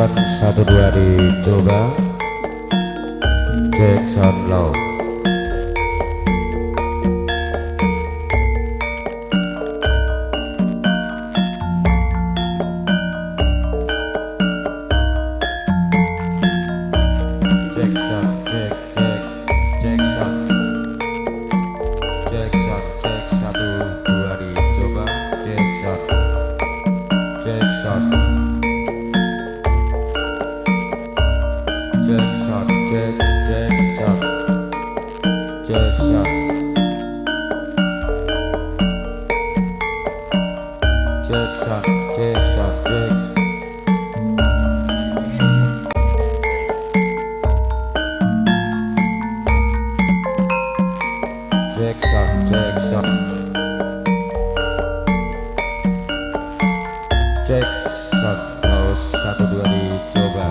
sound 1 2 dicoba. Cek sound low. Cek sound, cek sound. Cek sound, cek 1 2 dicoba. Cek sound, cek sound. Cek sound, cek sound. Cek sound. Cek sound, cek sound, cek. Cek sound, cek sound. Cek sound, low 1 2 dicoba.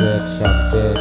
Cek sound, cek.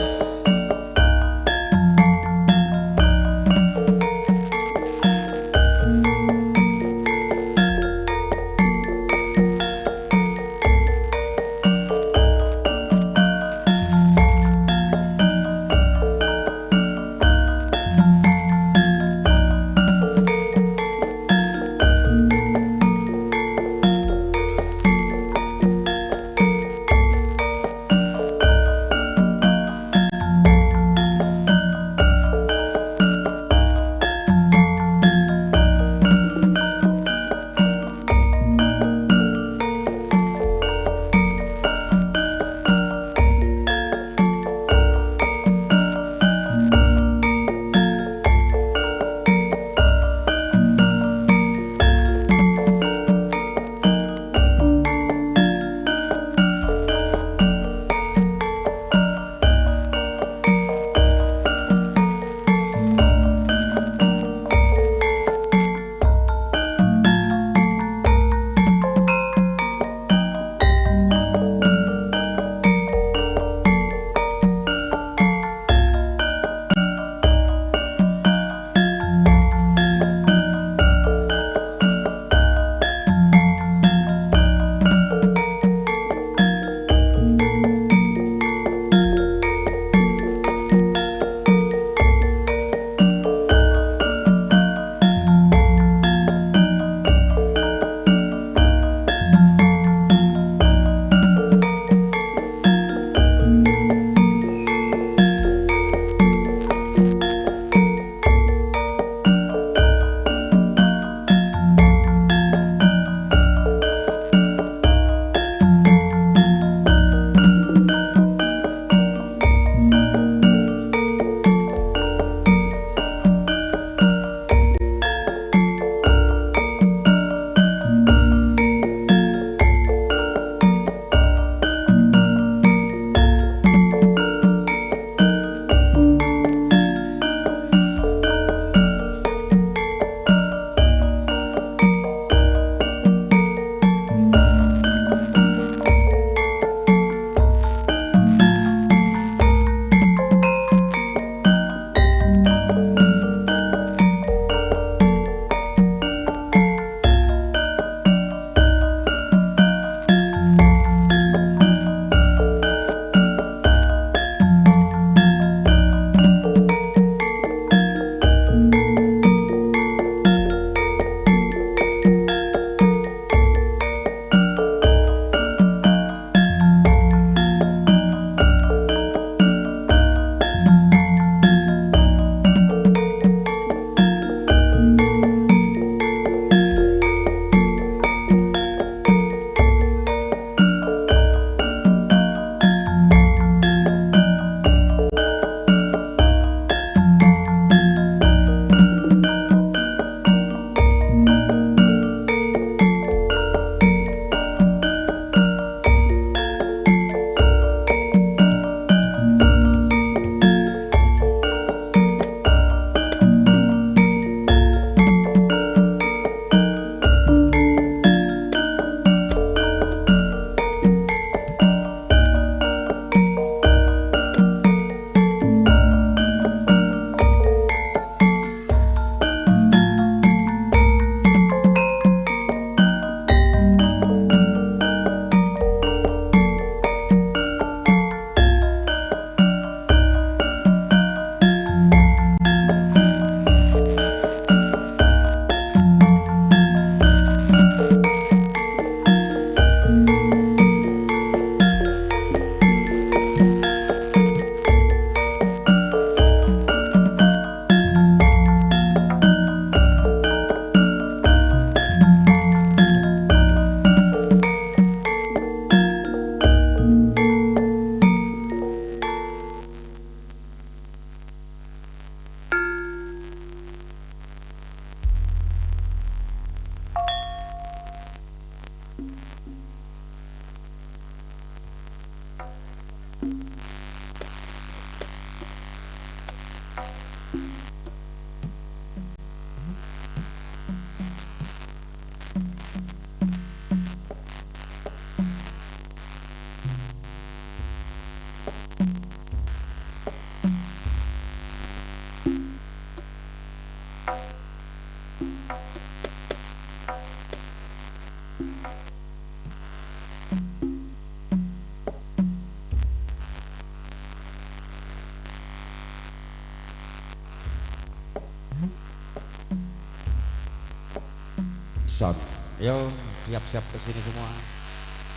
Son, yo siap-siap kesini semua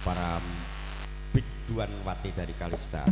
para biduan wati dari Kalista.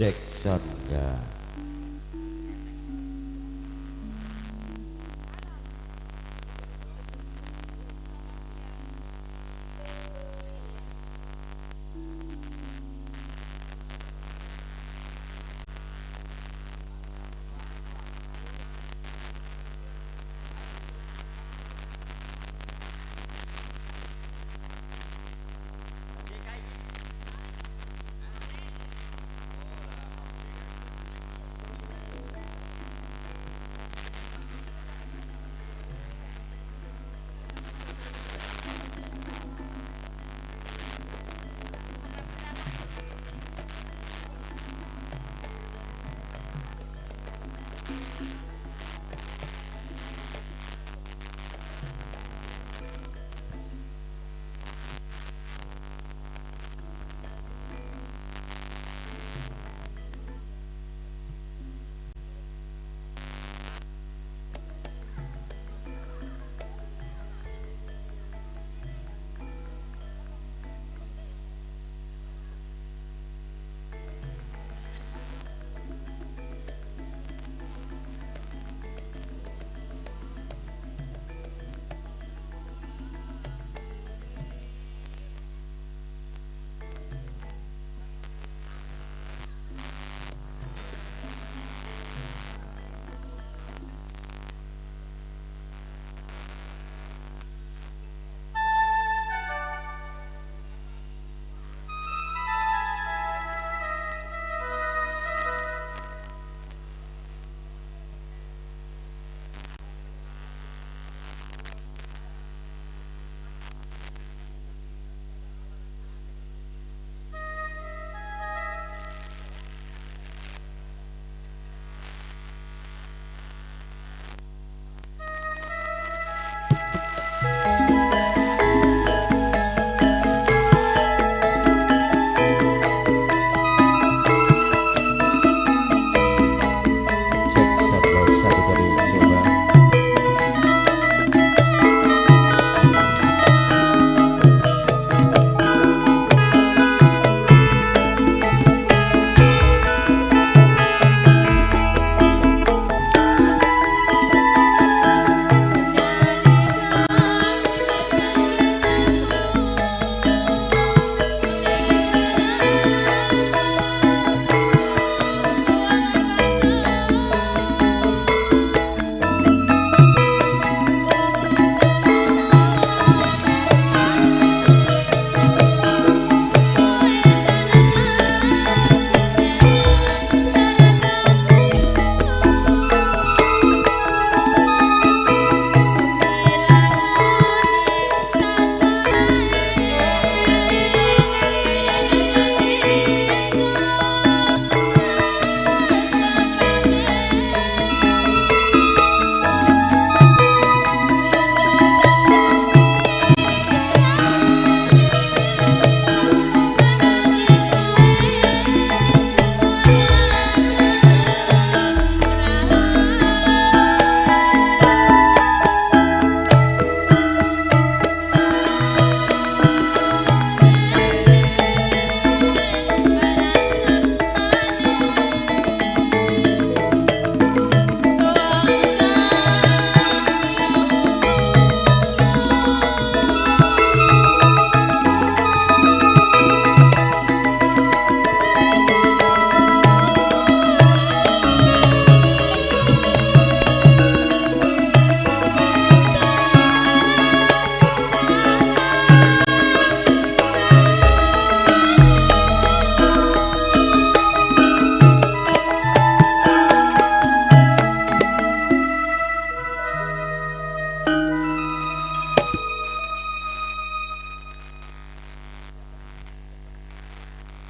Jackson ya.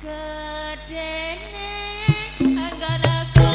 Gedene anggaraku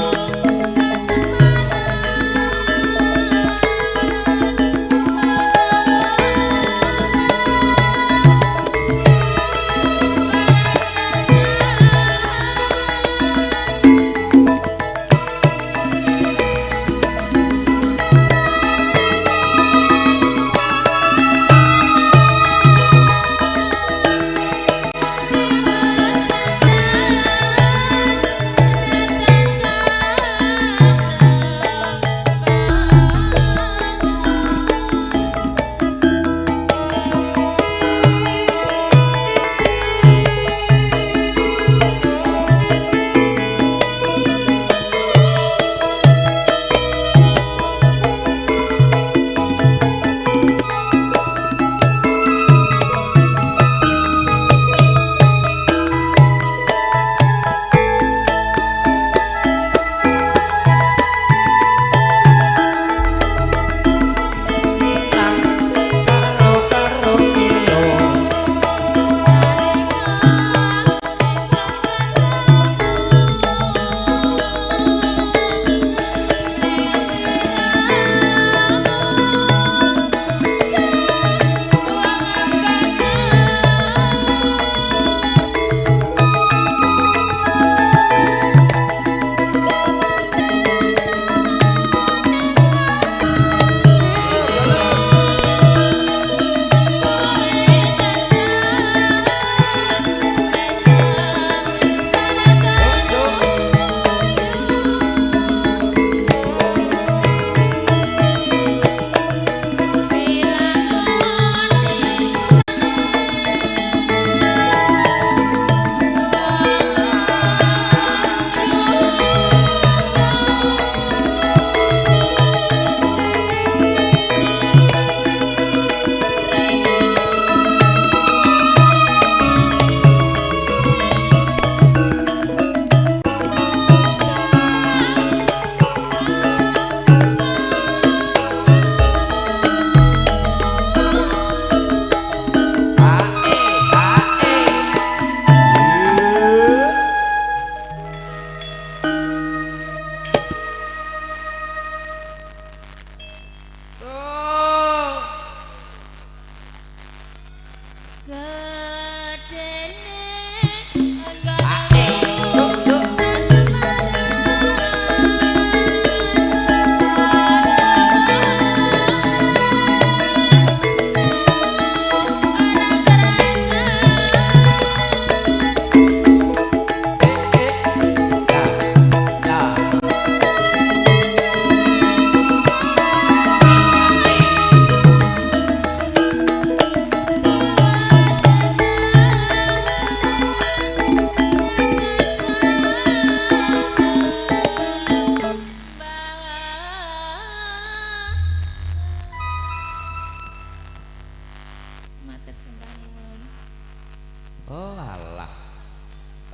Oh alah.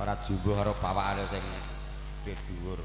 Ora jumbo karo pawakane sing dhuwur.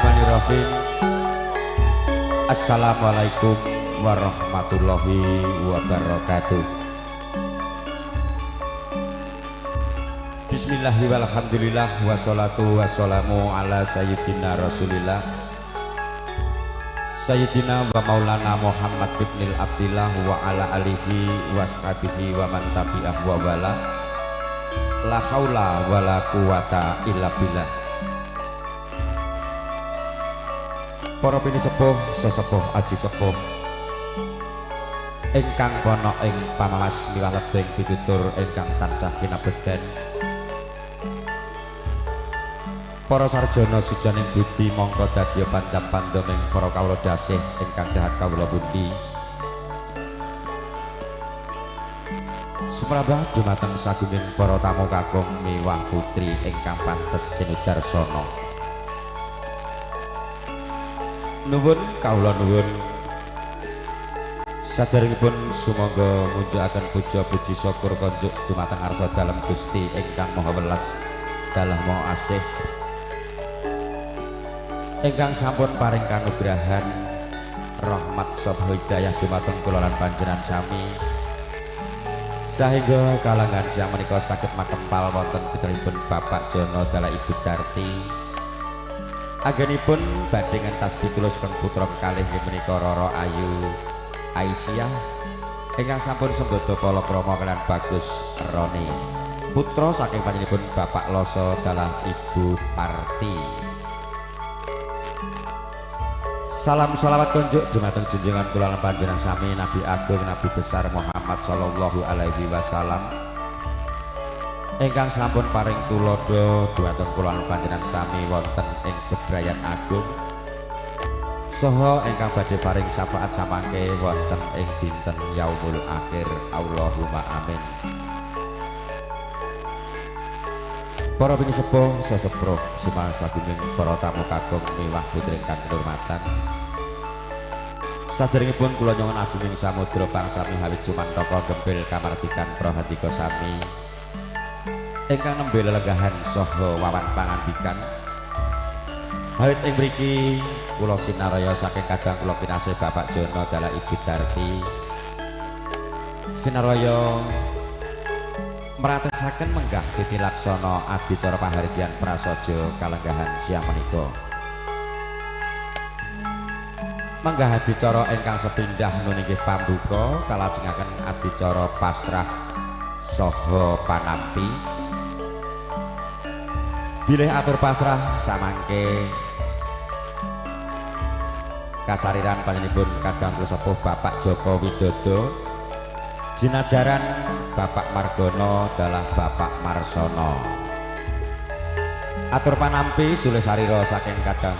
Bismillahirrahmanirrahim. Assalamualaikum warahmatullahi wabarakatuh. Bismillahi walhamdulillah wassalatu wassalamu ala sayyidina rasulillah Sayyidina wa maulana Muhammad ibnil Abdillah wa ala alihi wa sahbihi wa man tabi'ah wa wala la haula wa la quwata illa billah. Para pinisepuh sesepuh aji sepuh ingkang pono ing pamawas miwah ledeng pitutur ingkang tansah kinabekten. Para sarjana sujaning budi mongko dadya pandhap-pandhaming para kawula dasih ingkang dahat kawula pundi. Suprabah dumateng sagunging para tamu kakung miwah putri ingkang pantes sinudarsana. Nuwun kawula nuwun saderengipun sumangga ngunjukaken puja puji syukur konjuk dumateng arsa dalem Gusti ingkang Maha Welas dalah Maha Asih ingkang sampun paring kanugrahan rahmat saha hidayah dumateng kula lan panjenengan sami sahingga kalangan siang menika saged makempal wonten putripun Bapak Jono dalah Ibu Darti anggenipun badhe ngentas pitulus kang putra kalih menika Roro Ayu Aisyah ingkang sampun sembada palakrama kaliyan Bagus Roni putra saking panjenenganipun Bapak Loso dalah Ibu Parti. Salam sholawat konjuk dumateng junjungan kula lan panjenengan sami Nabi Agung Nabi besar Muhammad sallallahu alaihi wasallam ingkang sampun paring tulodo dumateng kula lan panjenengan sami wonten ing bebrayan agung saha ingkang badhe paring syafaat samangke wonten ing dinten yaumul akhir. Allahumma amin. Para pinisepuh sesepuh simal sagunging para tamu kakung miwah putri ingkang kinurmatan. Saderengipun kula nyuwun agunging samudra pangsami hawit cumantaka gempil kamardikan prahadika sami ingkang nembe lelenggahan saha wawan pangandikan. Hawit ing mriki kula sinaraya saking kadang kula kinasih Bapak Jono dalah Ibu Darti sinaraya meratesaken menggah titilaksana adicara pahargyan prasaja kalenggahan siang menika. Menggah adicara ingkang sepindhah menika pambuka kalajengaken adicara pasrah saha panampi. Bilih atur pasrah samangke kasariran panjenenganipun kadang kula sepuh Bapak Joko Widodo jinajaran Bapak Margono dalah Bapak Marsono. Atur panampi sulih sarira saking kadang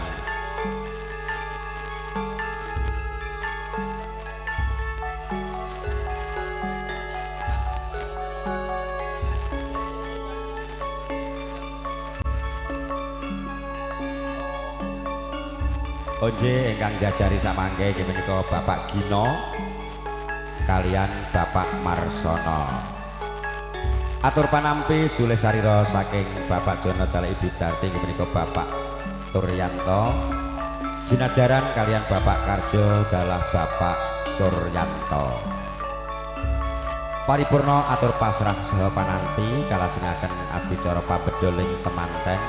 Onje ingkang jajari samangke inggih menika Bapak Gino kalian Bapak Marsono. Atur panampi sulih sarira saking Bapak Jono dalah Ibu Darti inggih menika Bapak Turyanto jinajaran kalian Bapak Karjo dalah Bapak Suryanto. Paripurna atur pasrah saha panampi kalajengaken adicara pambedoling temanten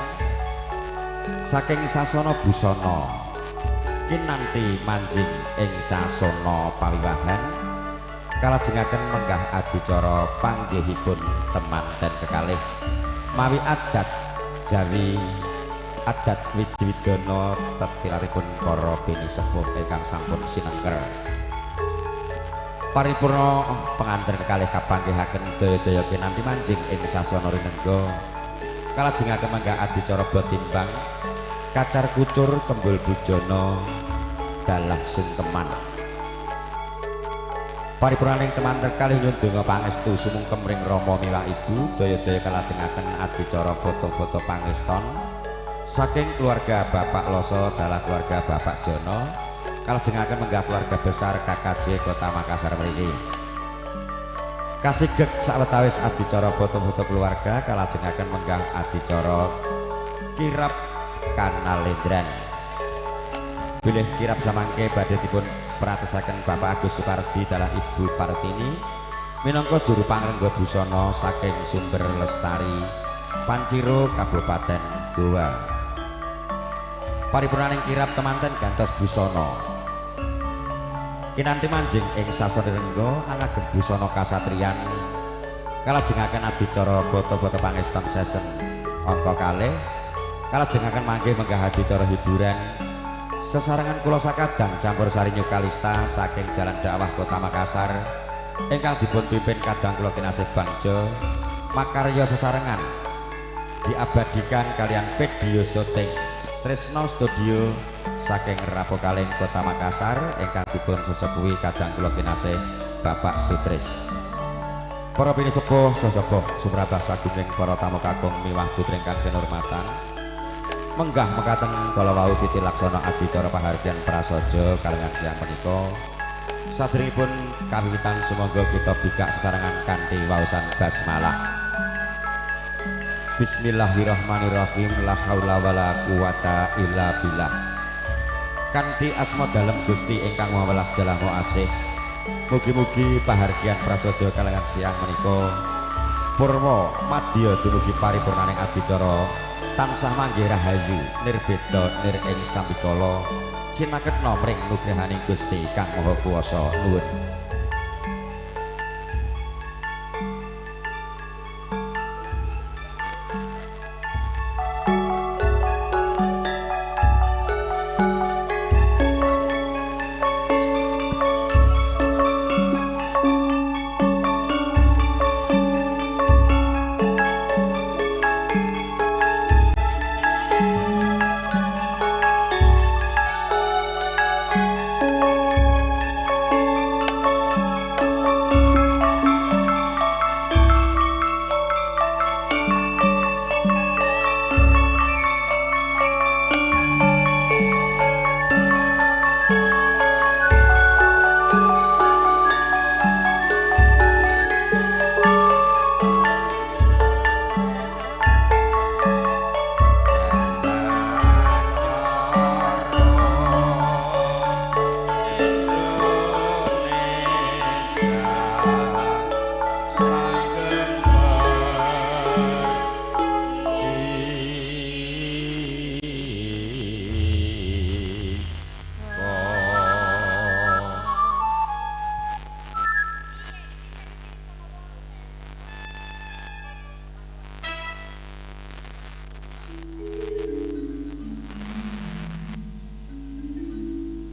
saking sasana busana kinanti manjing ing sasana pawiwahan kalajengaken menggah adicara panggihipun temanten kekalih mawi adat Jawi adat Widiwidana tetilaripun para pinisepuh ingkang sampun sinengker. Paripurna penganten kekalih kapanggihaken daya-daya kinanti manjing ing sasana rinengga kalajengaken menggah adicara botimbang kacar kucur kembul bujana dalah sungkeman. Paripurnaning temanten kalih nyuwun donga pangestu sumungkem ring Rama miwah Ibu daya-daya kalajengaken adicara foto-foto pangeston saking keluarga Bapak Loso dalah keluarga Bapak Jono kalajengaken menggah keluarga besar KKJ Kota Makassar mriki. Kasigek sawetawis adicara foto-foto keluarga kalajengaken menggah adicara kirap Kanalendran bilih kirap samangke badhe dipun pratesaken Bapak Agus Supardi dalah Ibu Partini minangka juru pangrengga busana saking Sumber Lestari Panciro Kabupaten Goa. Paripurnaning kirap temanten gantos busana kinanti manjing ing sasana rengga angagem busana kasatriyan kalajengaken adicara foto-foto pangestan sesen angka kalih kalajengaken mangke menggah adicara hiburan sesarengan kula sakadang campur sari Nyukalista saking Jalan Dakwah Kota Makassar ingkang dipun pimpin kadang kula kinasih Bangjo makarya sesarengan diabadikan kalian video syuting Tresno Studio saking Rapokaling Kota Makassar ingkang dipun sesepuhi kadang kula kinasih Bapak Sutris. Para pinisepuh sesepuh sumrambah sagunging para tamu kakung miwah putri ingkang kinurmatan menggah mekaten kala wau titilaksana adicara pahargyan prasaja kalengan siang menika sadèrèngipun kawiwitan sumangga kita bikak sesarengan kanthi waosan basmalah. Bismillahirrahmanirrahim. La haula wala quwata illa billah. Kanthi asma dalem Gusti ingkang Maha Welas dalah Maha Asih. Mugi-mugi pahargyan prasaja kalengan siang menika purwa madya dumugi paripurnaning adicara tansah mangke rahayu nirbeda nir ing sambikala cinaketna mring nugrahaning Gusti Kang Maha Kuwasa nuwun.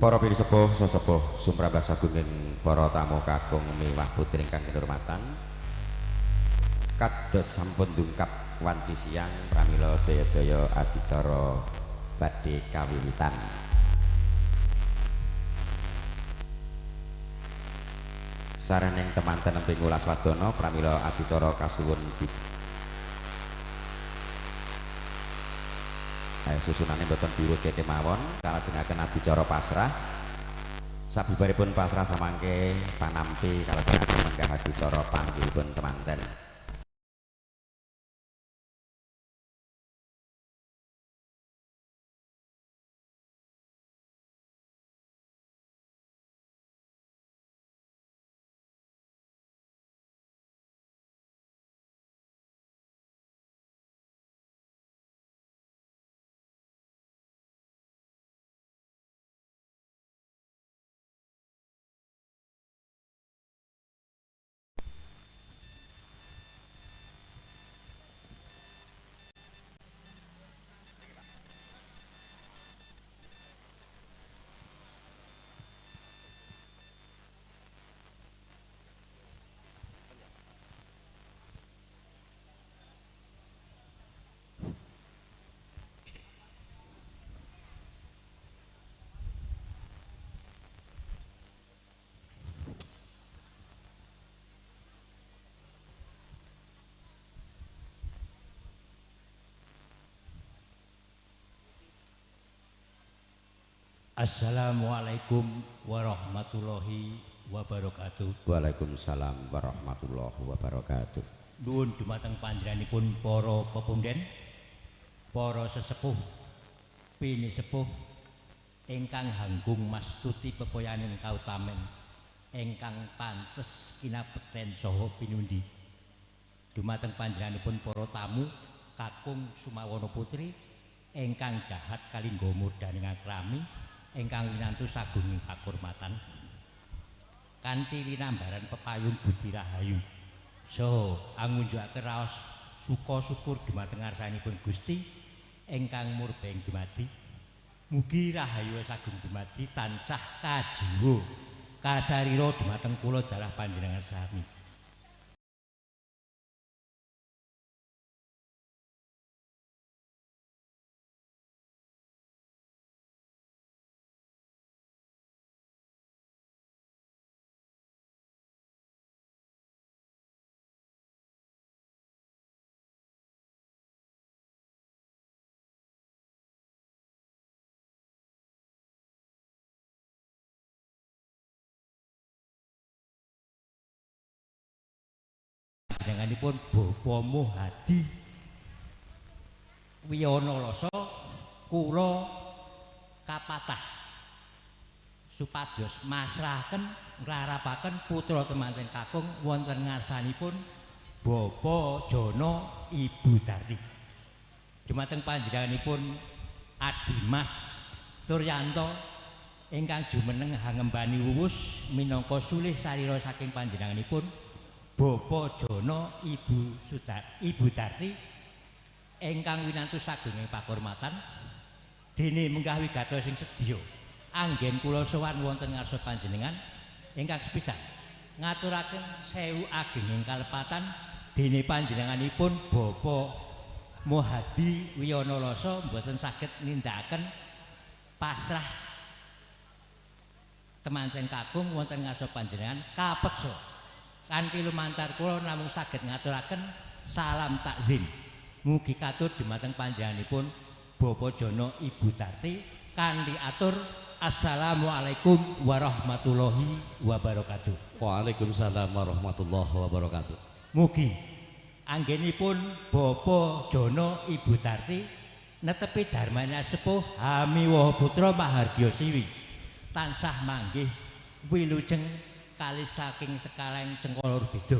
Para pinisepuh sesepuh sumrambah sagunging para tamu kakung miwah putri ingkang kinurmatan kados sampun ndungkap wanci siang pramila daya-daya adicara badhe kawiwitan. Sareneng temanten emping ulas wadana pramila adicara kasuwun susunane boten diurutke kemawon kalajengaken adicara pasrah sabibaripun pasrah samangke panampi kalajengaken menggah adicara panggihipun temanten. Assalamualaikum warahmatullahi wabarakatuh. Waalaikumsalam warahmatullahi wabarakatuh. Nuwun dumateng panjenenganipun para pepunden, para sesepuh, pinisepuh, ingkang hanggung mastuti pepoyaning kautamen ingkang pantes kinabekten saha pinundi dumateng panjenenganipun para tamu kakung Sumawana Putri ingkang dahat kalingga modhaning akrami ingkang winantos sagunging pakurmatan kanthi winambaran pepayung budi rahayu so angunjukake raos suka syukur dumateng ngarsanipun Gusti ingkang murbeng dumadi mugi rahayu sagung dumadi tansah kajiwa kasarira dumateng kula dalah panjenengan sami. Panjenenganipun Bapa Muhadi Wiyanalasa kula kapatah supados masrahaken nglarapaken putra temanten kakung wonten ngarsanipun Bapa Jana Ibu Darti. Dumateng panjenenganipun Adimas Turyanto ingkang jumeneng hangembani wuwus minangka sulih sarira saking panjenenganipun Bapa Jana Ibu Darti ingkang winantos sagunging pakurmatan dene menggah wigato sing sedya anggen kula sowan wonten ngarsa panjenengan ingkang sepisan ngaturaken sewu agenging kalepatan dene panjenenganipun Bapa Muhadi Wiyanalasa mboten saged nindakaken pasrah temanten kakung wonten ngarsa panjenengan kapeksa kanthi lumantar kula namung saged ngaturaken salam takzim mugi katut dumateng panjenenganipun Bapa Jana Ibu Darti kanthi atur assalamualaikum warahmatullahi wabarakatuh. Waalaikumsalam warahmatullahi wabarakatuh. Mugi anggenipun Bapa Jana Ibu Darti netepi dharmane sepuh Hamiwaha Putra Mahardya Siwi tansah manggih wilujeng kali saking sekarang Cengkala Beda.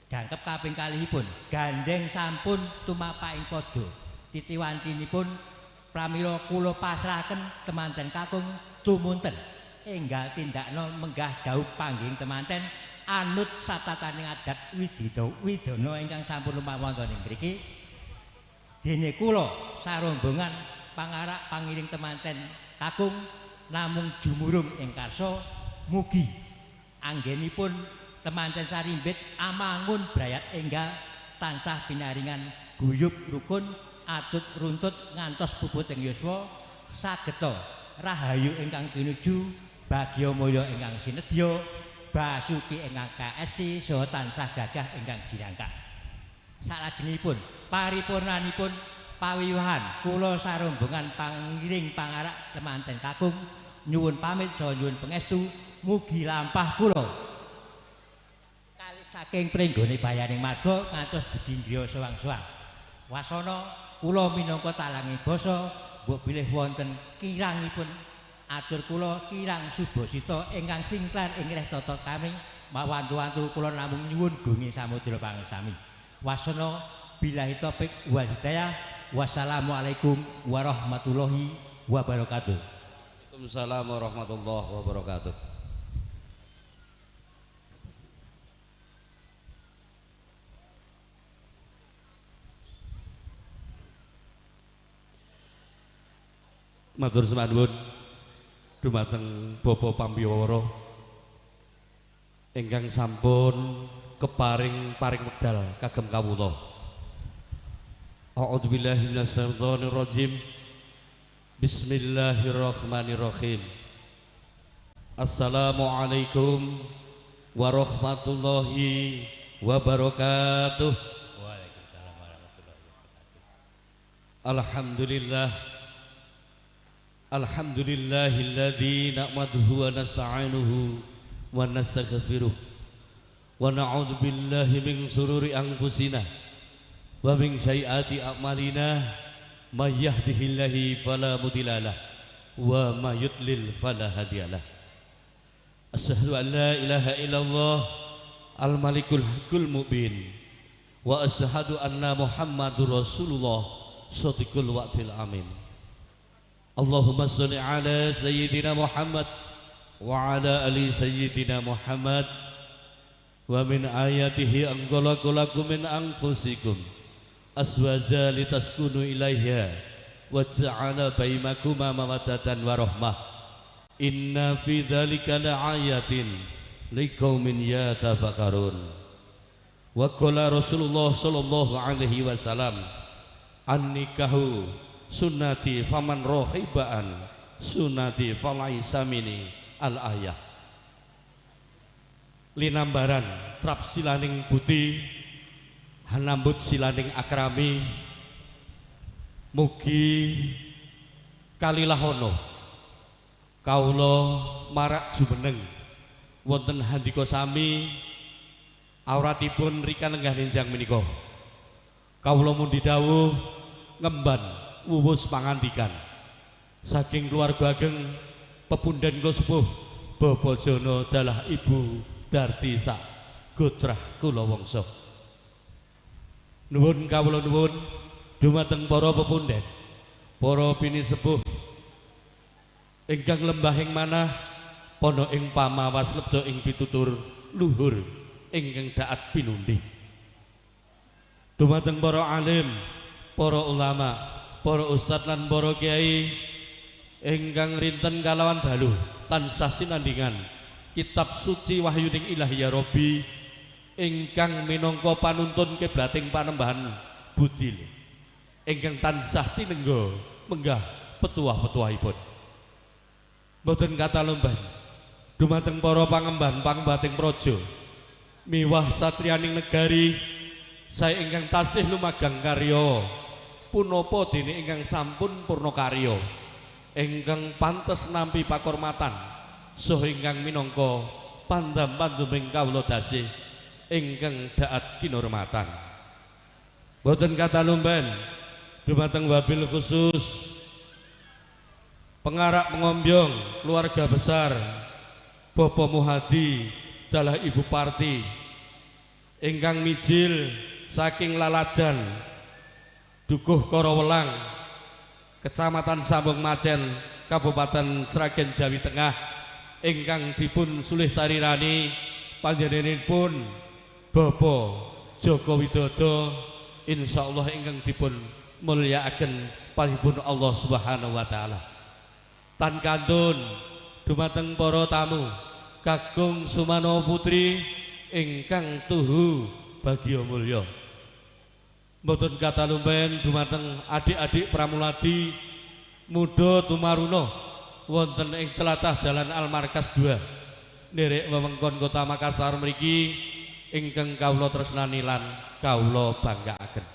Dangkep kaping kalihipun gandeng sampun tumapaking pada titiwancinipun pramila kula pasrahaken temanten kakung tumunten enggal tindakna menggah dawuh panggih temanten anut satataning adat widana ingkang sampun lumampah ing mriki dene kula sarombongan pangarak pangiring temanten kakung namung jumurung ing karsa mugi anggenipun temanten sarimbit amangun brayat enggal tansah pinaringan guyub rukun atut runtut ngantos puputing yuswa sageta rahayu ingkang tinuju bagya mulya ingkang sinedya basuki ingkang kaesti saha tansah gagah ingkang jirangkah. Salajengipun paripurnanipun pawiwahan kula sarombongan pangiring pangarak temanten kakung nyuwun pamit saha nyuwun pangestu mugi lampah kula kali saking pringgone bayaning marga ngantos dibinggriya sowang-sowang. Wasana kula minangka talanging basa mbok bilih wonten kirangipun atur kula kirang Subasita ingkang singklar ing reh tata kami mawantu-wantu kula namung nyuwun gungi samudra pangesami. Wasana billahi taufik wal hidayah. Wassalamualaikum warahmatullahi wabarakatuh. Waalaikumsalam warahmatullahi wabarakatuh. Matur suwun dumateng Bapa Pambiwara ingkang sampun keparing wekdal kagem kawula. A'udzubillahi minasyaitonir rajim. Bismillahirrahmanirrahim. Assalamualaikum warahmatullahi wabarakatuh. Waalaikumsalam warahmatullahi wabarakatuh. Alhamdulillah. Alhamdulillahilladzi na'maduhu wa nasta'inuhu wa nastaghfiruh wa na'udzu billahi min shururi anfusina wa min sayyiati a'malina may yahdihillahu fala mudhillalah wa may yudlil fala hadiyalah. Asyhadu an la ilaha illallah al-malikul haqqul mubin wa asyhadu anna Muhammadur Rasulullah shadiqul wa'dil amin. Allahumma sholli ala sayyidina Muhammad wa ala ali sayyidina Muhammad wa min ayatihi an khalaqalakum min anfusikum azwaja litaskunu ilaiha wa ja'ala bainakum mawaddatan wa rahmah. Inna fi dzalika laayatin liqaumin yatafakkarun. Wa qala Rasulullah sallallahu alaihi wasallam an-nikahu sunnati faman rohibaan sunnati falaisa mini al-ayah. Linambaran trap silaning buti hanambut silaning akrami mugi kalilahono kawula marak jumeneng wonten handika sami awratipun rika lenggah nenjang menika kawula mundi dawuh ngemban wuwus pangandikan saking keluarga ageng pepundhen kula sepuh Bapak Jono dalah Ibu Darti sak gotrah kula wangsa. Nuwun kawula nuwun dumateng para pepundhen para bini sepuh ingkang lembahing manah pono ing pamawas lebda ing pitutur luhur ingkang daat pinundi. Dumateng para alim, para ulama, para ustad lan para kiai ingkang rinten kalawan dalu tansah sinandingan kitab suci wahyuning Ilahi ya Rabbi ingkang minangka panuntun kiblating panembahan budil ingkang tansah tinengga menggah petuah-petuahipun. Boten kata lomban dumateng para pangemban pangbating praja miwah satriyaning negari saya ingkang tasih lumagang karya punapa dene ingkang sampun purna karya ingkang pantes nampi pakurmatan saha ingkang minangka pandam-panduming kawula dasih ingkang daat kinurmatan. Boten kata lomban dumateng wabil khusus pengarak pengombyong keluarga besar Bapak Muhadi dalah Ibu Parti ingkang mijil saking Laladan Dukuh Korowelang Kecamatan Sambung Macen Kabupaten Sragen Jawi Tengah ingkang dipun sulih sarirani panjenenganipun Bapak Joko Widodo insyaallah ingkang dipun mulyakaken panipun Allah Subhanahu wa taala. Tan kantun dumateng para tamu Kakung Sumano Putri ingkang tuhu bagya mulya. Mboten kata lumpen dumateng adik-adik pramuladi muda tumaruna wonten ing tlatah Jalan Almarkas 2 nderek wewengkon Kota Makassar mriki ingkang kawula tresnani lan kawula banggaaken.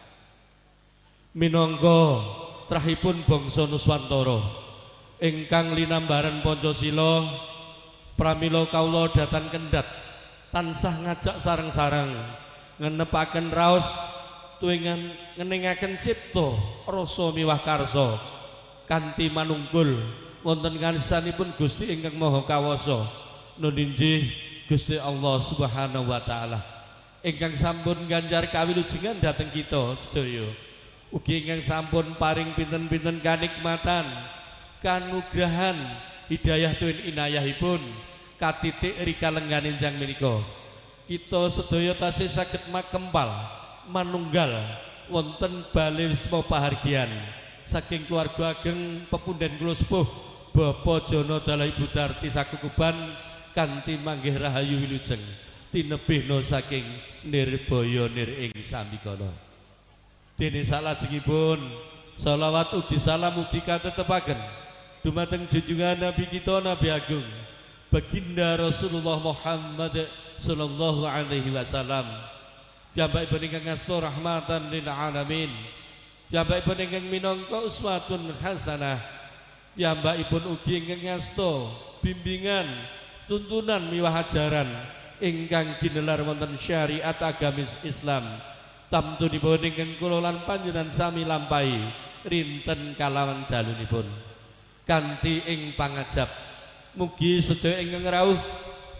Minangka trahipun bangsa Nuswantara ingkang linambaran Pancasila pramila kawula dhateng kendhat tansah ngajak sareng-sareng ngenepaken raos tuwingan ngeningaken cipta rasa miwah karsa kanthi manunggul wonten karsanipun Gusti ingkang Maha Kawasa nun inggih Gusti Allah Subhanahu wa taala ingkang sampun ganjar kawilujengan dhateng kita sedaya ugi ingkang sampun paring pinten-pinten kanikmatan kanugrahan hidayah tuwin inayahipun katitik rika lenggah nenjang menika kita sedaya tasih saged makempal manunggal wonten bale wisma pahargyan saking keluarga ageng pepundhen kula sepuh Bapak Jono dalah Ibu Darti sakukuban kanthi manggih rahayu wilujeng tinebihna saking nirbaya nir ing sambikala. Dene salajengipun selawat ugi salam ugi katetepaken dumateng junjungan Nabi kita Nabi Agung Baginda Rasulullah Muhammad sallallahu alaihi wasallam. Piyambakipun ingkang ngasta rahmatan lil alamin. Piyambakipun ingkang minangka uswatun hasanah. Piyambakipun ugi ingkang ngasta bimbingan tuntunan miwah ajaran ingkang ginelar wonten syariat agamis Islam. Tamtunipun ingkang kula lan panjenengan sami lampahi rinten kalawan dalunipun. kanthi ing pangajab. Mugi sedaya ingkang rawuh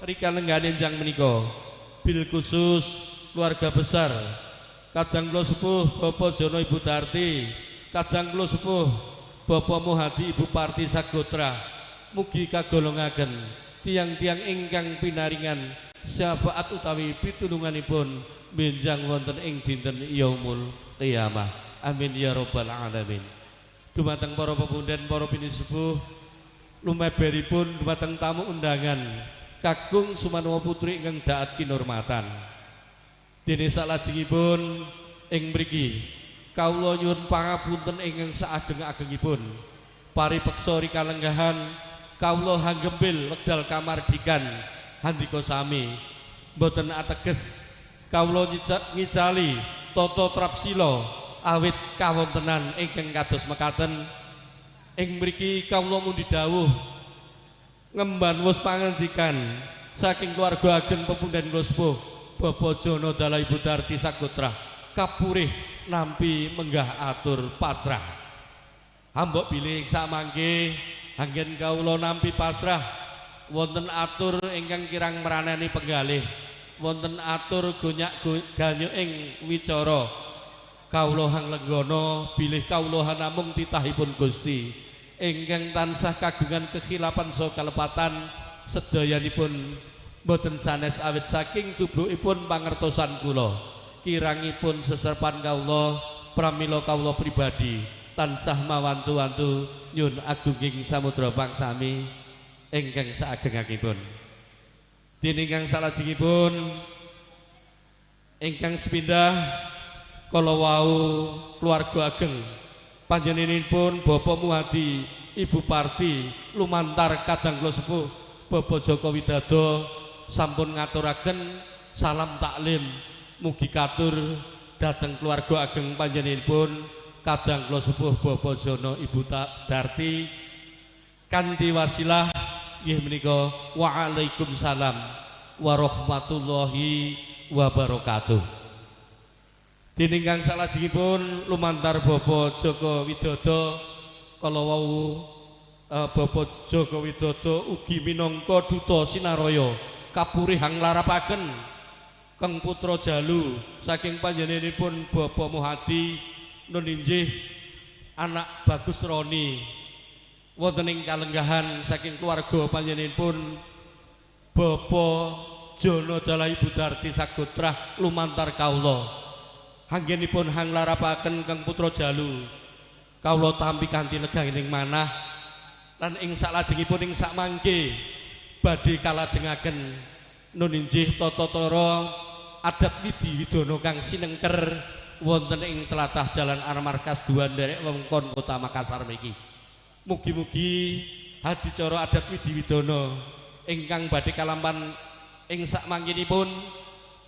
rika lenggah enjang menika bil khusus keluarga besar kadang kula sepuh Bapak Jono Ibu Darti, kadang kula sepuh Bapak Muhadi Ibu Parti Sagotra. Mugi kagolongaken tiang-tiang ingkang pinaringan syafaat utawi pitulunganipun benjang wonten ing dinten yaumul qiyamah. Amin ya rabbal alamin. Dumateng para pepunden, para pinisepuh, lumeberipun dumateng tamu undangan kakung Sumanwa Putri ingkang daat kinurmatan. Dene salajengipun ing mriki kawula nyuwun pangapunten ingkang saageng-agengipun. Paripeksa rikalenggahan kawula hanggembil wekdal kamardikan handika sami mboten ateges kawula ngicali tata trapsila awit kawontenan ingkang kados mekaten. Ing mriki kawula mundi dawuh ngemban wus pangandikan saking keluarga ageng pepunden kula sepuh Bapak Jono Dalah Ibu Darti Sagotra kapurih nampi menggah atur pasrah. Ambok bilih samangke anggen kawula nampi pasrah wonten atur ingkang kirang meranani penggalih, wonten atur gonyak ganyu ing wicara kawula hang lenggana bilih kawula namung titahipun Gusti ingkang tansah kagungan kekhilapan saha kalepatan sedayanipun boten sanes awit saking cubrukipun pangertosan kula kirangipun seserpan kawula pramila kawula pribadi tansah mawantu-wantu nyun agunging samudra pangsami ingkang saageng-agengipun. Dene ingkang salajengipun ingkang sepindah kala wau keluarga ageng panjenenganipun Bapak Muhadi Ibu Parti lumantar kadang kula sepuh Bapak Joko Widodo sampun ngaturaken salam taklim mugi katur dhateng keluarga ageng panjenenganipun kadang kula sepuh Bapak Jono Ibu Darti kanthi wasilah nggih menika waalaikumsalam warahmatullahi wabarakatuh. Dene ingkang salajengipun lumantar Bapak Joko Widodo kala wau Bapak Joko Widodo ugi minangka duta sinaraya kapurihang larapaken Kang Putra Jalu saking panjenenganipun Bapak Muhadi nun inggih anak Bagus Roni wonten ing kalenggahan saking keluarga panjenenganipun Bapak Jono Dalah Ibu Darti Sagotra lumantar kawula anggenipun hang larapaken Kang Putra Jalu kawula tampi kanthi leganing manah lan ing salajengipun ing sakmangke badhe kalajengaken nun inggih tata-tara adat widi widana kang sinengker wonten ing tlatah Jalan Armarkas 2 nderek wewengkon Kota Makassar mriki. Mugi-mugi hadicara adat widi widana ingkang badhe kalampan ing sakmangkinipun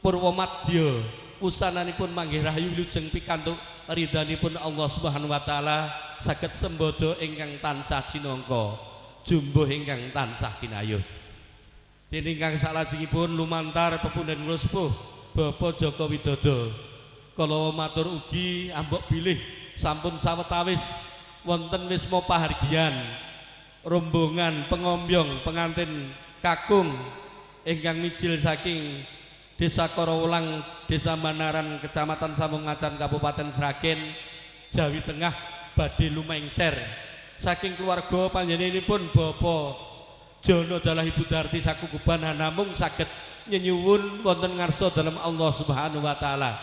Purwomadya usananipun manggih rahayu wilujeng pikantuk ridhanipun Allah Subhanahu wa taala saged sembodo ingkang tansah cinangka jumbuh ingkang tansah kinayuh. Dene ingkang salajengipun lumantar pepunden kula sepuh Bapak Joko Widodo kala matur ugi ambok bilih sampun sawetawis wonten wisma pahargyan rombongan pengombyong pengantin kakung ingkang mijil saking Desa Korowulang, Desa Manaran, Kecamatan Sambungacan, Kabupaten Sragen, Jawi Tengah badhe lumengser saking keluarga panjenenganipun Bapak Jono Dalah Ibu Darti Sakukuban namung saged nyenyuwun wonten ngarsa dalem Allah Subhanahu wa taala.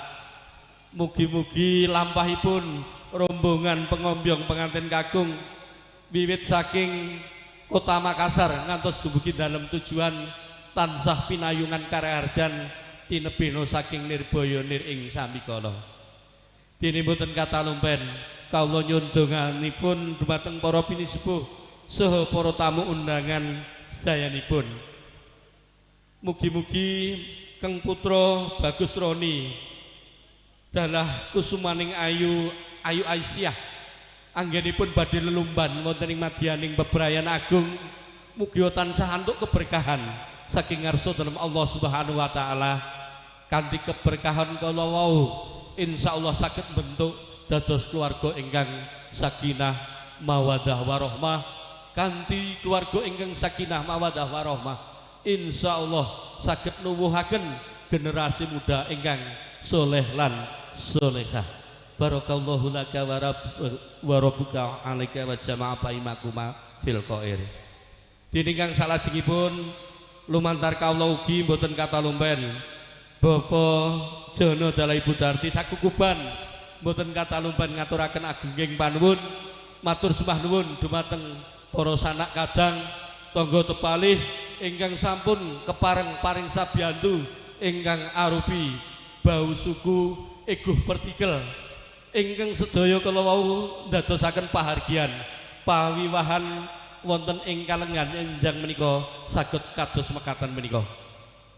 Mugi-mugi lampahipun rombongan pengombyong pengantin kakung wiwit saking Kota Makassar ngantos dumugi dalem tujuan tansah pinayungan karaharjan tinebihna saking nirbaya nir ing samikala. Dene mboten kata lumpen kawula nyuwun donganipun dumateng para pinisepuh saha para tamu undangan sedayanipun. Mugi-mugi Kang Putra Bagus Roni Dalah Kusumaning Ayu Aisyah anggenipun badhe lelumban wonten ing madyaning bebrayan agung mugi tansah antuk keberkahan saking ngarsa dalem Allah Subhanahu wa taala kanthi keberkahan kala wau insyaallah saged bentuk dados keluarga ingkang sakinah mawaddah warahmah kanthi keluarga ingkang sakinah mawaddah warahmah insyaallah saged nuwuhaken generasi muda ingkang soleh lan solehah. Barakallahu laka wa rabbuka alaika wa jama'a baimakuma fil khair. Diningkang salajengipun lumantar kawula ugi mboten kata lumpen Bapak Jono dalah Ibu Darti sakukuban mboten kata lumpen ngaturaken agunging panuwun matur sembah nuwun dumateng para sanak kadang tangga tepalih ingkang sampun kepareng paring sabiyantu ingkang arupi bau suku eguh pertikel ingkang sedaya kala wau ndadosaken pahargyan pawiwahan wonten ing kalengan enjang menika saged kados mekaten menika.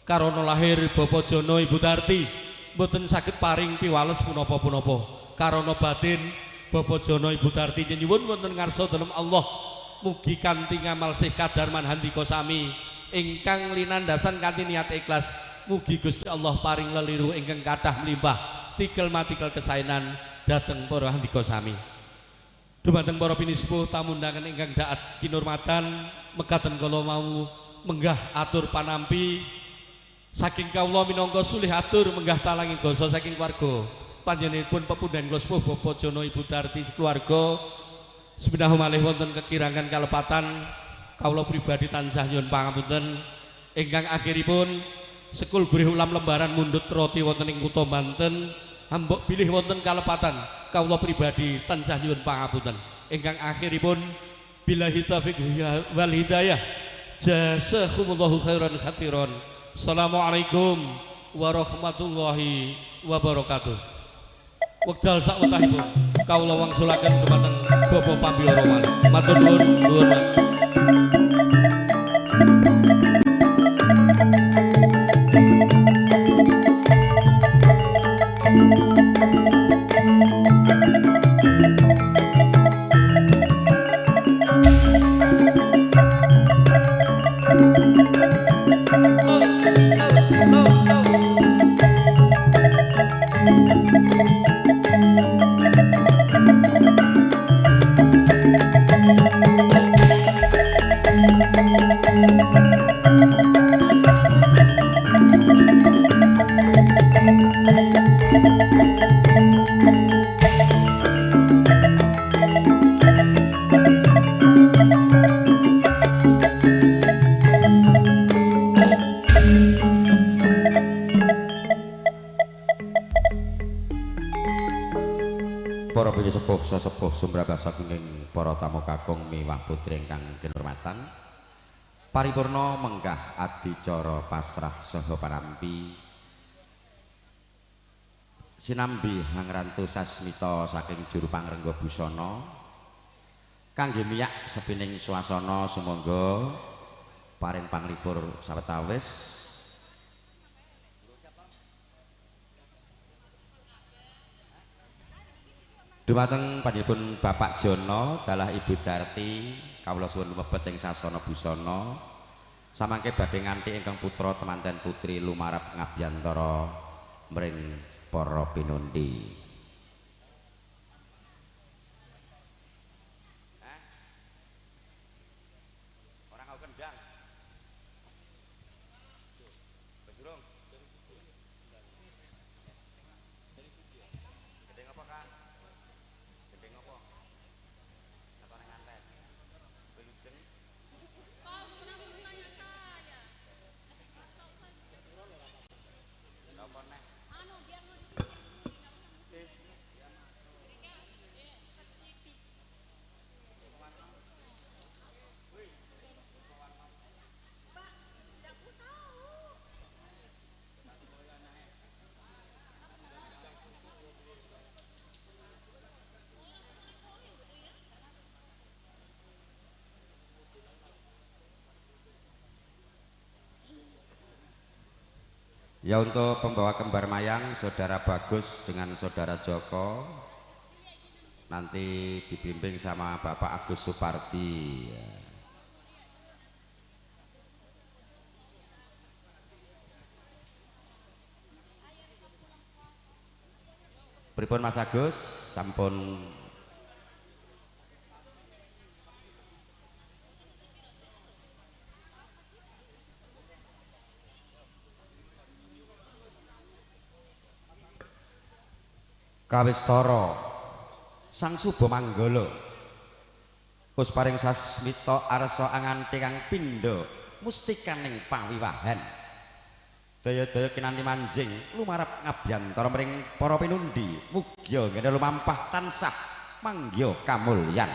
Karana lahir Bapak Jono Ibu Darti mboten saged paring piwales punapa-punapa. Karana batin Bapak Jono Ibu Darti nyuwun wonten ngarsa dalem Allah mugi kanthi ngamal sih kadarman handika sami ingkang linandasan kanthi niat ikhlas mugi Gusti Allah paring leliru ingkang kathah mlimpah tikel matikel kesaenan dhateng para handika sami. Dumateng para pinisepuh tamu undangan ingkang daat kinurmatan mekaten kala mau menggah atur panampi saking kawula minangka sulih atur menggah talanging basa saking warga panjenenganipun pepundhen kula sepuh Bapak Jono Ibu Darti keluarga seminahu malih wonten kekirangan kalepatan kawula pribadi tansah nyuwun pangapunten ingkang akhiripun sekul gurih ulam lembaran mundut roti wonten ing kutha Banten hambok bilih wonten kalepatan kawula pribadi tansah nyuwun pangapunten ingkang akhiripun billahi taufiq wal hidayah jazakumullahu khairan khatiron. Assalamualaikum warahmatullahi wabarakatuh. Wekdal sakwetahipun kawula wangsulaken dumateng Bapak Pambiyara malih matur nuwun nuwun. Sesepuh sumrambah saking para tamu kakung miwah putri ingkang kinurmatan paripurna menggah adicara pasrah saha panampi sinambi hangrantu sasmita saking juru pangrengga busana kangge miyak sepining swasana sumangga paring panglipur sawetawis. Dumateng panjenenganipun Bapak Jono dalah Ibu Darti kawula suwun lumebet ing sasana busana samangke badhe nganti ingkang putra temanten putri lumarap ngabyantara mring para pinundi. Ora ngau kendang. Wis durung? Gedeng apa, Kang? Gedeng apa? Katone nganten. Wilujeng. Kau pernah bertanya saya. Apa neh? Anu dia mau Ya, untuk pembawa kembar mayang saudara Bagus dengan saudara Joko nanti dibimbing sama Bapak Agus Supardi. Pripun Mas Agus sampun Kawistara Sang Suba Manggala Kus paring sasmita arsa anganti kang pindha mustikaning pawiwahan daya-daya kinanti manjing lumarap ngabyantara mring para pinundi mugya ngene lumampah tansah manggya kamulyan.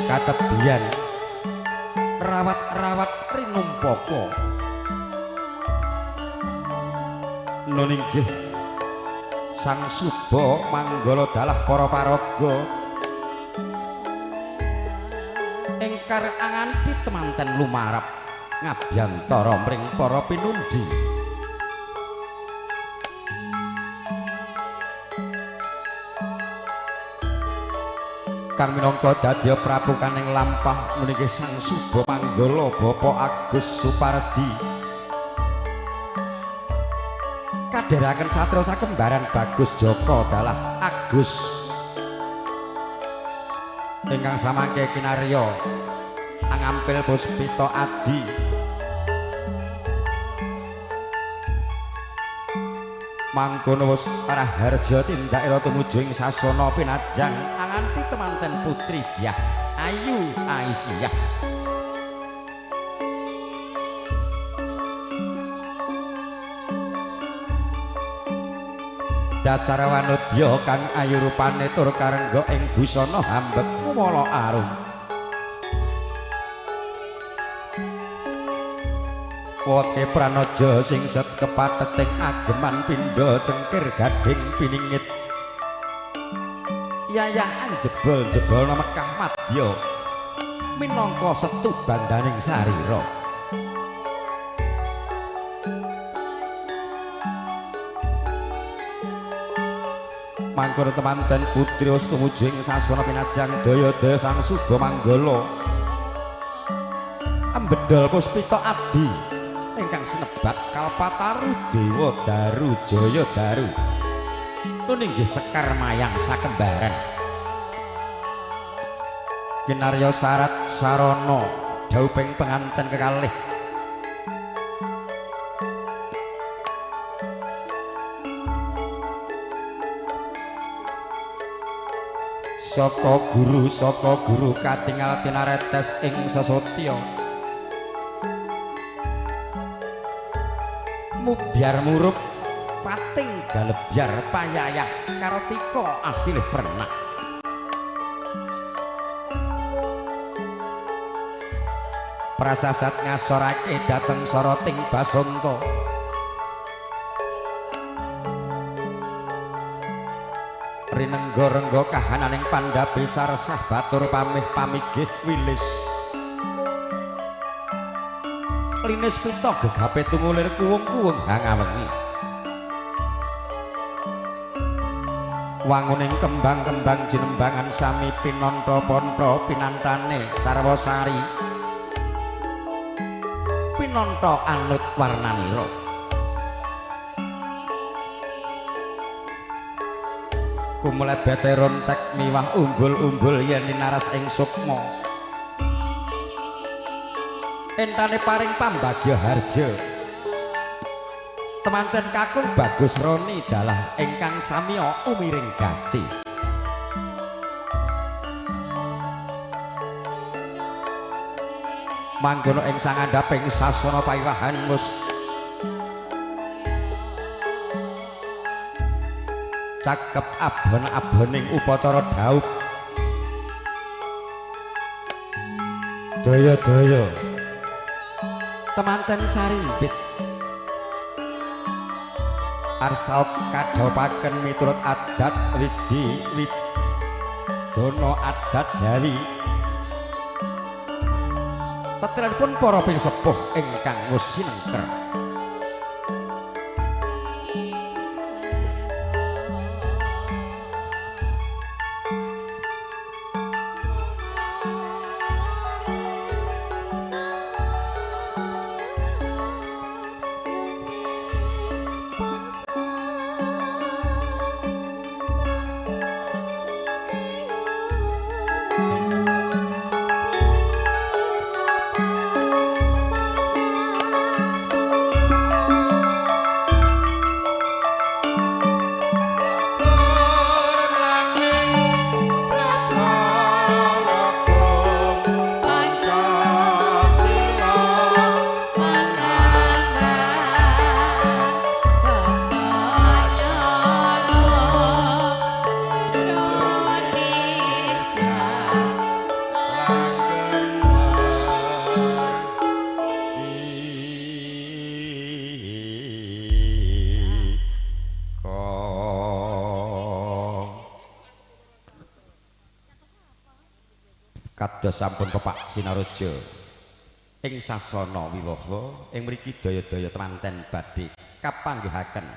Katebian rawat-rawat rinumpaka nun inggih Sang Suba Manggala dalah para paraga ingkar anganti temanten lumarap ngabyantara mring para pinundi. Kang minangka dadya Prabu kaning lampah meniki Sang Suba Manggala Bapak Agus Supardi kadheraken satra sakembaran Bagus Joko dalah Agus ingkang samangke kinarya Angampil Puspita Adi mangkono wis Raharja tindakira tumuju ing sasana pinajang anganti temanten putri Dyah Ayu Aisyah. Dasar wanodya kang ayu rupane tur karengga ing busana hambek mula arum. Wote pranaja sing set kepateting ageman pindha cengkir gading piningit yayahan jebol-jebol Mekah Madya minangka setu bandaning sarira. Mangkono temanten putri wis tumuju ing sasana pinajang daya-daya Sang Suba Manggala ambedal Puspita Adi ingkang sinebat Kalpataru Dewa Daru Jaya Daru nun inggih Sekar Mayang sakembaran kinarya syarat sarana dhauping penganten kekalih saka guru katingal tinaretes ing sesotya mubyar murup pating galebyar payayah karatika asilih pernah prasasat ngasorake dateng soroting basanta rinengga-rengga kahananing pandhape saresah batur pamih pamigih wilis linis pita gegape tumulir kuwung-kuwung hangawengi wanguning kembang-kembang jinembangan sami pinanta-panta pinantane sarwa sari pinanta anut warnanira kumlebete rontek miwah umbul-umbul yen ninaras ing sukma entane paring pambagya harja temanten kakung Bagus Roni dalah ingkang samiya umiring gati. Mangkono ing sangandhaping sasana pawiwahan mus cakep abon-aboning upacara dhaup daya-daya temanten sarimpit arsaut kadhapaken miturut adat widi widono adat Jawi tetranipun para pinsepuh ingkang wus sinengker kados sampun pepak sinaroja ing sasana wiwaha ing mriki daya-daya temanten badhe kapanggihaken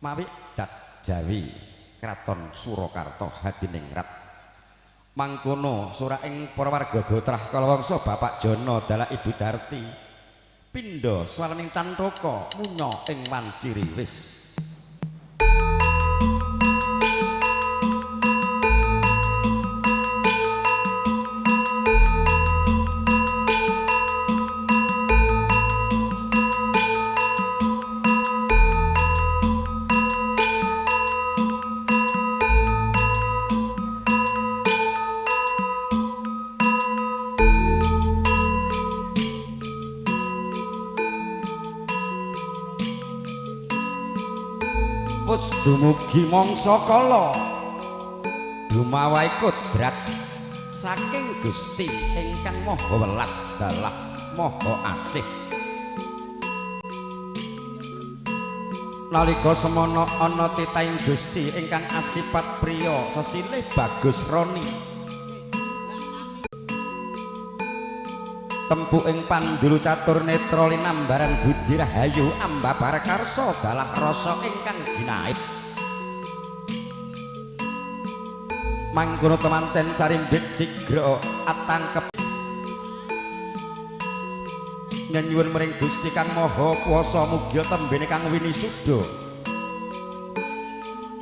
mawi dat Jawi Kraton Surakarta hadiningrat mangkono sura ing para warga Gotrah Kalawangsa Bapak Jono dalah Ibu Darti pindha swalaning cantaka munya ing wanciri wis wis dumugi mangsa kala dumawahi kodrat saking Gusti ingkang Maha Welas dalah Maha Asih nalika semana ana titahing Gusti ingkang asipat priya sesilih Bagus Roni tempu ing pandulu catur netra linambaran budi rahayu ambabar karsa dalah rasa ingkang ginaib mangkono temanten sarimbit sigra atangkep nyuwun mring Gusti Kang Maha Kuwasa mugi tembene kang winisuda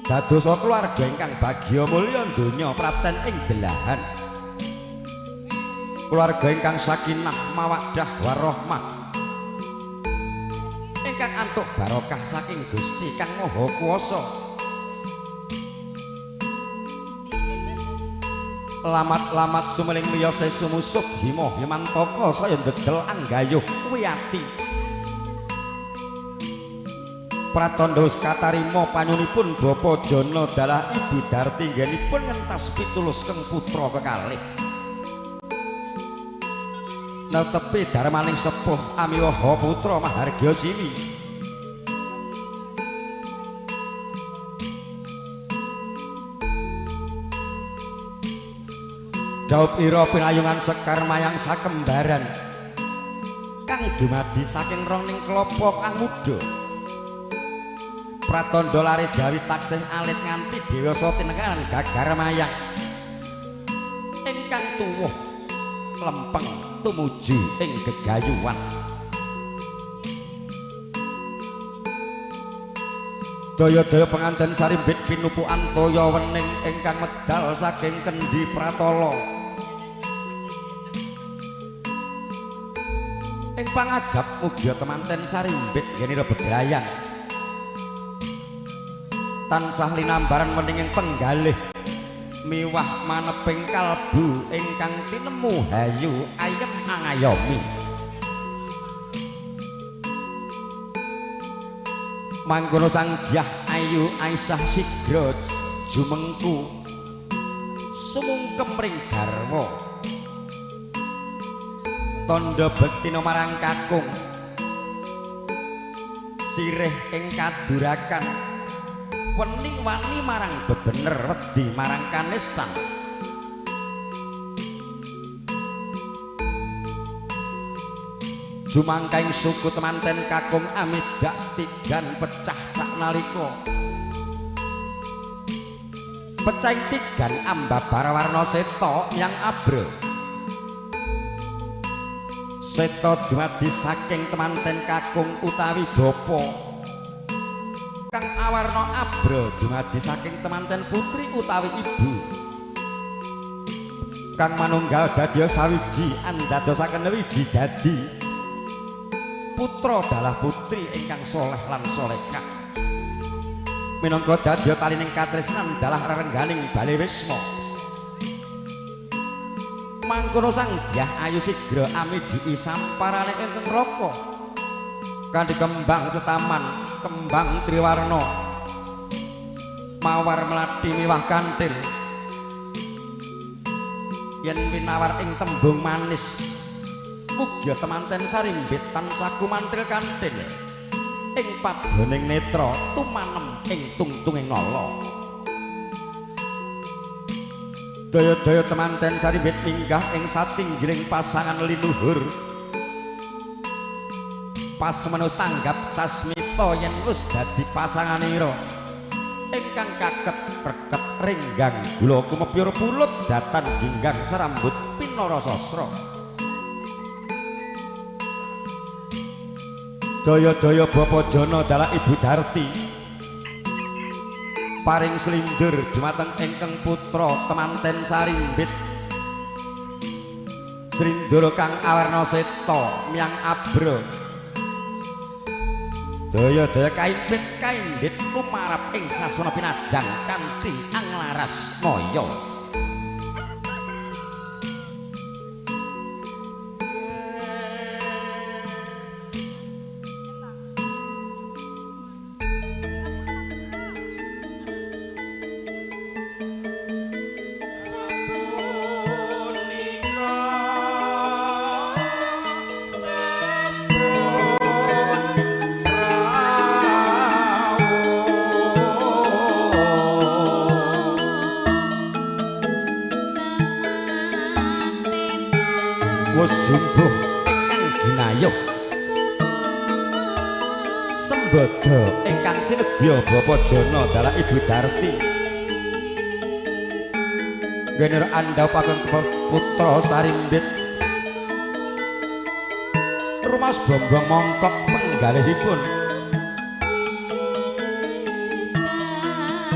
dadosa keluarga ingkang bagya mulya donya prapten ing delahan keluarga ingkang sakinah mawaddah warahmah ingkang antuk barokah saking Gusti Kang Maha Kuwasa lamat-lamat sumeling miyose sumusuk himo himantaka saya ndedel anggayuh wiyati pratandha katarima panyunipun Bapa Jono dalah Ibu Darti nggenipun ngentas pitulus keng putra kekalih netepi darmaning sepuh amiwaha putra Mahargya Siwi daup ira pinayungan sekar mayang sakembaran kang dumadi saking roning kelapa kang muda pratandha lare Jawi taksih alit nganti dewasa tinekaran gagar mayang ingkang tuwuh lempeng tumuju ing gegayuhan daya-daya penganten sarimbit pinupukan toya wening ingkang medal saking kendi pratala ing pangajap mugia temanten sarimbit yenira bebrayan tansah linambaran wening ing penggalih miwah maneping kalbu ingkang tinemu hayu ayem angayomi mangkono sang dyah ayu Aisyah sigra jumengku sumungkem ring garwa tandha bektina marang kakung sirih ing kadurakan weni wani marang bebener wedi marang kanistan jumangkaing suku temanten kakung amidak tigan pecah saknalika pecah tigan ambabar warna seta yang abro seta dumadi saking temanten kakung utawi bapa kang awarna abro dumadi saking temanten putri utawi ibu kang manunggal dadya sawiji andadosaken wiji dadi putra dalah putri ingkang soleh lan solehah minangka dadya talining katresnan dalah rerengganing Bali Wisma mangkono sang dyah ayu sigra amiji samparane ingkang raka kanthi kembang setaman kembang triwarna mawar melati miwah kantil yen winawar ing tembung manis mugia temanten sarimbit tansah kumantil kantil ing padhaning netra tumanem ing tungtunging ngala daya-daya temanten sarimbit minggah ing satinggiling pasangan liluhur pas menus tanggap sasmita yen wis dadi pasanganira ingkang kaket reket ringgang gula kumepyur pulut datan ginggang serambut pinara sastra daya-daya Bapa Jana dalah Ibu Darti paring slindur dumateng ingkang putra temanten sarimbit slindur kang awarna seta miang abro daya-daya kaimbit lumarap ing sasana pinajang kanthi anglaras maya wis jumbuh ingkang ginayuh sembada ingkang sinedya Bapa Jana dalah Ibu Darti genir andhapaken putra sarimbit rumas bombong mongkok penggalihipun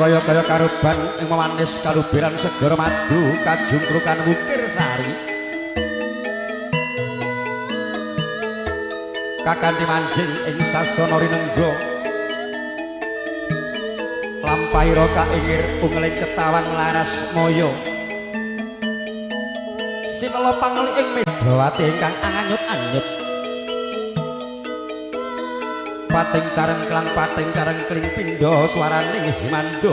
kaya-kaya karuban ing manis kaluberan segara madu kajungkrukan wukir sari kakanthi manjing ing sasana rinengga lampahira kaingir ungling ketawang laras moyo sinela pangli ing Medawati ingkang anganyut-anyut pating carengkling pindha swaraning himanda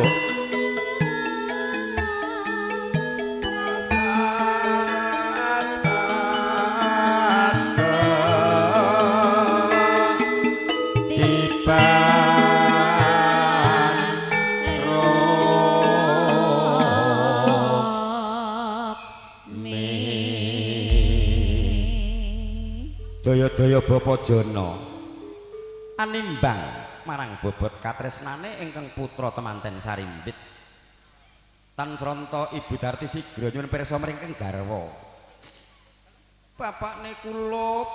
daya-daya Bapa Jana animbang marang bobot katresnane ingkang putra temanten sarimbit tan sranta Ibu Darti sigra nyuwun pirsa mringkeng garwa bapakne kula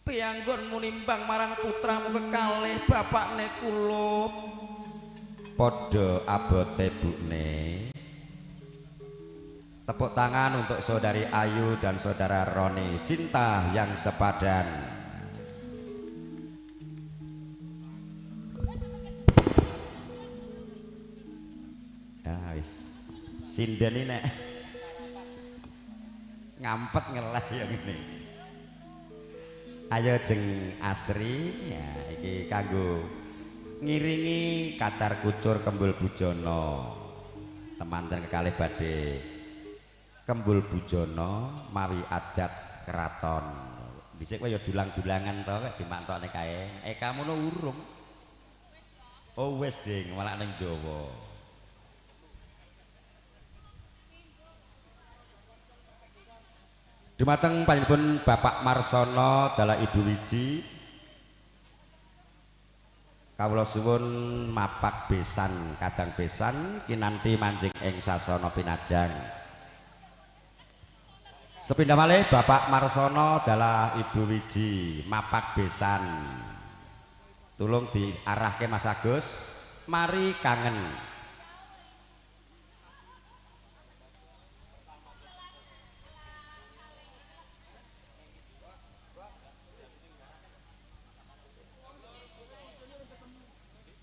piyanggon munimbang marang putramu kekalih bapakne kula padha abote bukne Tepuk tangan untuk saudari Ayu dan saudara Roni, cinta yang sepadan. Ya wis. Sinden ini nek ngampet ngelah yang ini. Ayo jeng asri ya iki kanggo ngiringi kacar kucur Kembul Bujono. Temanten kekalih badhe Kembul Bujono mawi adat keraton. Dhisik kaya dulang-dulangan to kok dimantokne kae. Kamu no urung. Oh wis ding malah ning Jawa. Dumateng panjenengan Bapak Marsono dalah Ibu Wiji. Kawula suwun mapak besan kadang besan kinanti manjing ing sasana pinajang. Sepindah malih Bapak Marsono dalah Ibu Wiji mapak besan. Tulung diarahke Mas Agus, mari kangen.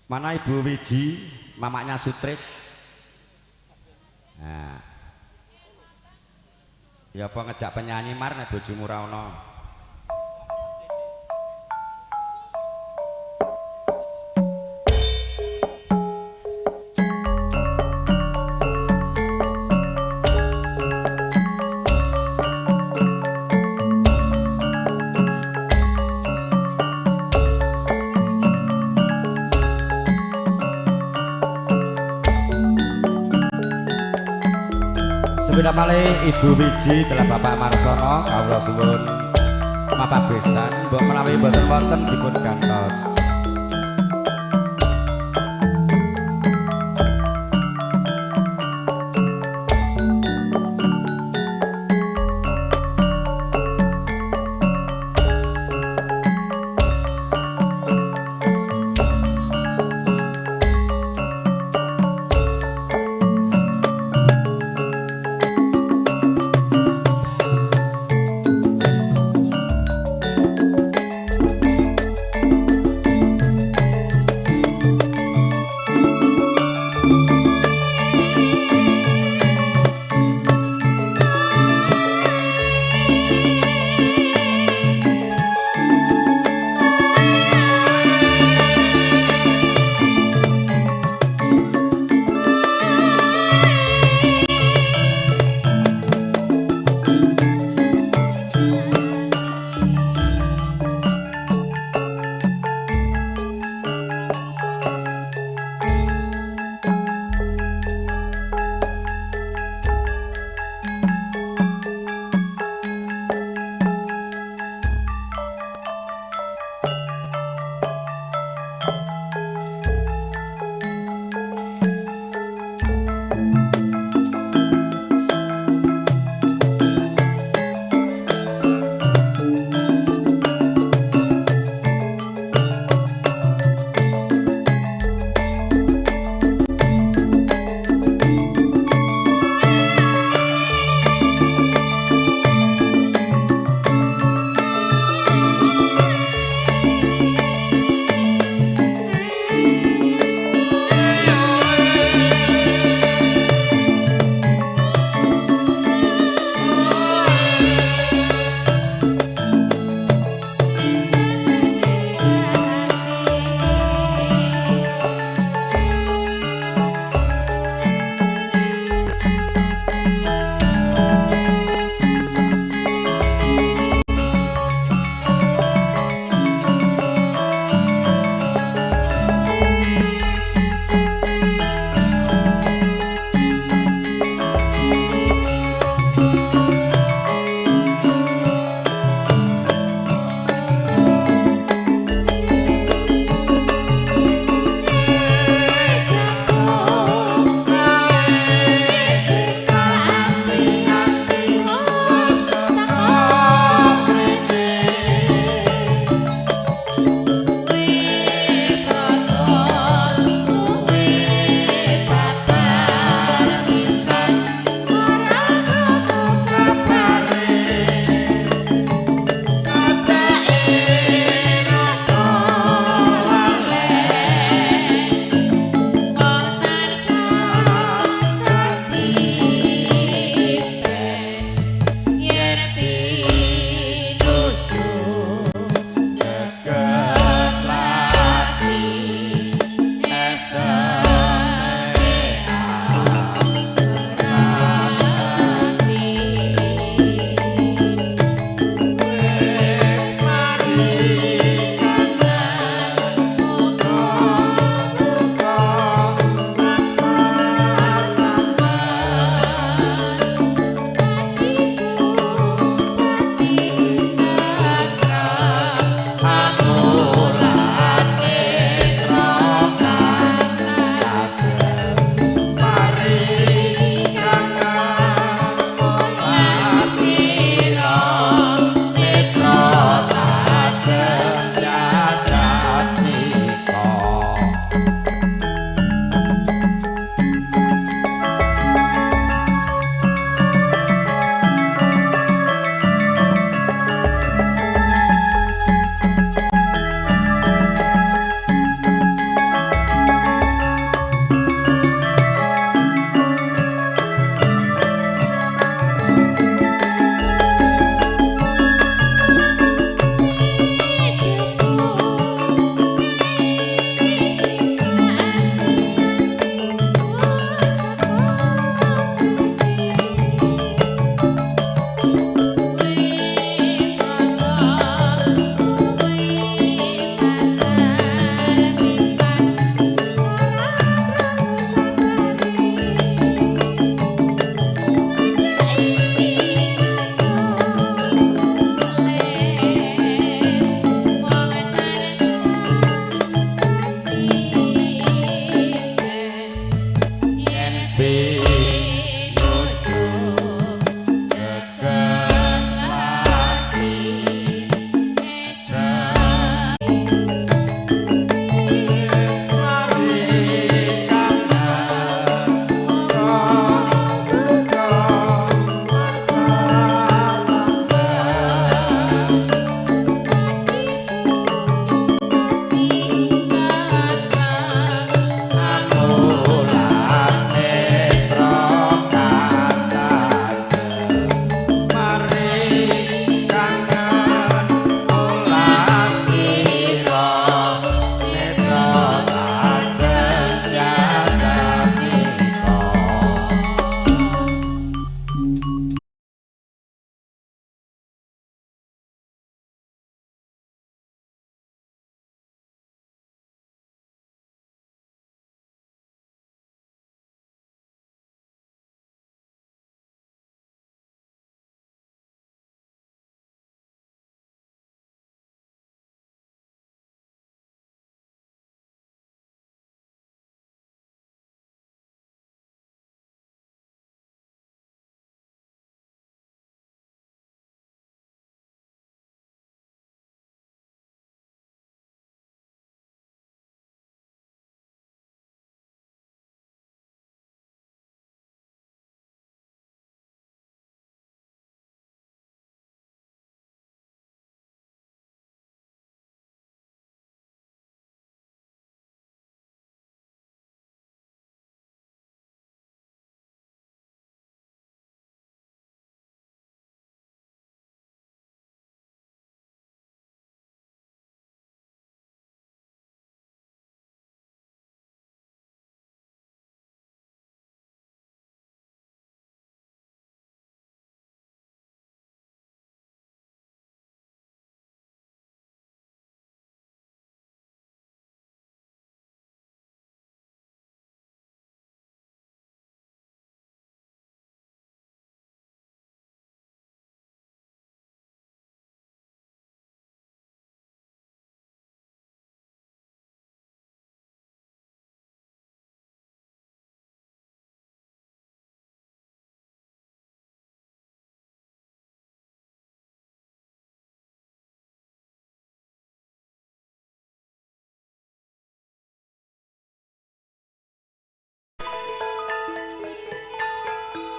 Mana Ibu Wiji, mamaknya Sutris? Nah. Ya apa ngejak penyanyi mar nek bojomu ra ono. Sepeda malih Ibu Wiji telah Bapak Marsono kawula suwun mapak besan mbok menawi boten wonten dipun gantos.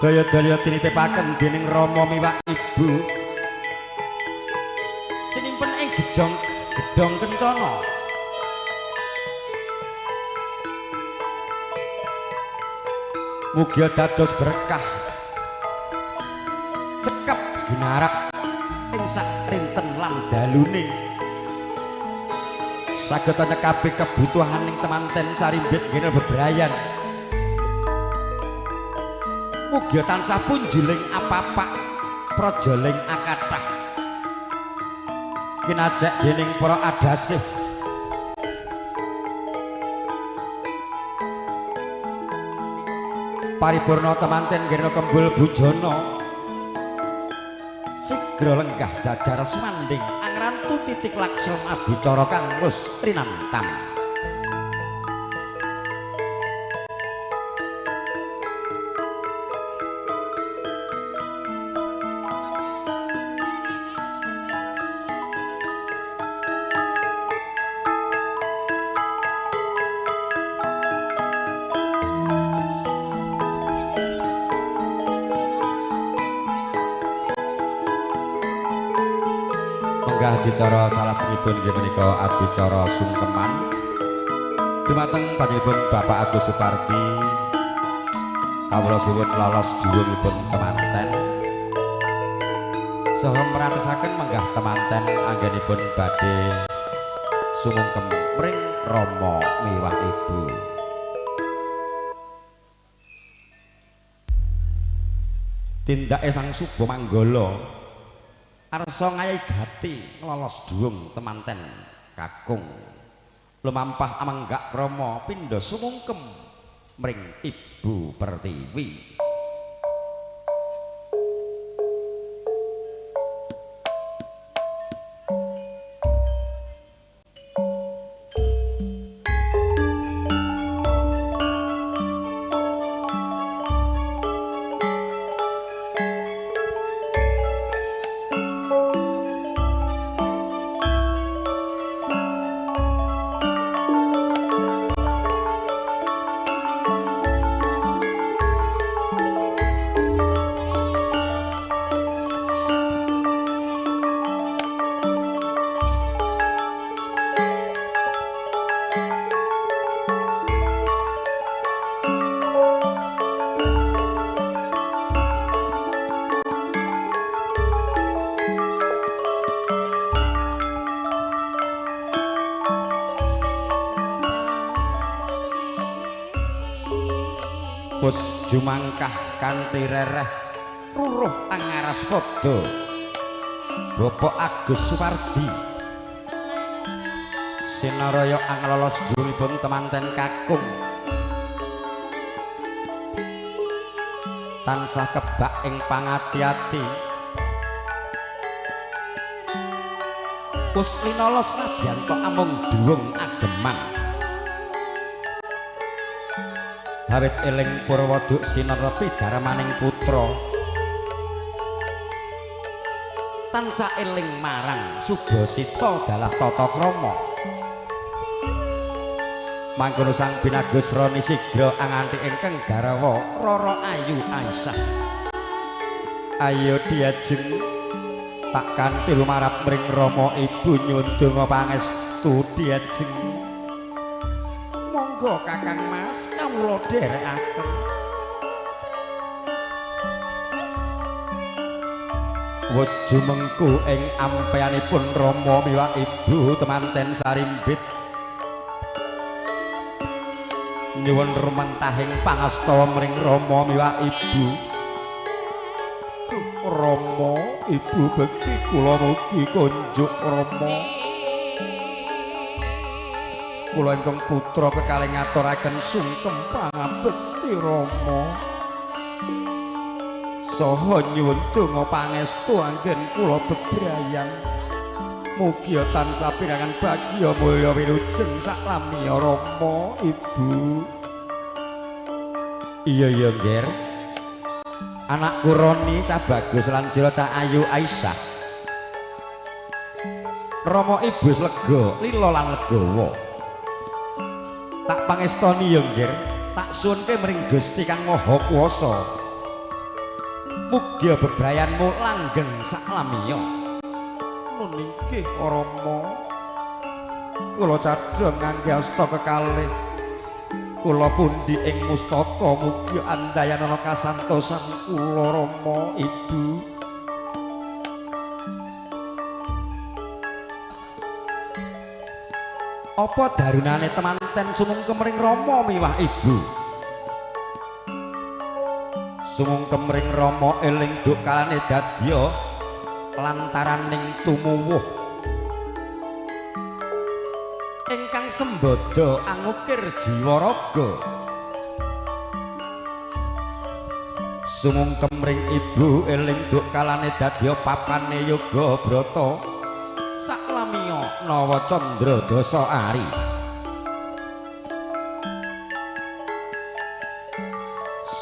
daya-daya tinitepaken dening Rama miwak Ibu sinimpen ing gedhong kencana. Mugia dados berkah cekep ginarap ing sak rinten lan dalune saged nyekapi kebutuhaning temanten sarimbit nggih bebrayan. Mugia tansah punjuling apapak prajaling akathah kinajek dening para adasih paripurna temanten nggih kembul bujana sigra lenggah jajar semanding angrantu titik laksam adicara kang wis rinantam. Adicara salajengipun nggih menika adicara sungkeman dumateng panjenenganipun Bapak Agus Supardi kawula suwun lolos dhuwuripun temanten saha meratesaken menggah temanten anggenipun badhe sumungkem mring Rama miwah Ibu. Tindake Sang Suba Manggala arsa ngayahi gati lolos dhuwung temanten kakung lumampah amanggak krama pindha sumungkem mring Ibu Pertiwi. Bos jumangkah kanthi rereh ruruh angaras padha Bapak Agus Supardi sinaraya anglolos dhuwuripun temanten kakung tansah kebak ing pangati-ati Pus linolos nadyan kok amung dhuwung agemang awit eling Purwaduk sinerepi darmaning putra tansah eling marang Subasita dalah tata krama mangkono sang binagus Roni Sigra anganti ingkang garawa Rara Ayu Aisyah ayo diajeng tak kanthi lumarap mring Rama Ibu nyuwun donga pangestu diajeng monggo Kakang Mas kawula dherekaken wis jumengku ing ampeyanipun Rama miwah Ibu temanten sarimbit nyuwun rumentahing pangasta mring Rama miwah Ibu Rama Ibu bekti kula mugi kunjuk Rama kula ingkang putra kekalih ngaturaken sungkem pangabekti Rama saha nyuwun donga pangestu anggen kula bebrayang mugi tansah pirangan bagya mulya wilujeng saklamiya Rama Ibu. Iya Ngger anakku Roni cah bagus lan jero cah Ayu Aisyah Rama Ibu wis lega lila lan legawa tak pangestoni ya Ngger tak suwunke mring Gusti Kang Maha Kuwasa mugia bebrayanmu langgeng saklamiya. Nun inggih Rama. Kula cadhong ngangge asta kekalih. Kula pundi ing mustaka mugi andayanana kasantosan kula Rama Ibu. Apa darunane temanten sumung kemring Rama miwah Ibu? Sumung kemring Rama eling duk kalane dadya lantaraning tumuwuh ingkang sembada angukir jiwa raga. Sumung kemring Ibu eling duk kalane dadya papane yoga brata saklamiya nawa candra dasa ari.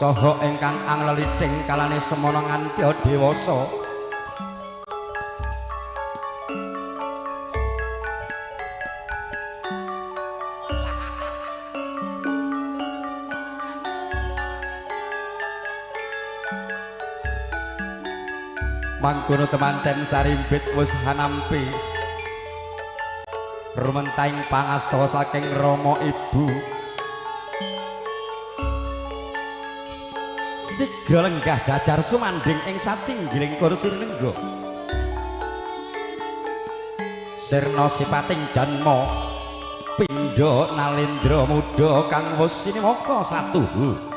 Saha ingkang angleliting kalane semana nganti dewasa. Mangkono temanten sarimbit wis hanampi rumentaing pangastawa saking Rama Ibu. Sigra lenggah jajar sumanding ing satinggiling kursi nenggo. Sirna sipating janma pindha nalendra muda kang wis sinimaka satuhu.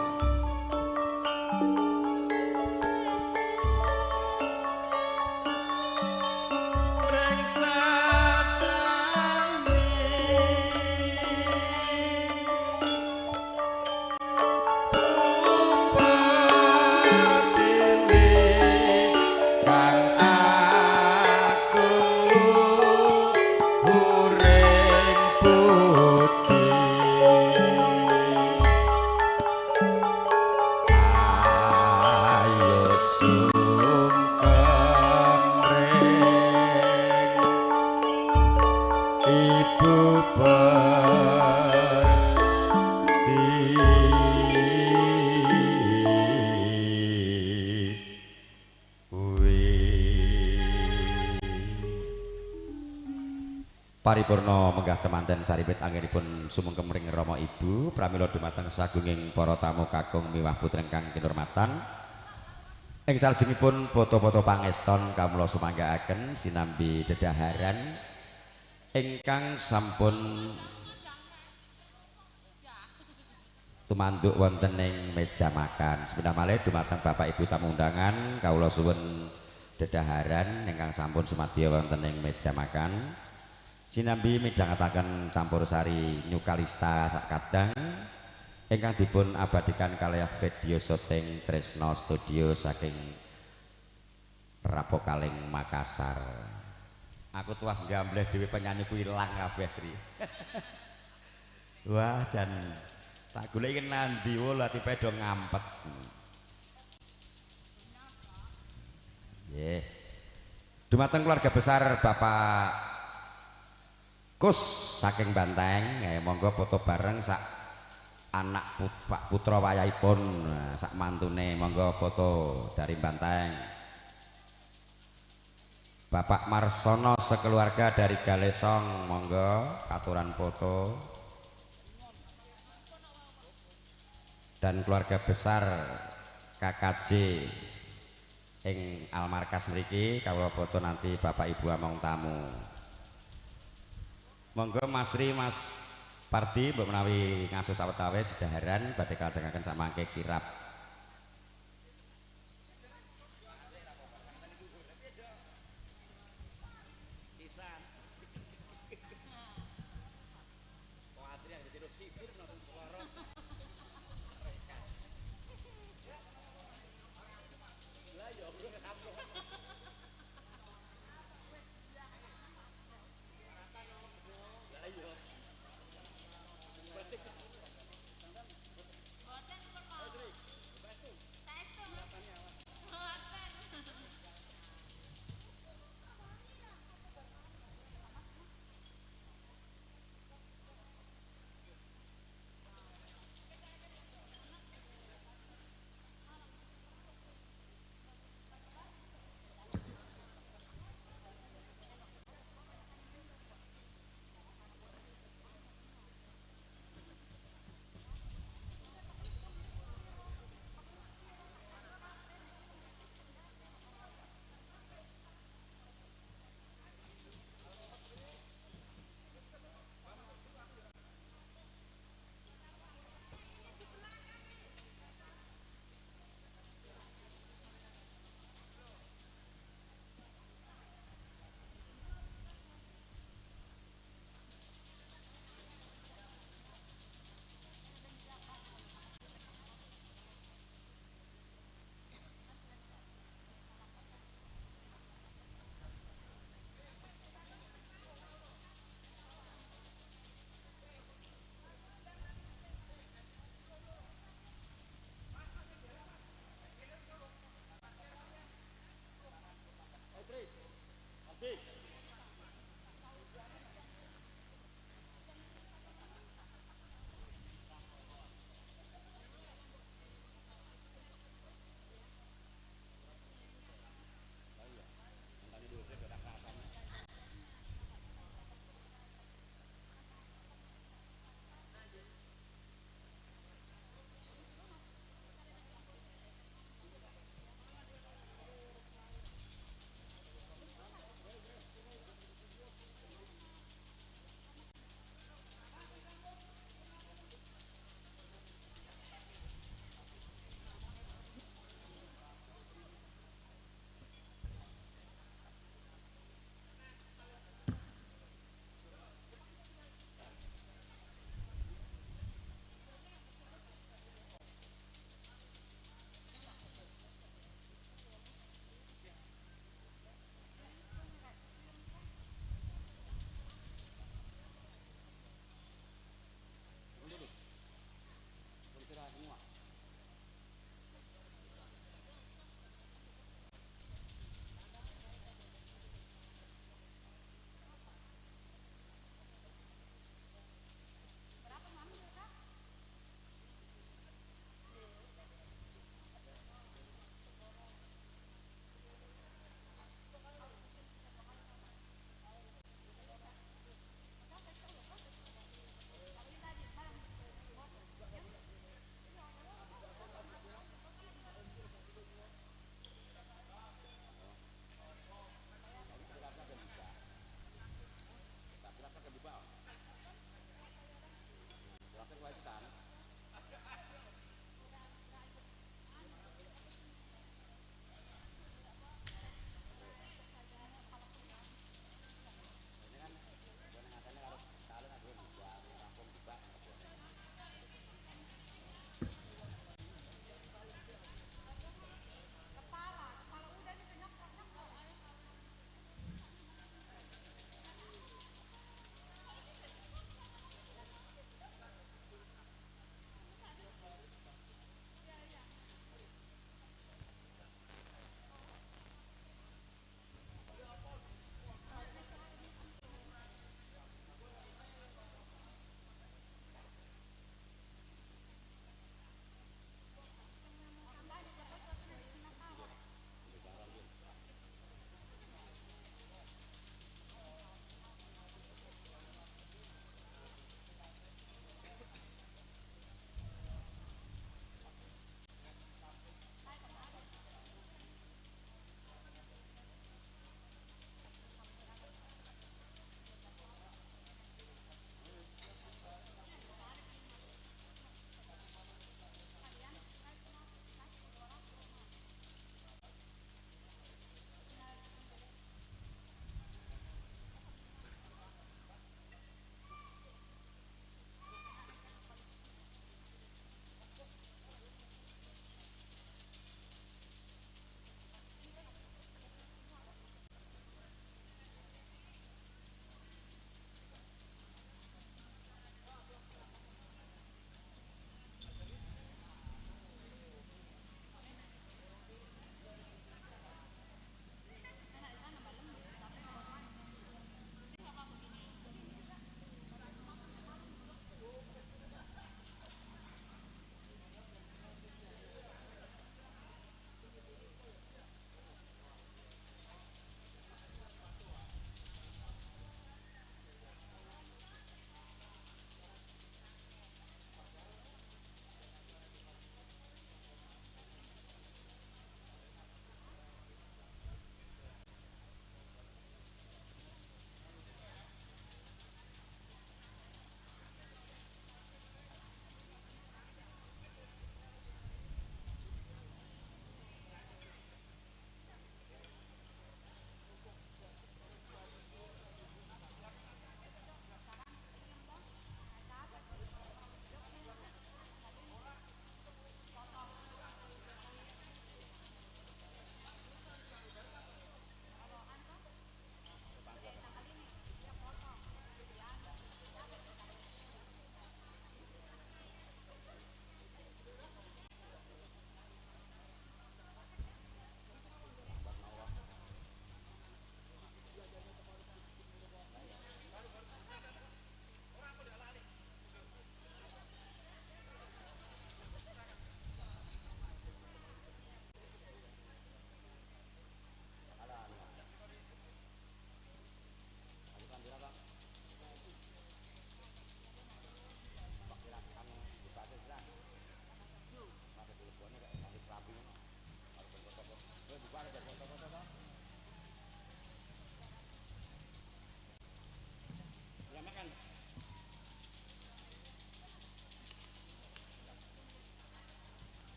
Paripurna menggah temanten saripit anggenipun sumung kemring Rama Ibu pramila dumateng sagunging para tamu kakung miwah putra ingkang kinurmatan. Ing salajengipun foto-foto pangeston kawula sumanggaaken sinambi dedaharan ingkang sampun tumanduk wonten ing meja makan. Sebentar malih dumateng Bapak Ibu tamu undangan kawula suwun dedaharan ingkang sampun sumadya wonten ing meja makan. Sinambi midhangetaken campursari Nyukalista sakadang ingkang dipun abadikan kalih video syuting Tresno Studio saking Rapokaling Makassar. Aku tuas gambleh dhewe penyanyi ku ilang kabeh Sri. Wah jan tak goleki nandi lha tipe do ngampet. Nggih. Dumateng keluarga besar Bapak Kus saking Banteng, monggo foto bareng sak anak Pak putra wayahipun, sak mantune monggo foto dari Banteng. Bapak Marsono sekeluarga dari Galesong, monggo aturan foto. Dan keluarga besar KKJ ing Almarkas mriki kawula foto nanti Bapak Ibu among tamu. Monggo Mas Ri, Mas Pardi mbok menawi ngasus awet-awet sedaharan badhe kalajengaken samangke kirap.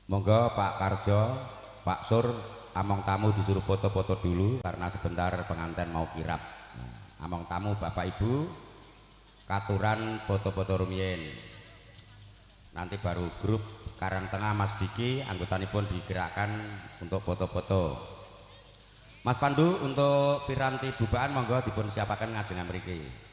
Monggo Pak Karjo, Pak Sur, among tamu disuruh foto-foto dulu karena sebentar pengantin mau kirap. Nah, among tamu Bapak Ibu, katuran foto-foto rumiyin. Nanti baru grup Karang Tengah Mas Diki, anggotanipun digerakkan untuk foto-foto. Mas Pandu untuk piranti bubaan monggo dipun siapaken ngajengan mriki.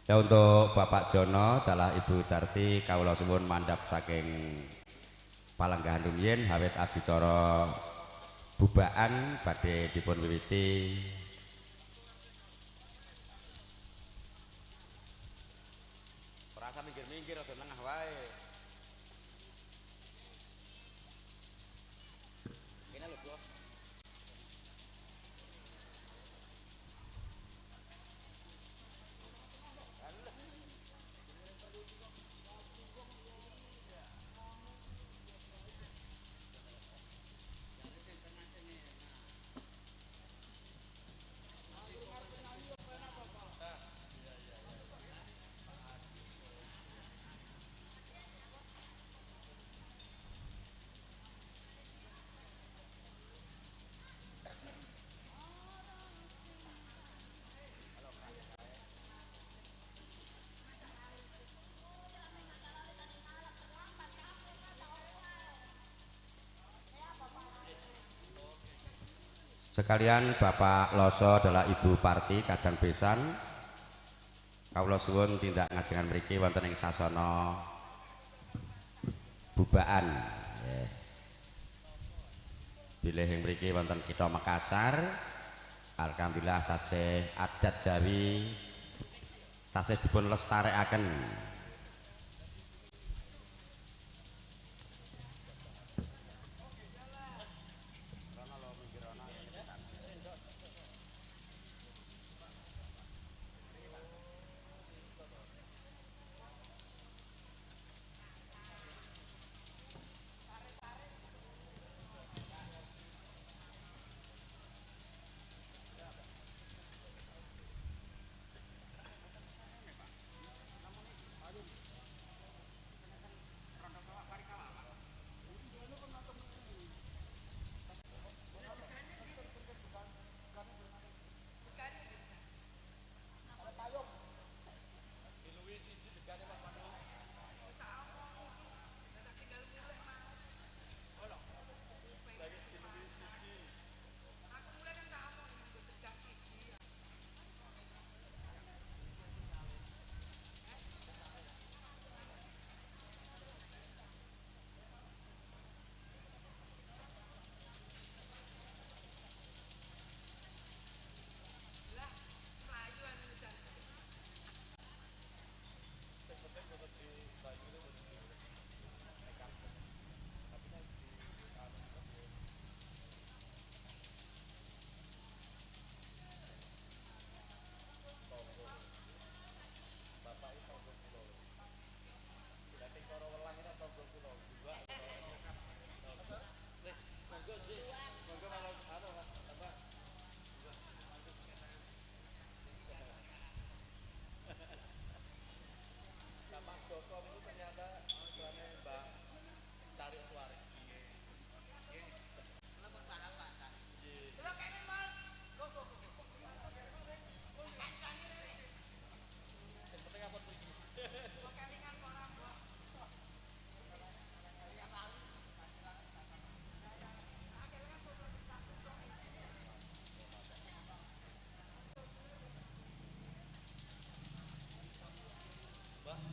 Ya untuk Bapak Jono adalah Ibu Darti kawula suwun mandhap saking palenggahan rumiyin awit adicara bubaan badhe dipun wiwiti. Ora usah minggir-minggir aja nengah wae. Kene lho, Bos. Sekalian Bapak Loso adalah Ibu Parti kadang besan. Kawula suwun tindak ngajengan mriki wonten ing sasana bubaan. Nggih. Bilih ing mriki wonten Kitha Makassar. Alhamdulillah tasih adat Jawi tasih dipun lestarekaken.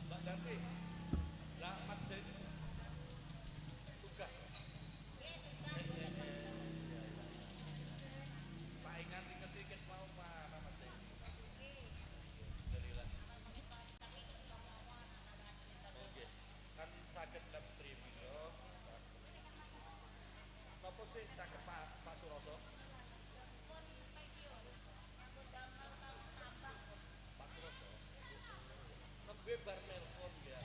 Mbak Janti. Lah Mas Zain tugas. Saingan dikit-dikit mau mana Mas Zain? Alhamdulillah. Oke. Kan saged live streaming yo. Apa sih saged Pak Suroso? Pak Suroso. Nembe bar nelpon ya.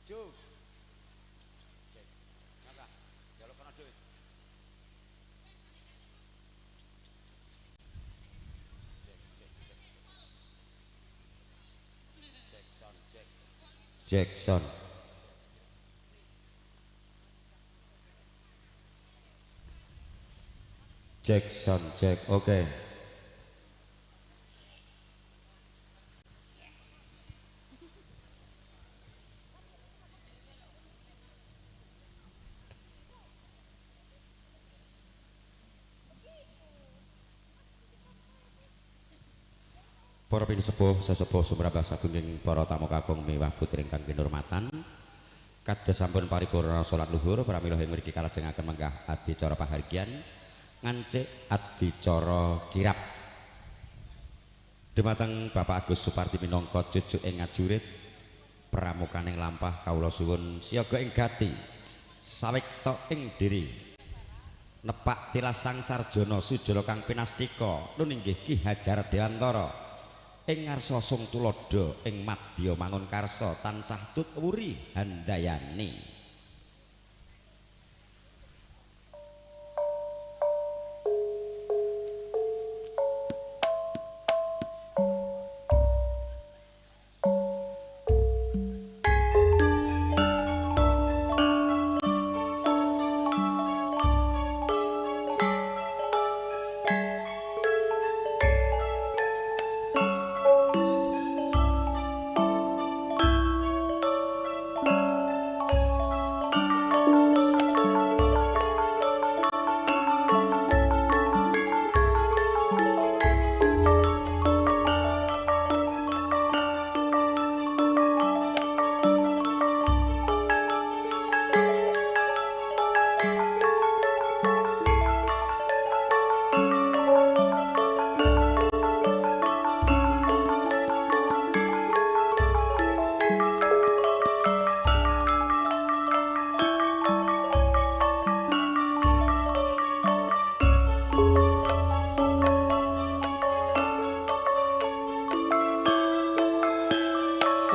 Ijo. Cek. Maka jaluk kono duit. Jackson. Jackson, Jack, oke. Para pinisepuh sesepuh sumrambah sagunging para tamu kakung miwah putri ingkang kinurmatan. Kados sampun paripurna salat luhur pramila ing mriki kalajengaken menggah adicara pahargyan ngancik adicara kirap. Dumateng Bapak Agus Supardi minangka cucuk ing ngajurit pramukaning lampah kawula suwun siaga ing gati sawekta ing diri. Nepak tilas sang sarjana sujala kang pinastika nun inggih Ki Hajar Dewantara. Ing ngarsa sung tulodo ing madya mangun karsa tansah tut wuri handayani.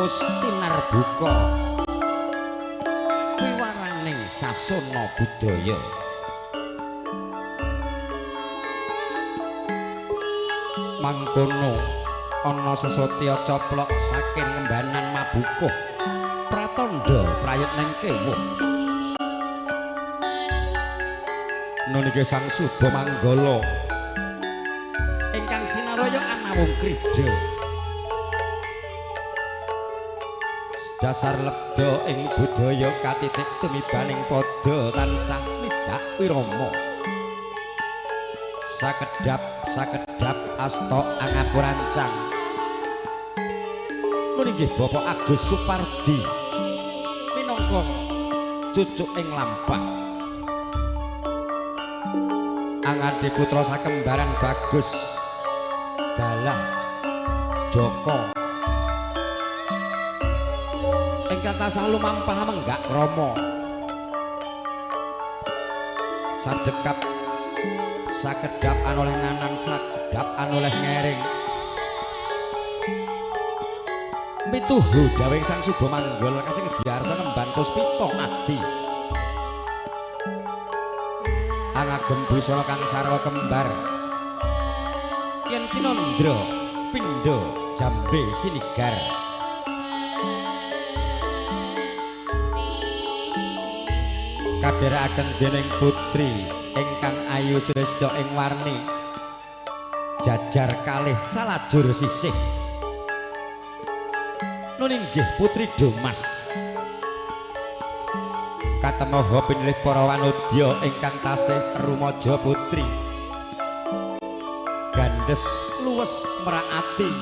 Ustinar buka piwaraning sasana budaya. Mangkono ana sesotya coplok saking ngembanan mabukuh pratandha prayit ning kewuh. Nuniki Sang Suba Manggala ingkang sinaraya anawung krida. Dasar lebda ing budaya katitik tumibaning padha tansah midak wirama. Sakedhap asta angapurancang. Nunggih Bapak Agus Supardi minangka cucuk ing lampah. Angadi putra sakembaran Bagus Dalah Joko ingkang tasah lumampah menggak krama. Sadekap sakedhap anoleh nanan sakedhap anoleh ngering. Mituhu dawing Sang Suba Manggala kasing diarsa nemban puspita adi. Angagem busana kang sarwa kembar. Yen Cinandra pindha jambe sinigar. Kadherekaken dening putri ingkang ayu sresta ing warni jajar kalih salajur sisih. Nuninggih Putri Domas katemoho pinilih para wanodya ingkang tasih rumaja putri gandes luwes meraati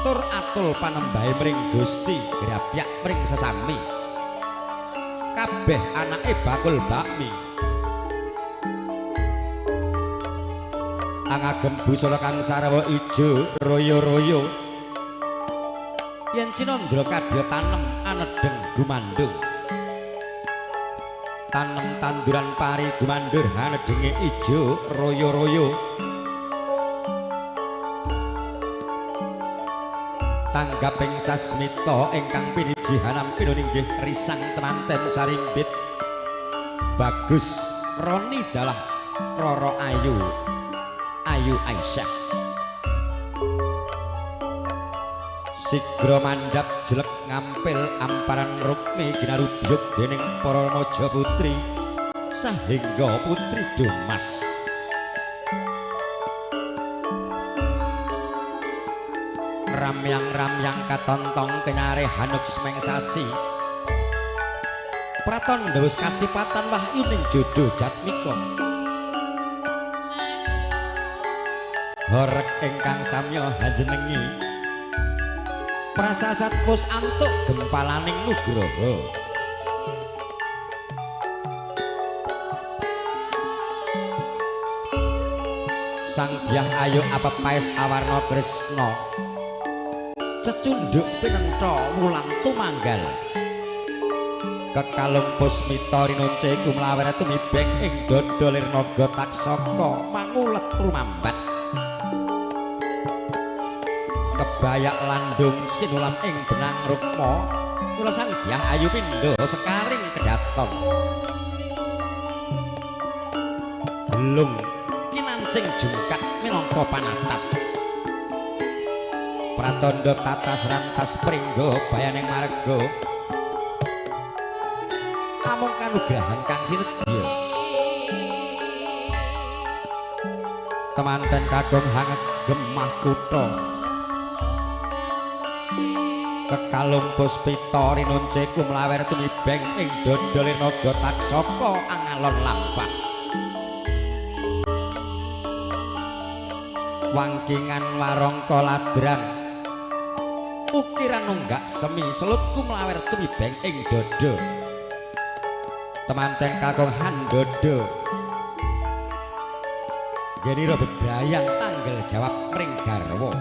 tur atul panembahe mring Gusti grapyak mring sesami. Kabeh anake bakul bakmi angagem busana kang sarwa ijo royo-royo. Yen Cinandra kadya tanem anedeng gumandhung tanem tanduran pari gumandur anedenge ijo royo-royo. tanggaping sasmita ingkang piniji hanam pinun inggih risang temanten sarimbit bagus Roni dalah Roro Ayu Aisyah sigra mandhap jelek ngampil amparan rukmi ginarubyuk dening para maja putri sahingga putri Domas ramyang-ramyang katontong kenyare hanuk semeng sasi praton dawus kasipatan wahyu ning jodoh jatmika horek ingkang samya hanjenengi prasasat pus antuk gempalaning nugraha sang Hyang Ayu apepaes awarna Kresna cecunduk pinentha wulang tumanggal kekalung pusmita rinunce kumlawer tumibeng ing dodolir naga taksaka mangulet rumambat kebayak landung sinulam ing benang rukma kula sang Hyang Ayu pindha sekaring kedaton gelung kinancing jungkat minangka panatas pratandha tatas rantas pringga bayaning marga amung kanugrahan kang sinedya temanten kagem hanget gemah kutha kekalung puspita rinunce kumlawer tumibeng ing dodolir naga taksaka angalon lampah wangkingan warangka ladrang ukiran nunggak semi selut kumlawer tumibeng ing dodo temanten kakung handodo genira bebrayang tanggel jawab mring garwa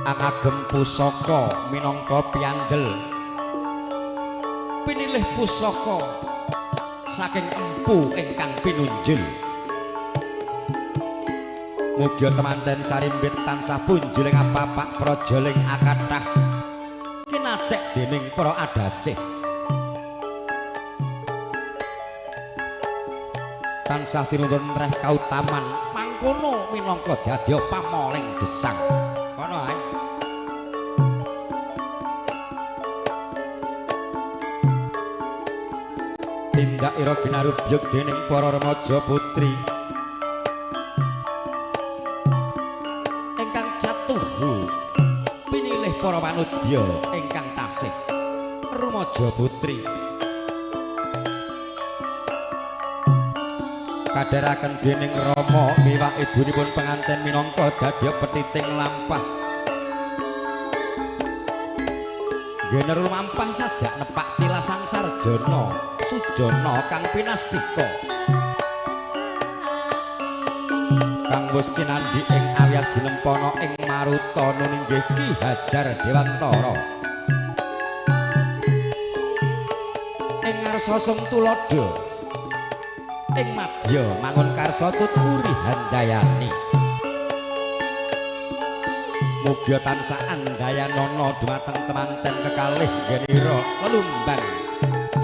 angagem pusaka minangka piandel pinilih pusaka saking empu ingkang pinunjul mugia temanten sarimbit tansah punjuling apapak prajaling akathah kinacek dening para adasih tansah tinuntun reh kautaman mangkono minangka dadya pamoling gesang kono ae tindak ira ginarubyuk dening para remaja putri ingkang jatuhu pinilih para wanudya ingkang tasih rumaja putri kadharaken dening Rama miwah ibunipun penganten minangka dadya petiting lampah generul mampah sajak nepak tilasang sarjana sujana kang pinastika kang wis cinandhi ing awiyat jinempana ing maruta nuninggih Ki Hajar Dewantara ing ngarsa sung tuladha ing madya mangun karsa tuturi handayani mugia tansah andayanana dumateng temanten kekalih genira lelumban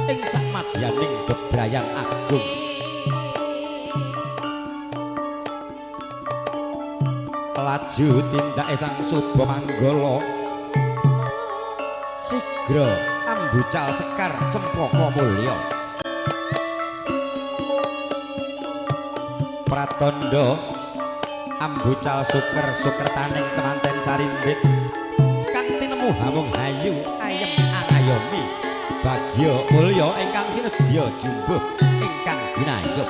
ing samadyaning bebrayan agung laju tindake sang Subamanggala sigra ambucal sekar cempaka mulya pratandha ambucal sukertaning temanten sarimbit kang tinemu hamung hayu ayem angayomi bagya mulya ingkang sinedya jumbuh ingkang ginayuh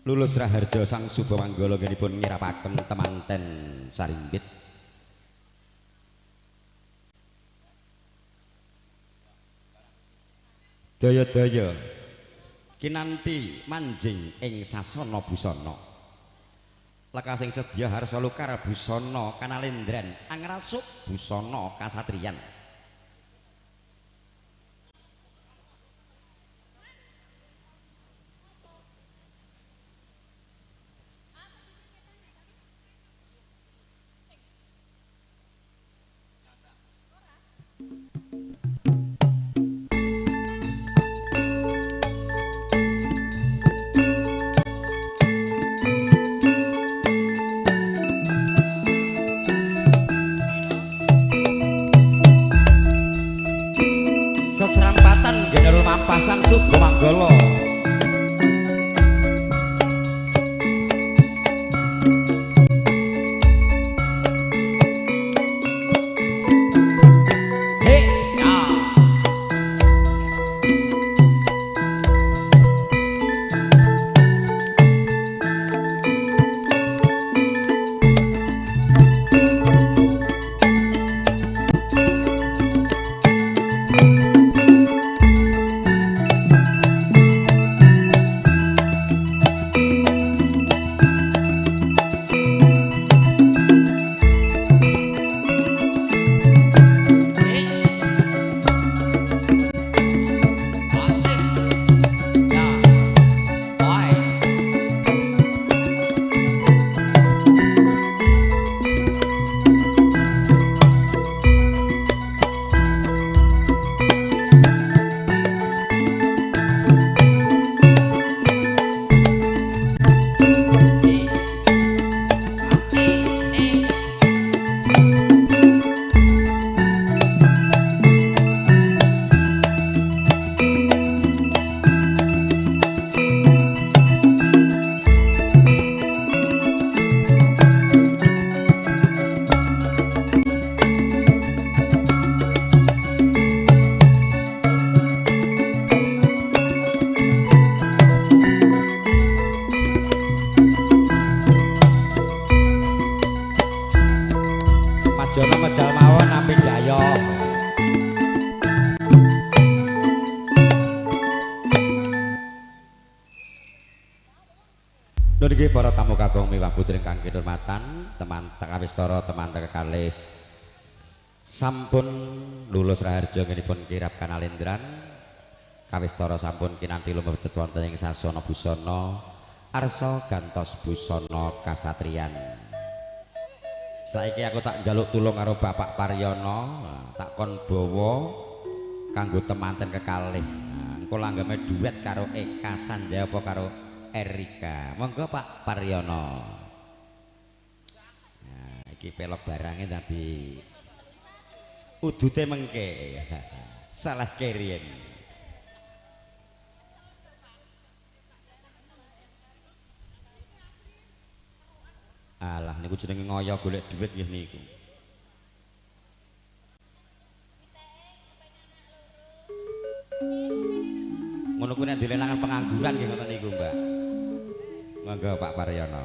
Lulus Raharja Sang Suba Manggala ngenipun ngirapaken temanten sarimbit. Daya-daya kinanthi manjing ing sasana busana. Lekasing sedya harsa lukar busana kanalendran angrasuk busana kasatriyan. Seserampatan generul mampah Sang Suba Manggala. Jono medal mawon nampi jaya. Niki para tamu kakung miwah putri ingkang kinurmatan, teman Kawistara, teman kekalih sampun lulus Raharja ngenipun kirap kanalendran. Kawistara sampun kinanthi lumebet wonten ing sasana busana arsa gantos busana kasatriyan. Saiki aku tak njaluk tulung karo Bapak Paryono, tak kon bawa kanggo temanten kekalih. Engko langgeme duet karo Eka Sanjaya apa karo Erika. Monggo Pak Paryono. Nah, iki pelok barange dadi udute mengke. Salah kerien. Alah niku jenenge ngoyo golek duit nggih niku. Ngono kuwi nek dilenangan pengangguran nggih ngoten niku, Mbak. Monggo Pak Paryono.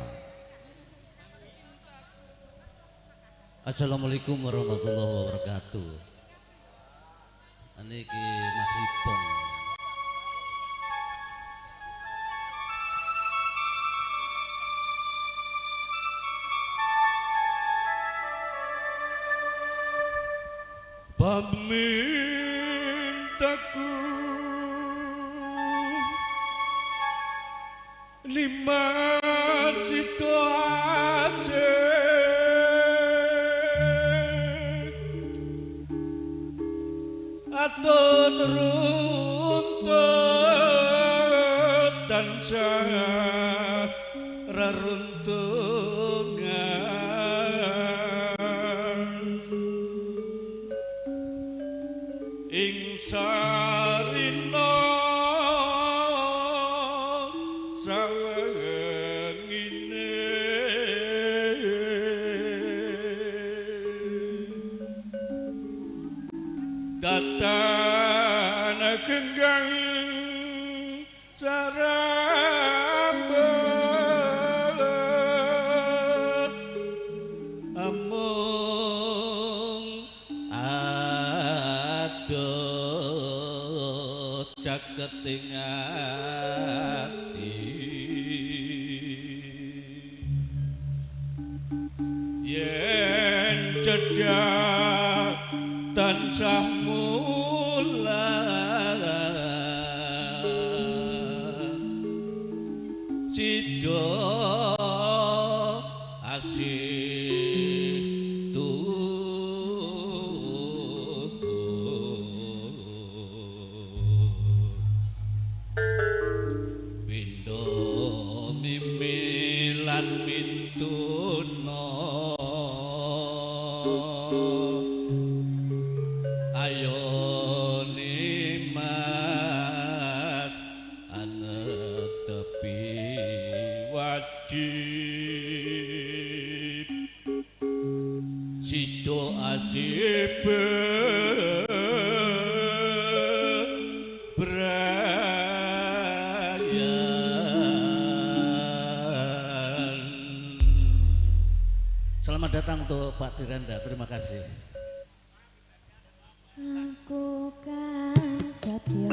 Assalamualaikum warahmatullahi wabarakatuh. Niki Mas Ipong. Pamintaku lima situasi atun runtut tansah reruntungan ing sarina sawengine datana genggang sarambang sageting ati yen cedhak tansah mulan sida asih pindho mimilan mintuna ayo nimas anetepi wajib sida asih bebrayan. Selamat datang untuk Pak Tiranda. Terima kasih. Aku kan setyo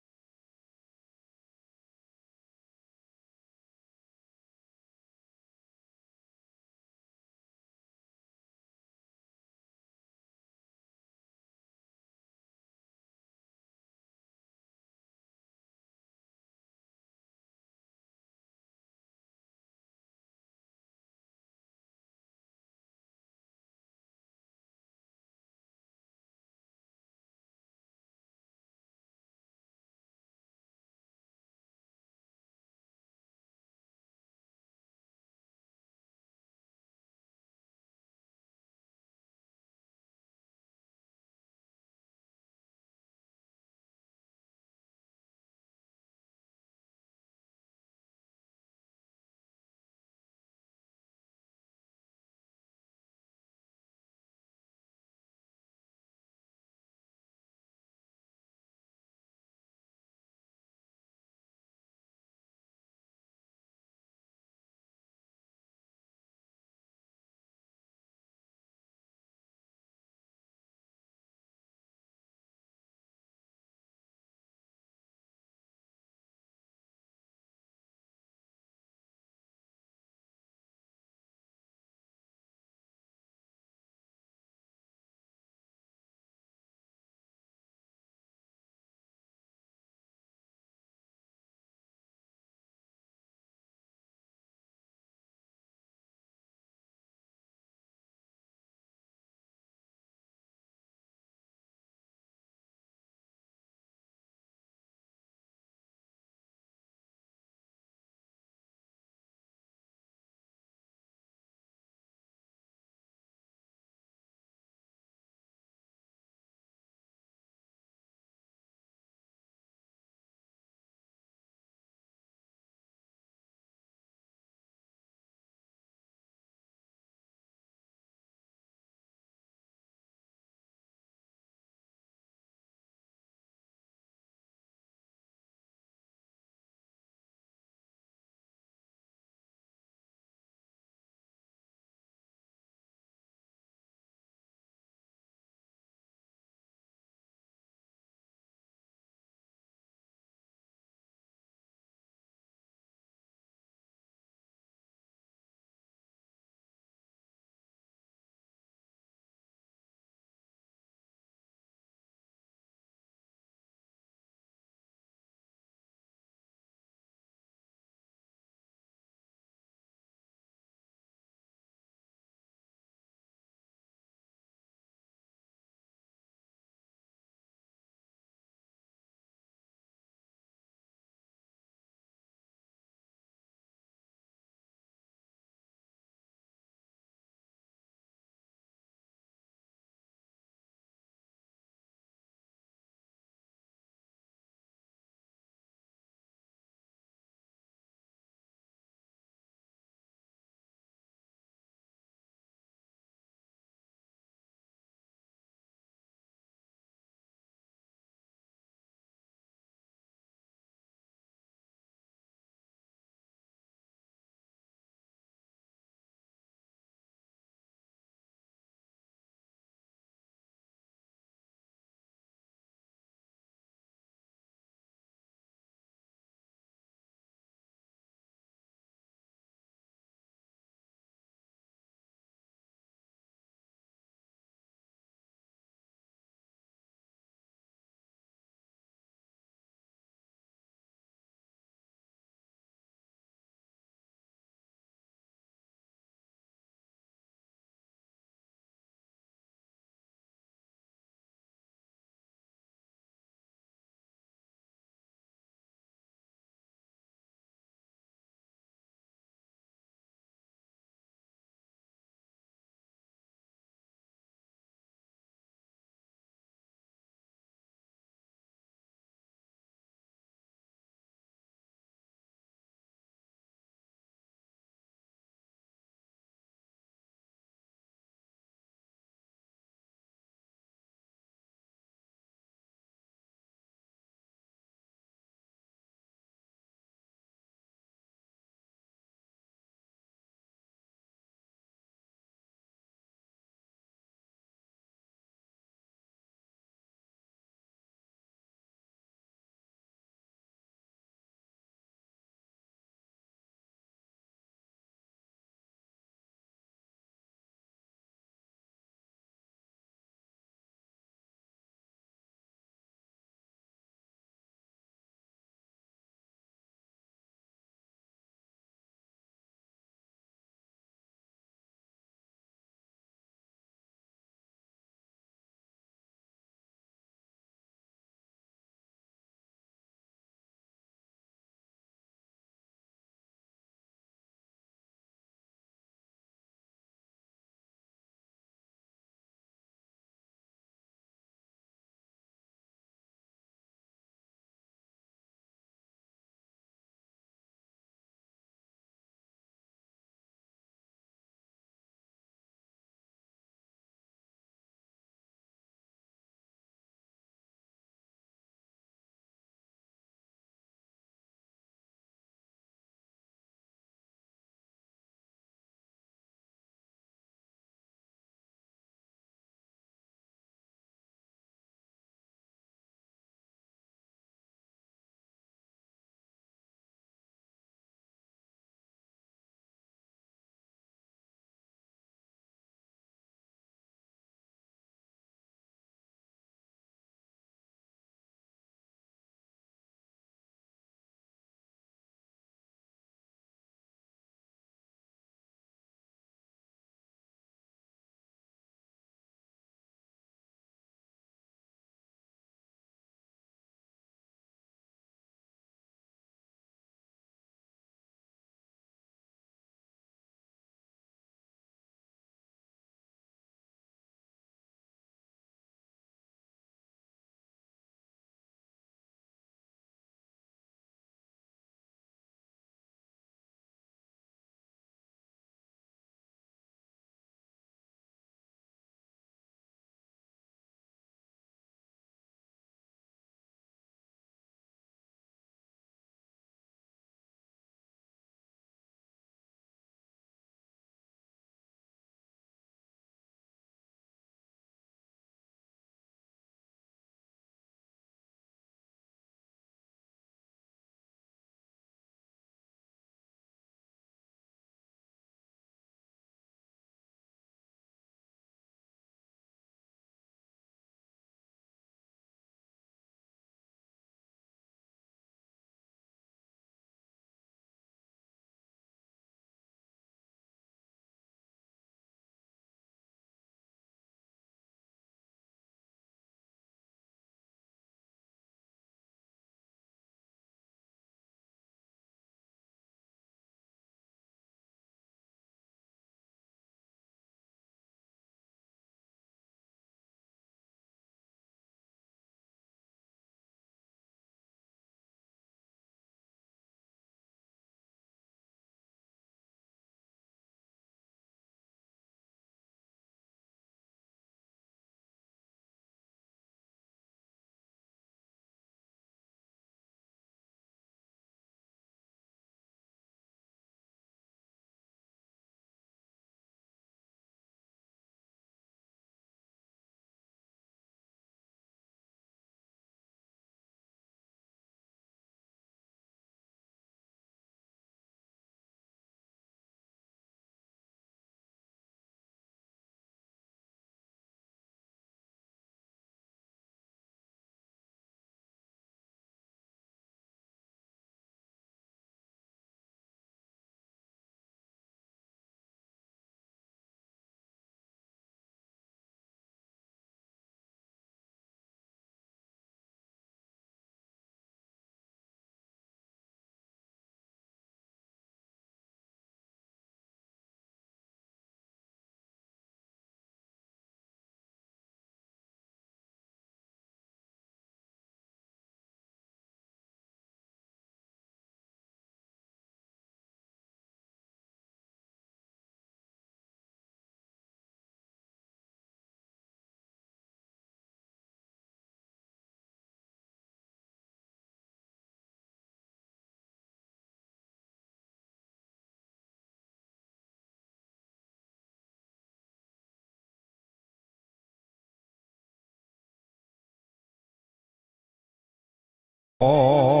arsa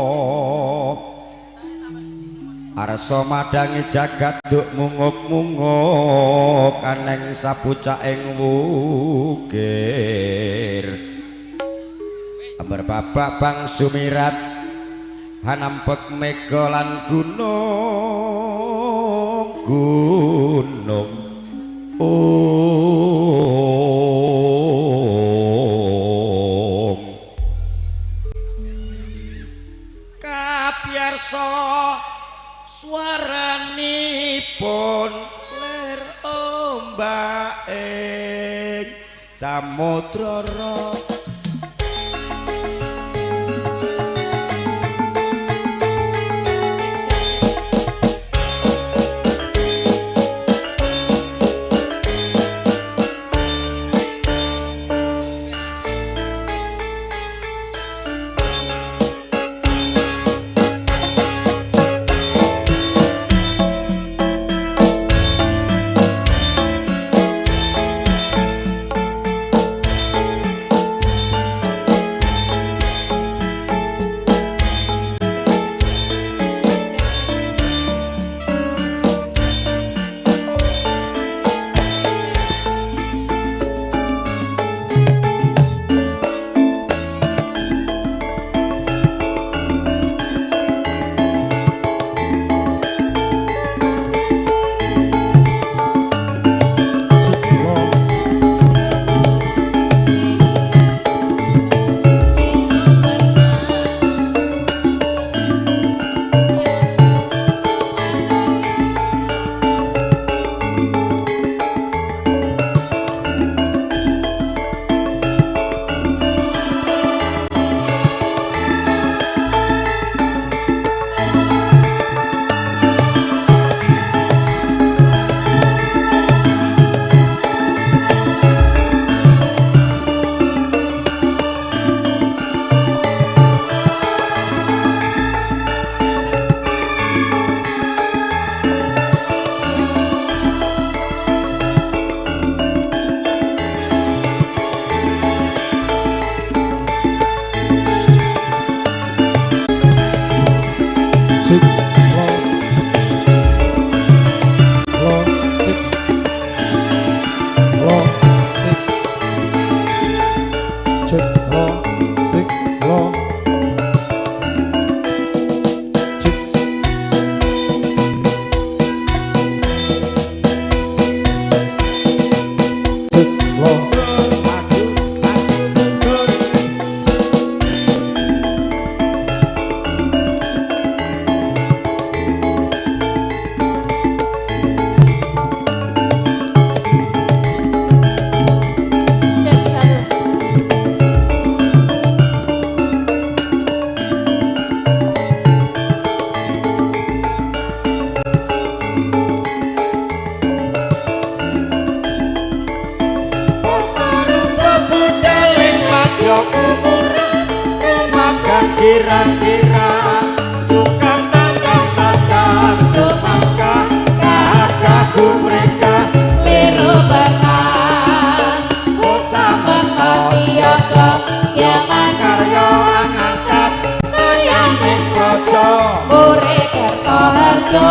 madangi jagat duk munguk-munguk aneng sapucaking wukir ambar babak bang sumirat hanampek mega lan gunung kapyarsa swaranipun ler ombak ing samudra kira-kira juga tanda-tanda cumaka kagaku mereka liru benar bersama kasiaka yang karya angkat kalian projo ure kertoharjo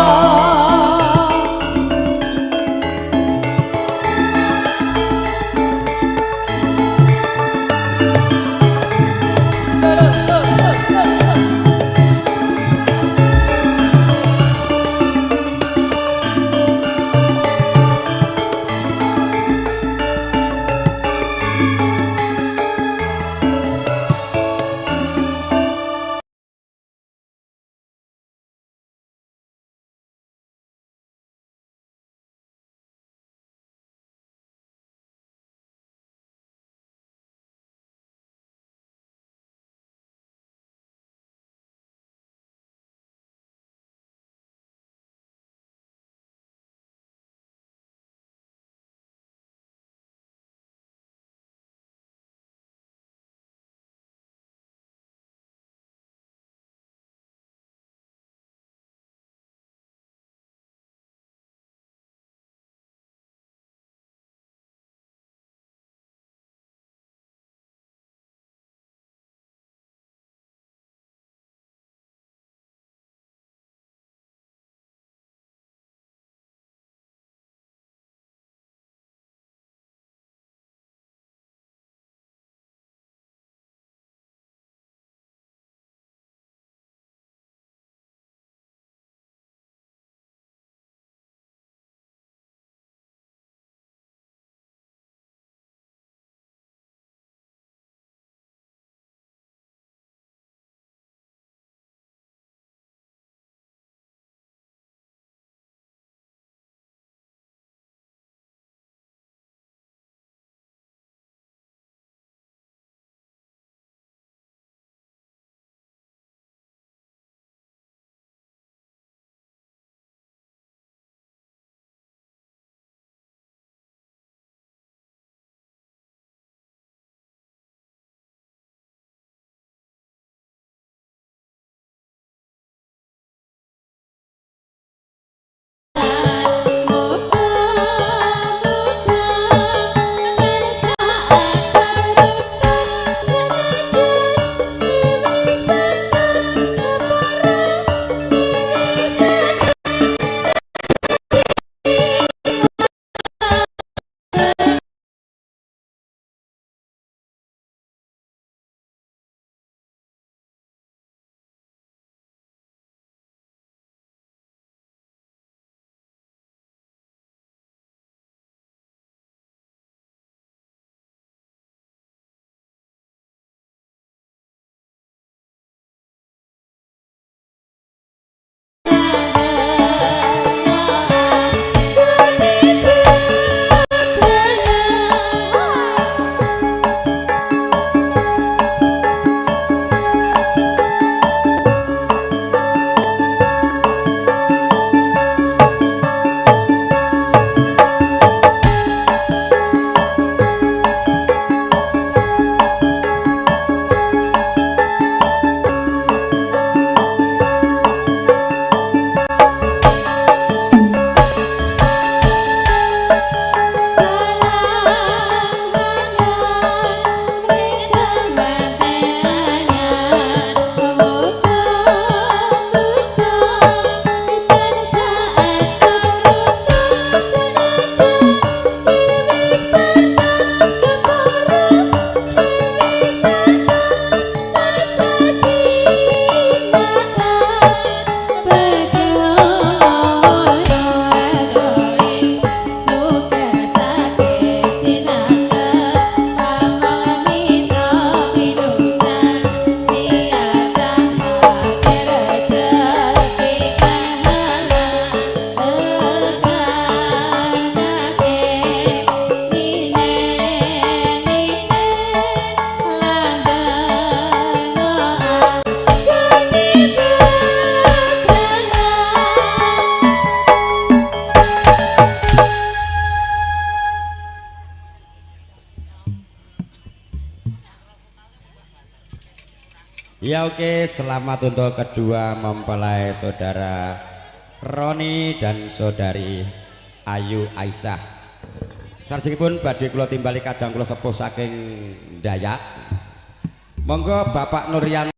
Ya oke, selamat untuk kedua mempelai saudara Roni dan saudari Ayu Aisyah. Sarjengipun badhe kula timbali kadang kula sepuh saking Dayak. Monggo Bapak Nuryan.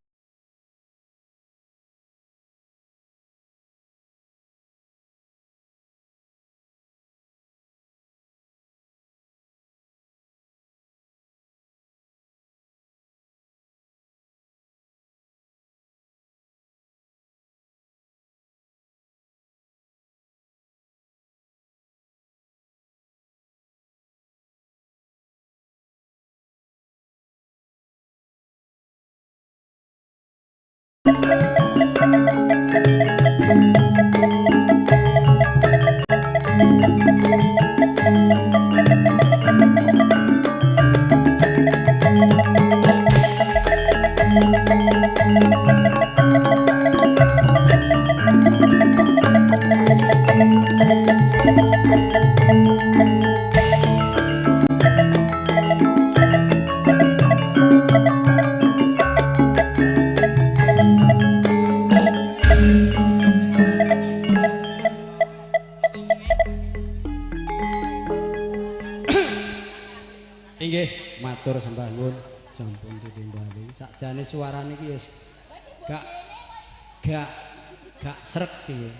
Inggih, matur sembah nuwun sampun ditimbali. Sakjane suarane iki wis gak srek iki.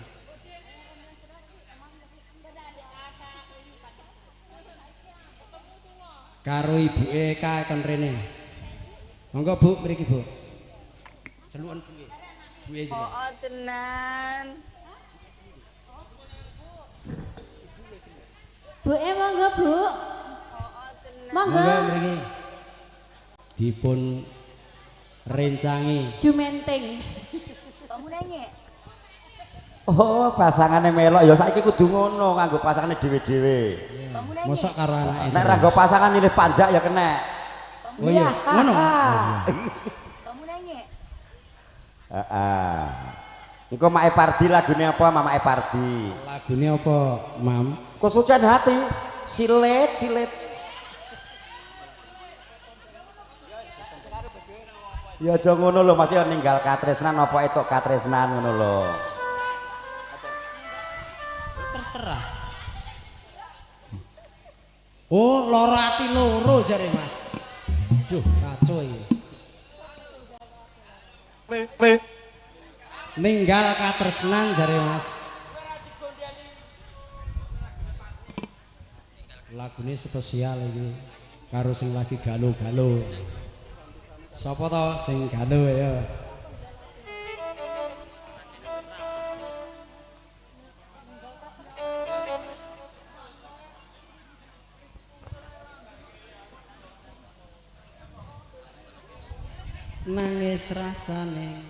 Karo ibuke kae kon rene. Monggo Bu, mriki Bu. Celuken Bu. Buke iki. Oh, tenan. Bu, monggo Bu. Monggo. Monggo mriki. Dipun rencangi Jumenting. Kamu nanya? Oh, pasangane melok ya saiki kudu ngono nganggo pasangane dhewe-dhewe. Kamu nanya? mosok karo anake. Nek ra nggo pasangan nyilih panjak ya kena. Oh iya, ngono. Kamu nanya? Heeh. Engko Mak Epardi lagune apa Mama Epardi? Lagune apa, Mam? Kesucian hati, silet. Ya aja ngono lho, Mas, ya ninggal katresnan apa etuk katresnan ngono lho. Terserah. Oh, loro ati loro jare Mas. Duh, kacau iki. Ninggal katresnan jare Mas. Lagune spesial iki karo sing lagi galo-galo. Sapa to sing galo ya? Nangis rasane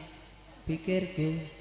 pikirku.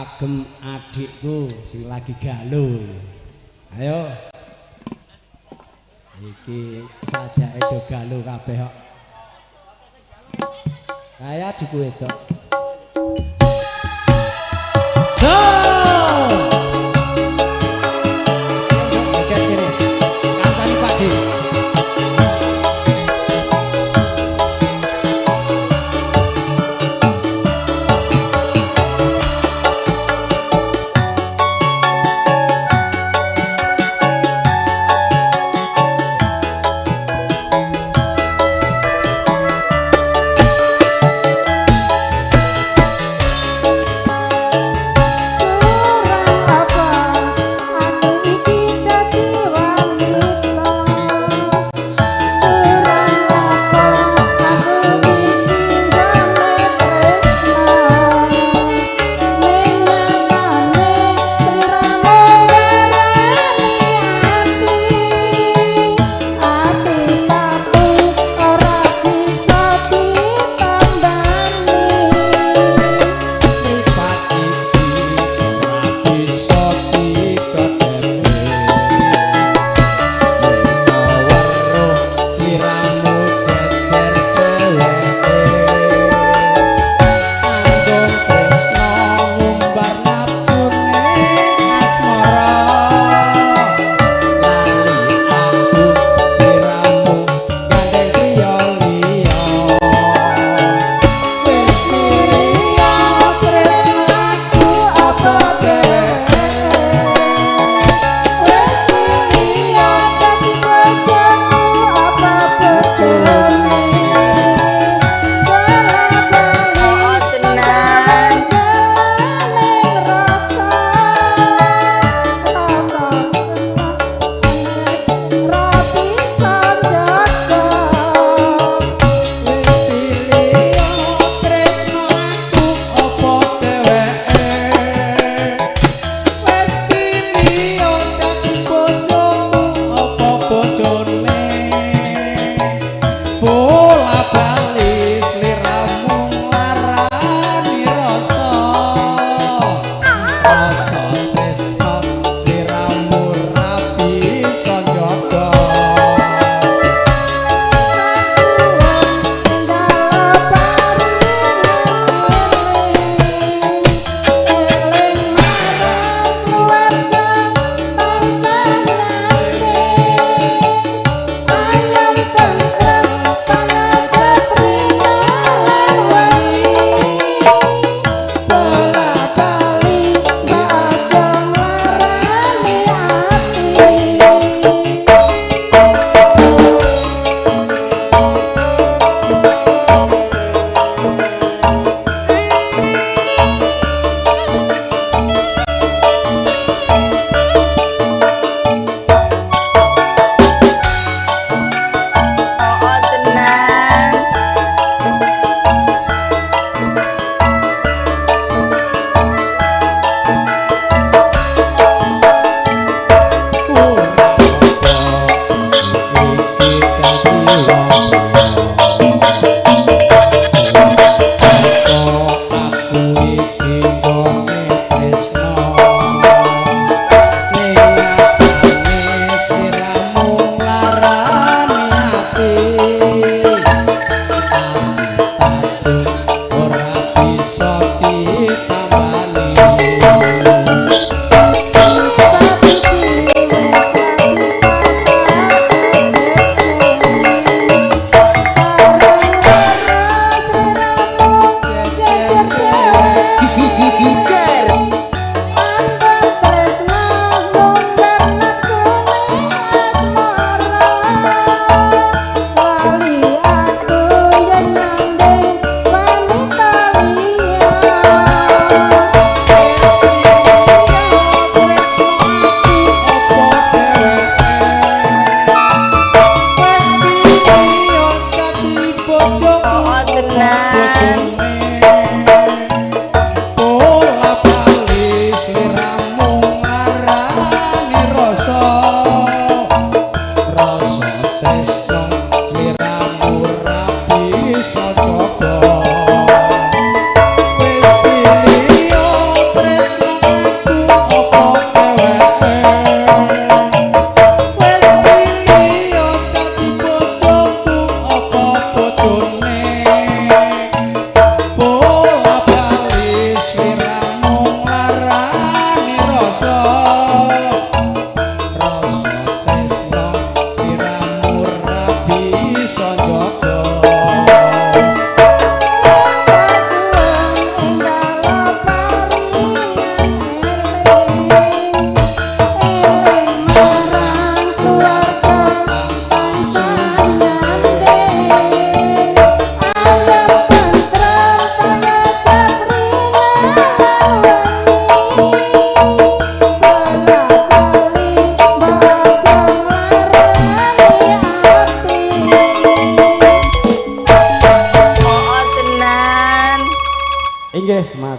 kagem adikku sing lagi galuh. Ayo. Iki sajake do galuh kabeh kok. Kaya adikku wedok. So! Oke kene. Kancane Pak Di.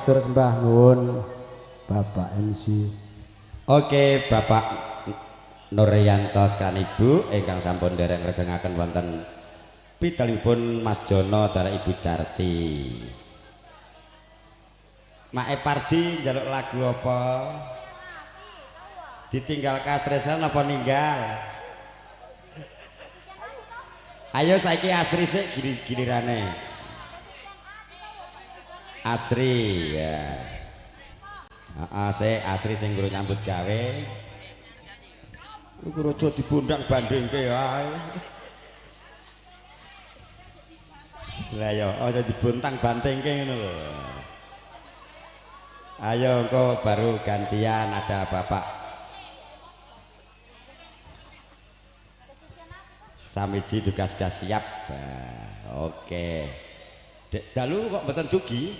matur sembah nuwun Bapak MC. Oke, Bapak Nuryanto sekalian Ibu ingkang sampun derek ngregengaken wonten pidalipun Mas Jono darah Ibu Darti. Mak Epardi njaluk lagu apa? Ditinggal katresan apa ninggal? Ayo saiki Asri sik gilirane. Asri ya. Asri sing guru nyambut gawe. Iku raja dibundang bandingke wae. Lah ya aja dibuntang bantingke ngono lho. Ayo engko baru gantian ada Bapak Samiji juga sudah siap. Nah, oke. Dek dalu kok mboten dugi.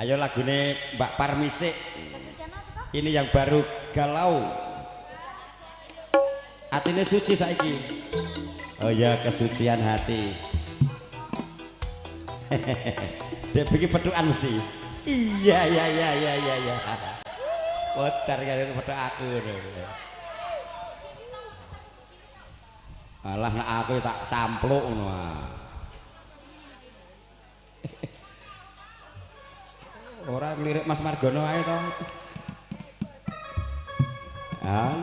Ayo lagune Mbak Parmisik. Ini yang baru galau. Atine suci saiki. Oh ya, kesucian hati. Dek bikin pedukan mesti. Iya. Potar kali itu peduk aku. Alah nak aku tak sampluk ngono. Ora ngelirik Mas Margono ae to. Allah.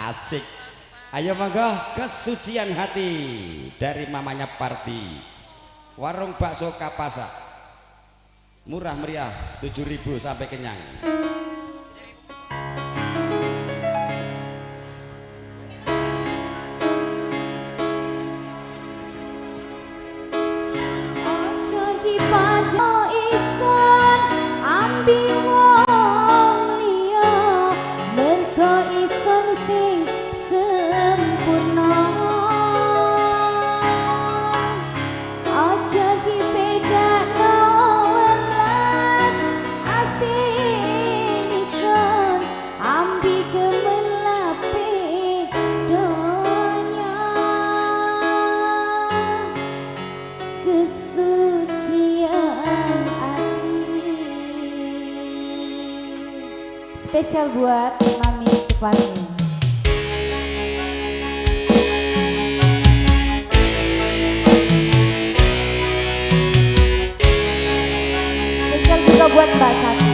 Asik. Ayo monggo kesucian hati dari mamanya Parti. Warung bakso Kapasa. Murah meriah 7.000 sampai kenyang. Aja dipajo ison ambi wong liya mergo ison sing sempurna. Aja dibedakno welas asin ison ambi gemelape donya. Kesucian hati spesial buat Mami Sepati. Spesial juga buat Mbak Sati.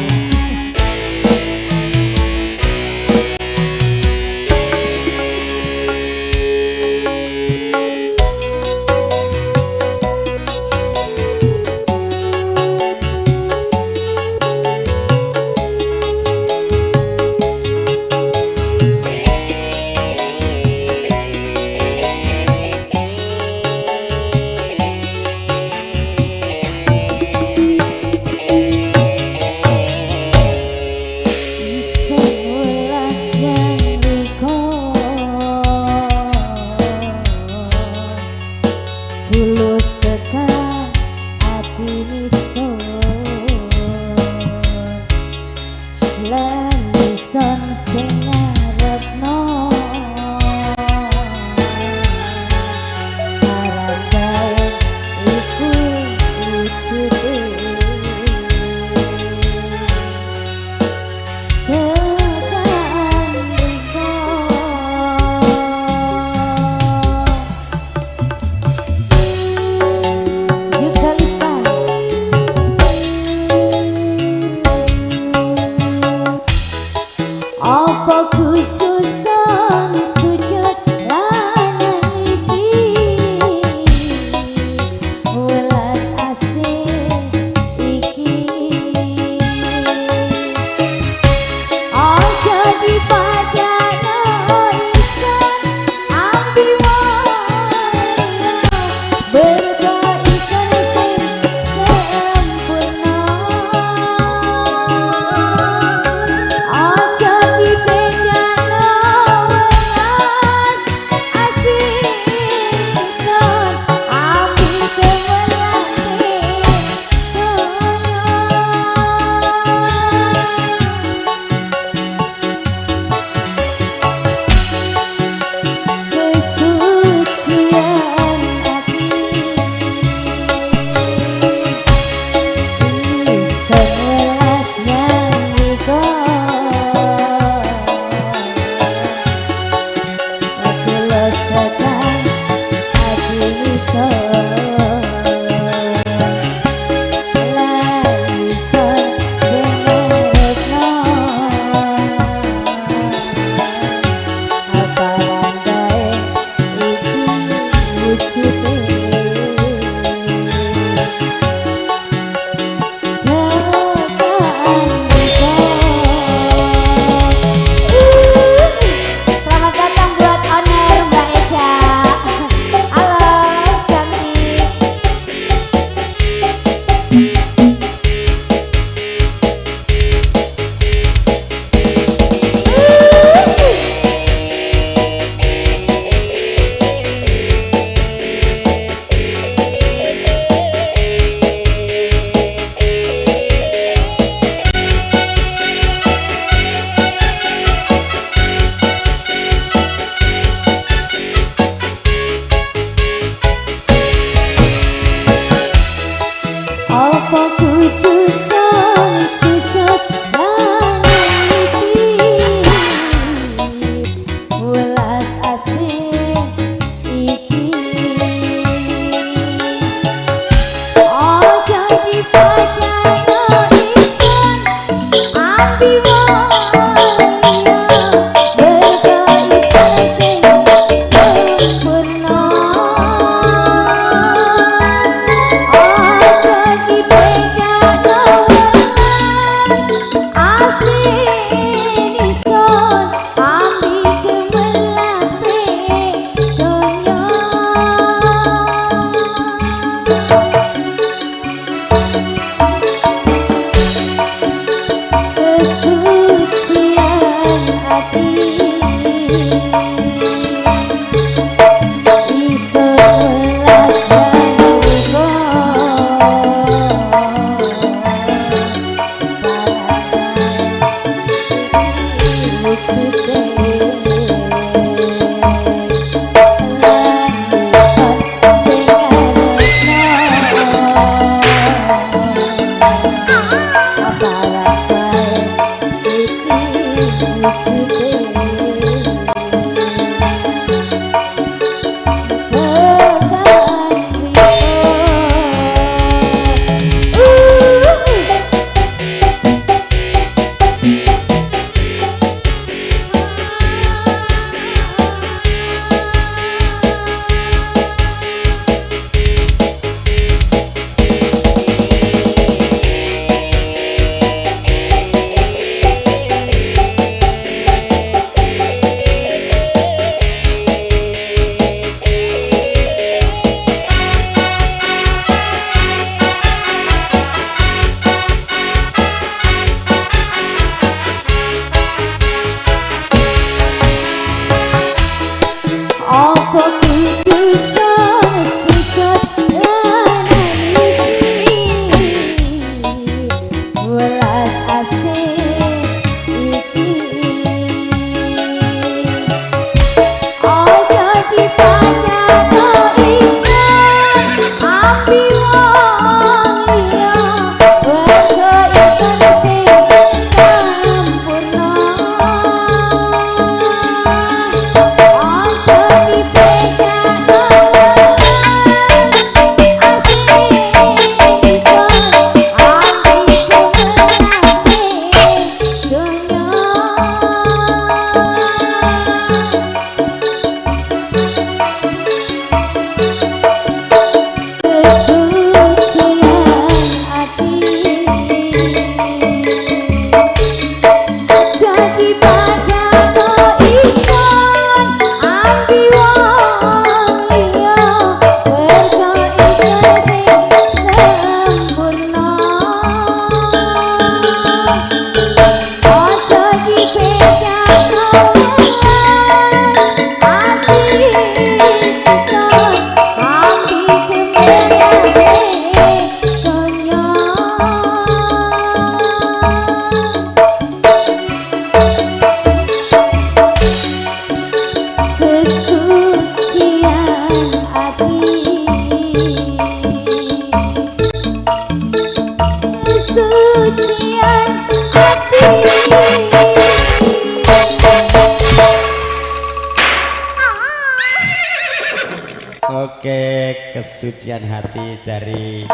Oke, kesucian hati dari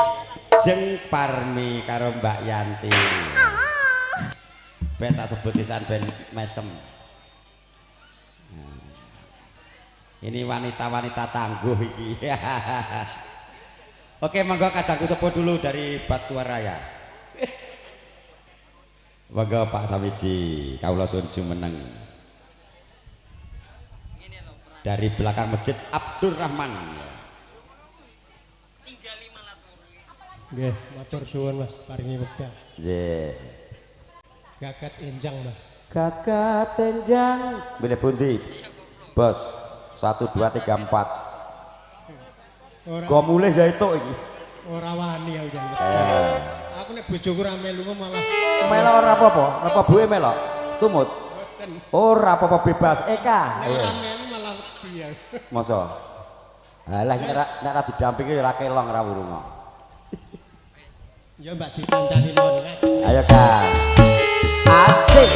Jeng Parmi karo Mbak Yanti. Ben tak sebut sisan ben mesem. Ini wanita-wanita tangguh iki. Oke, monggo kadangku sepuh dulu dari Batuwaraya. Monggo Pak Samiji, kawula suwun jumeneng. Dari belakang masjid Abdurrahman. Nggih, matur suwun Mas, paringi wekdal. Nggih. Gagat enjang Mas. Gagat enjang. Milih pundi? Bos. 1 2 3 4. Kok mulih ya itu iki. Ora wani aku jan. Aku nek bojoku ra melu malah melok ora apa-apa. Napa buke melok? Tumut. Ora apa-apa bebas. Eka. Ora melu malah wedi ya. Masa? Alah nek ra didampingi ora kelong ra wurunga. Ya Mbak dikancani mawon. Ayo Kak. Asik.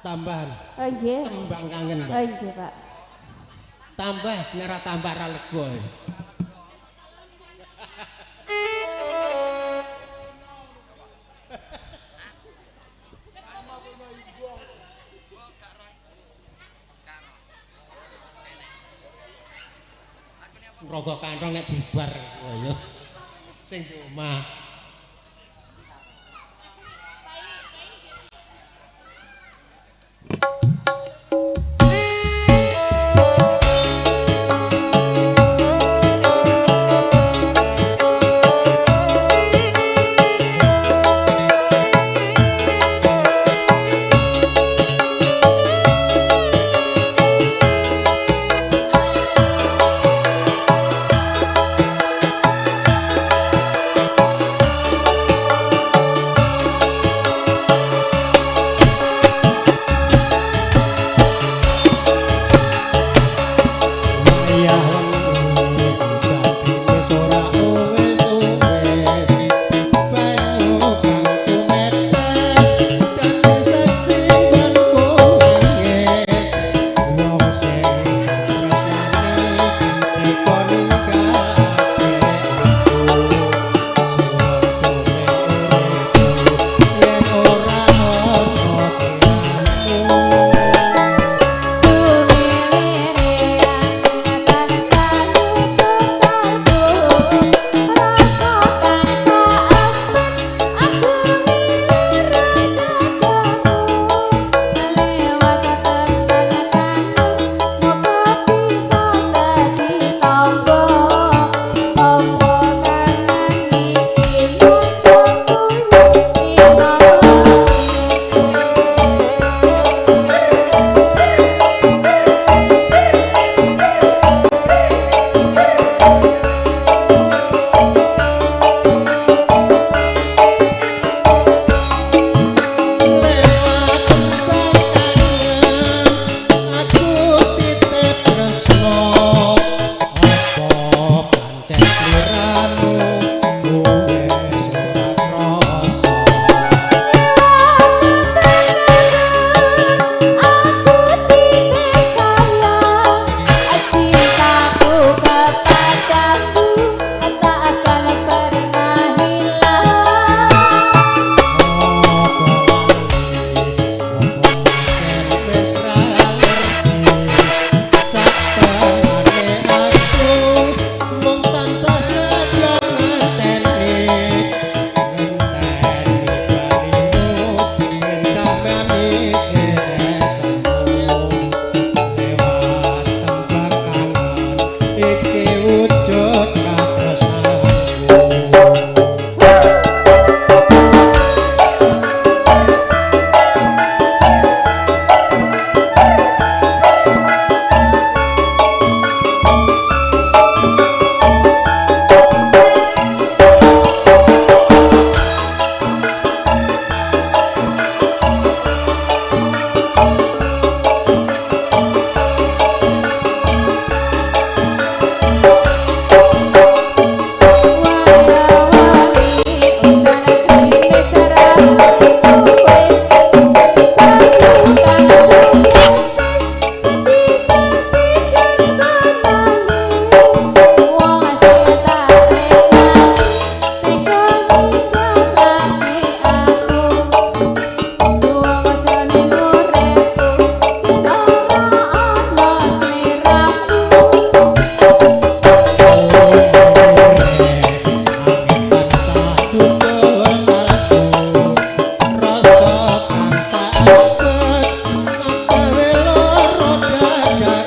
Tambahan. Oh nggih. Tembang kangen, Pak. Oh nggih, Pak. Tambah nyara tambah ra lega. Rokok kantong nek bubar ya. Sing di omah.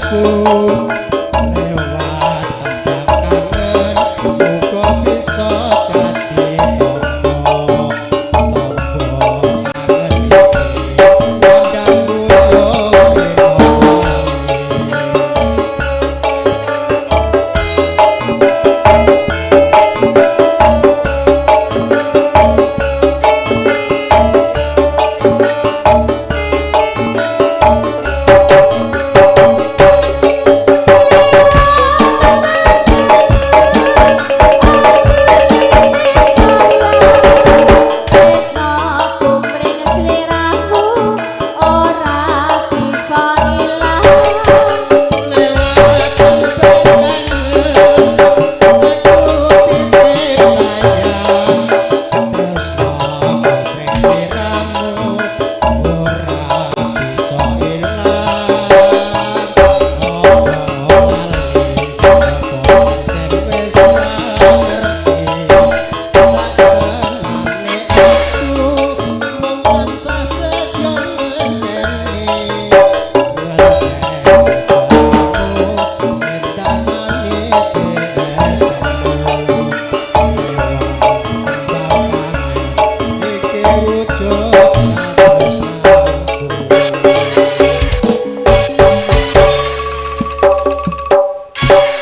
aku lewat tembang kangen muga bisa dadi tombo kangen pandang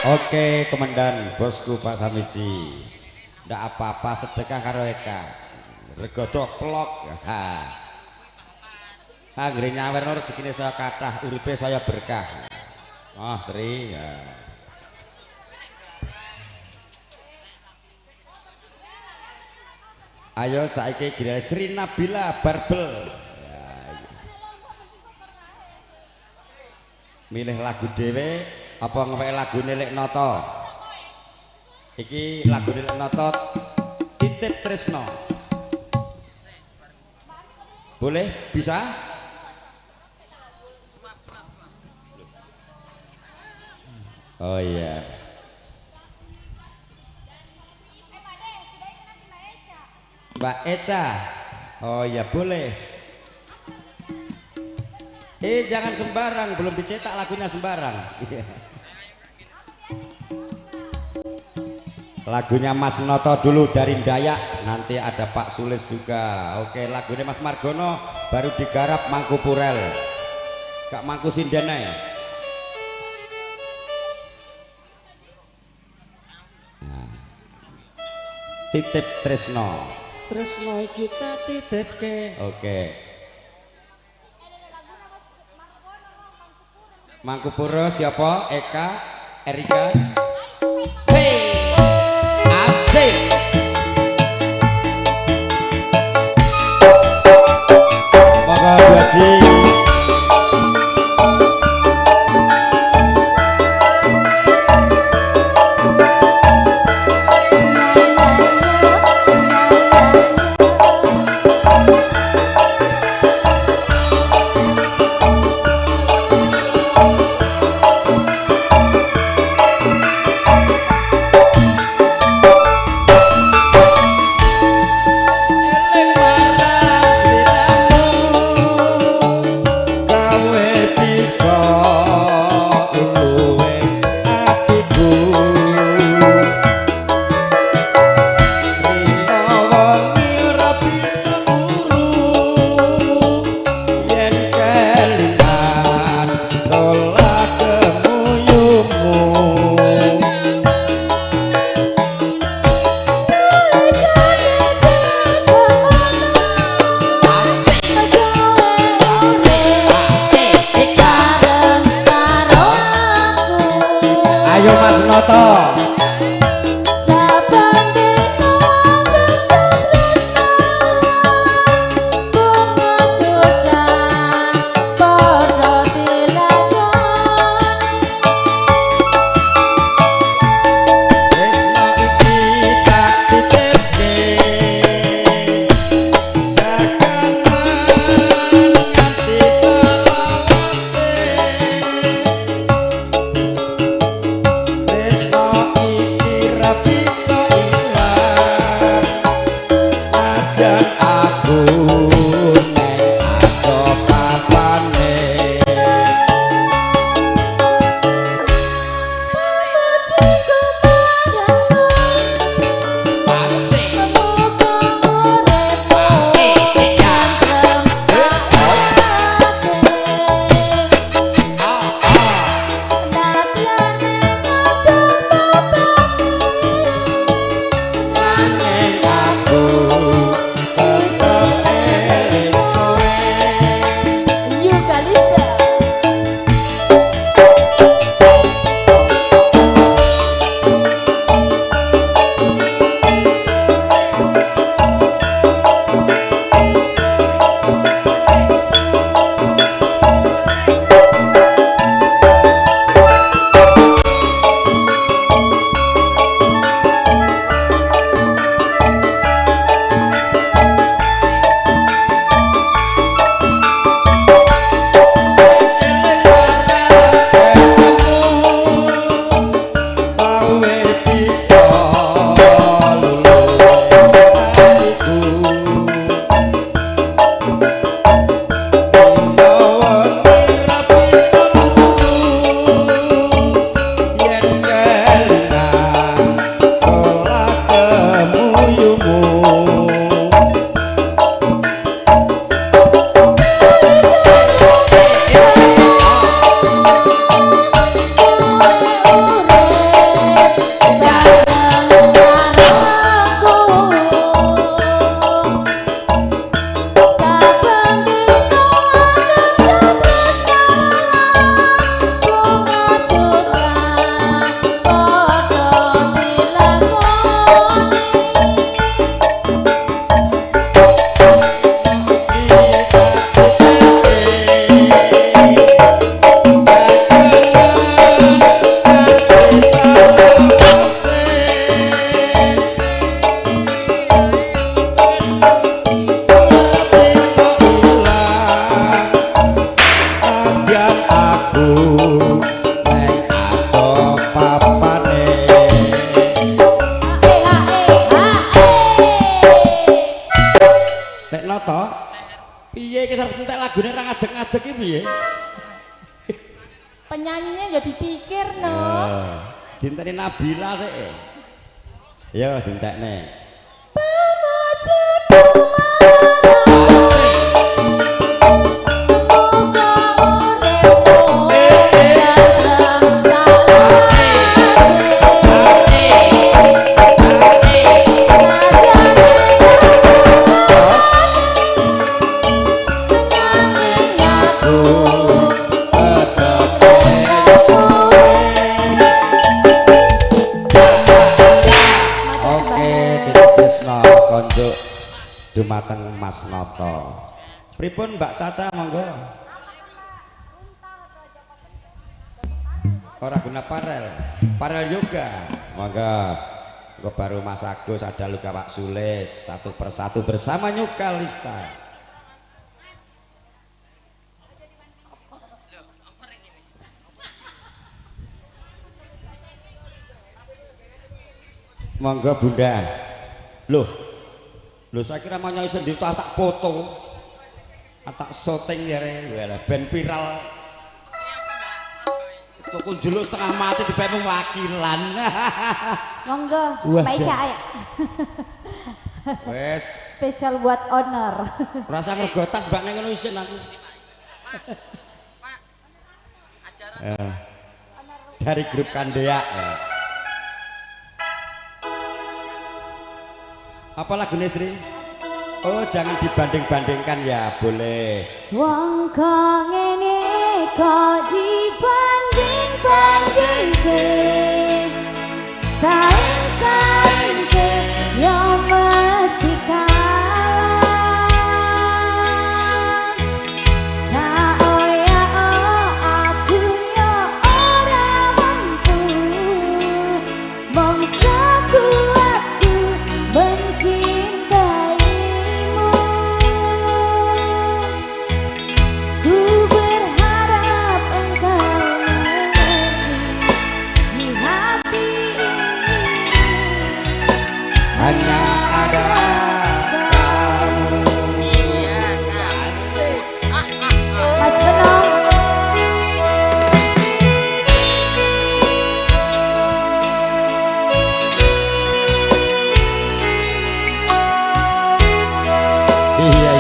Oke, komandan bosku Pak Samiji. Ndak apa-apa sedekah karo Eka. Regodo plok. Ha. Anggere nyawerno rezekine saya kathah, uripe saya berkah. Oh, Sri. Ya. Ayo saiki giliran Sri Nabila Barbel. Ya, milih lagu dhewe apa ngewek lagu Lek Noto. Iki lagu Lek Noto Titip Tresno. Boleh? Bisa? Oh iya. Mbak Eca. Oh iya boleh. Jangan sembarang, belum dicetak lagunya sembarang. Lagunya Mas Noto dulu dari Dayak, nanti ada Pak Sulis juga. Oke, lagunya Mas Margono baru digarap Mangku Purel. Kak Mangku Sindene. Nah. Titip Tresno. Tresno kita titipke. Oke. Mangku Puro siapa? Eka, Erika. Hey, asik. Maka Bu Haji. Ayo Mas Noto. Penyanyinya ya dipikir no. Dinteni Nabila rek. Ya dintekne. Dumateng Mas Noto. Pripun Mbak Caca monggo? Ora guna parel yoga. Monggo. Engko baru Mas Agus, ada Luka Pak Sulis, satu persatu bersama Nyuka Lista. Monggo Bunda. Loh saya kira mau nyanyi sendiri tak foto, tak syuting ya ben viral. Tukun juluk setengah mati di bawah wakilan. Monggo, Pak Ica ya. Wes. Spesial buat honor. Rasa ngergotas mbak neng ngono isin aku. Pak, ajaran Dari grup Kandea. Apa lagu Nesri? Oh jangan dibanding-bandingkan ya, boleh. Wong kok ngene kok dibanding-bandingke, saing-saingke yo mesti kalah. Tak oya aku yo ora mampu, bangsa kuatku mencintaimu. Ku berharap engkau mengerti di hati ini Hanya ada kamu. Mas Beno. Iya.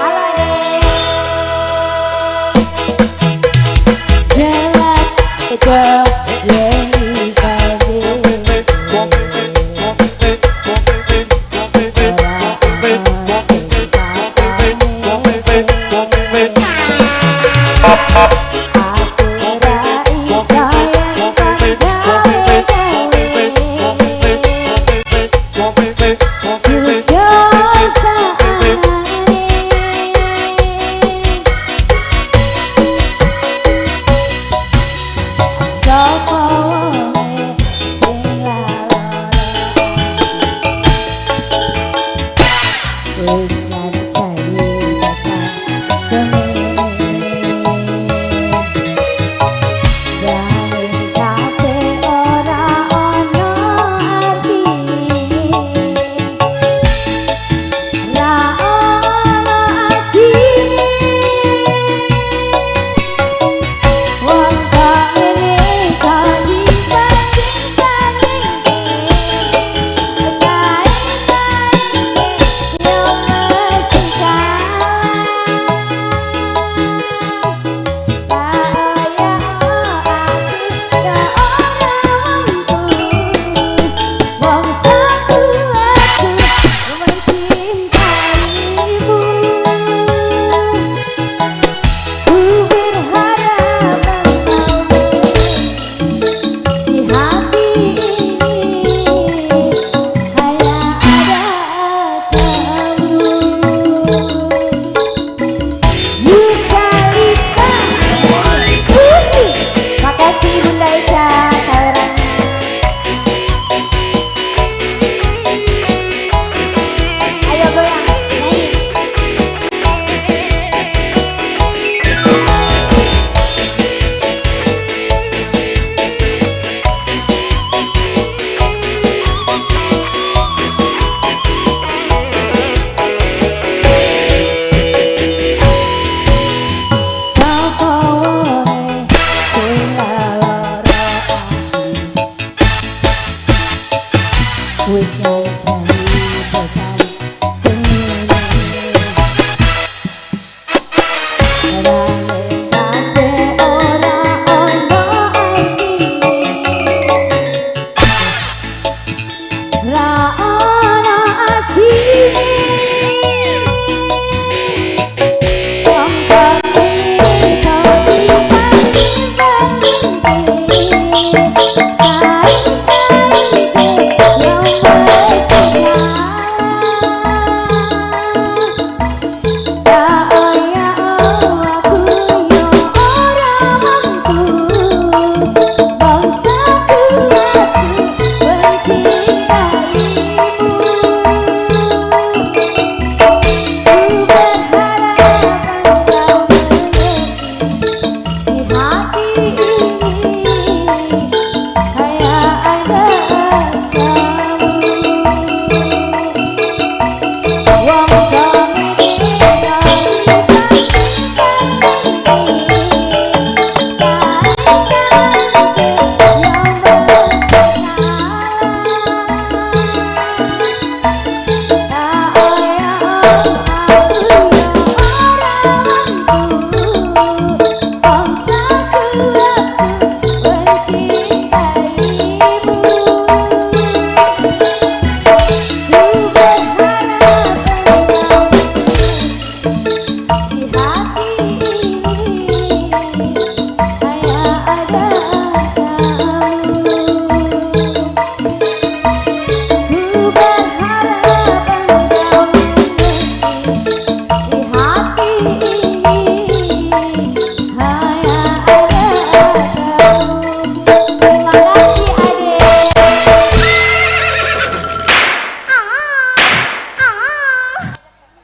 Halo deh. Jelas itu yang kami.